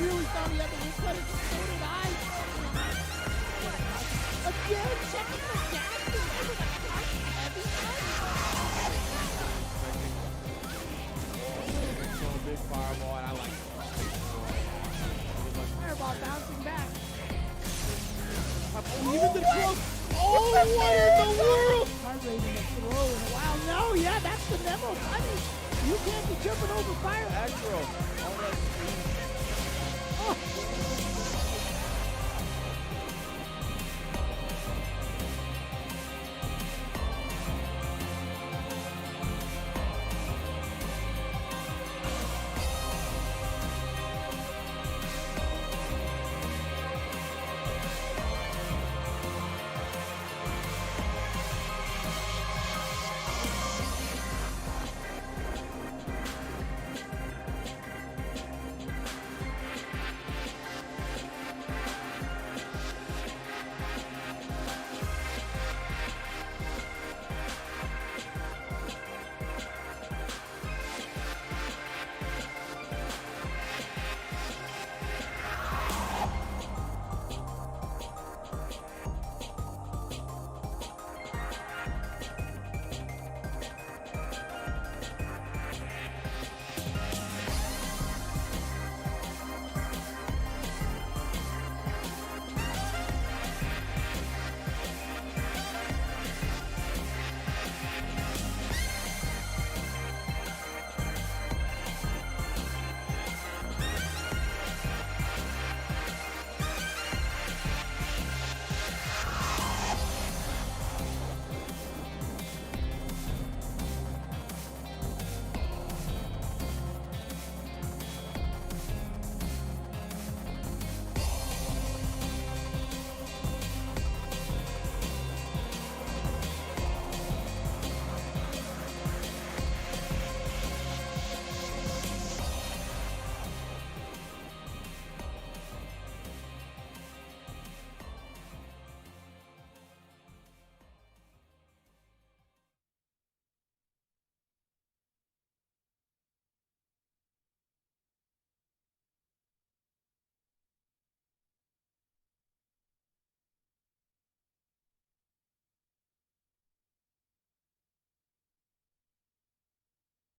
Really thought he had the wrist, but so did I. Again, checking the what in the world? Heart rate in the throw. Wow, no, yeah, that's the memo. Honey, you can't be jumping over fire. Astro. Oh.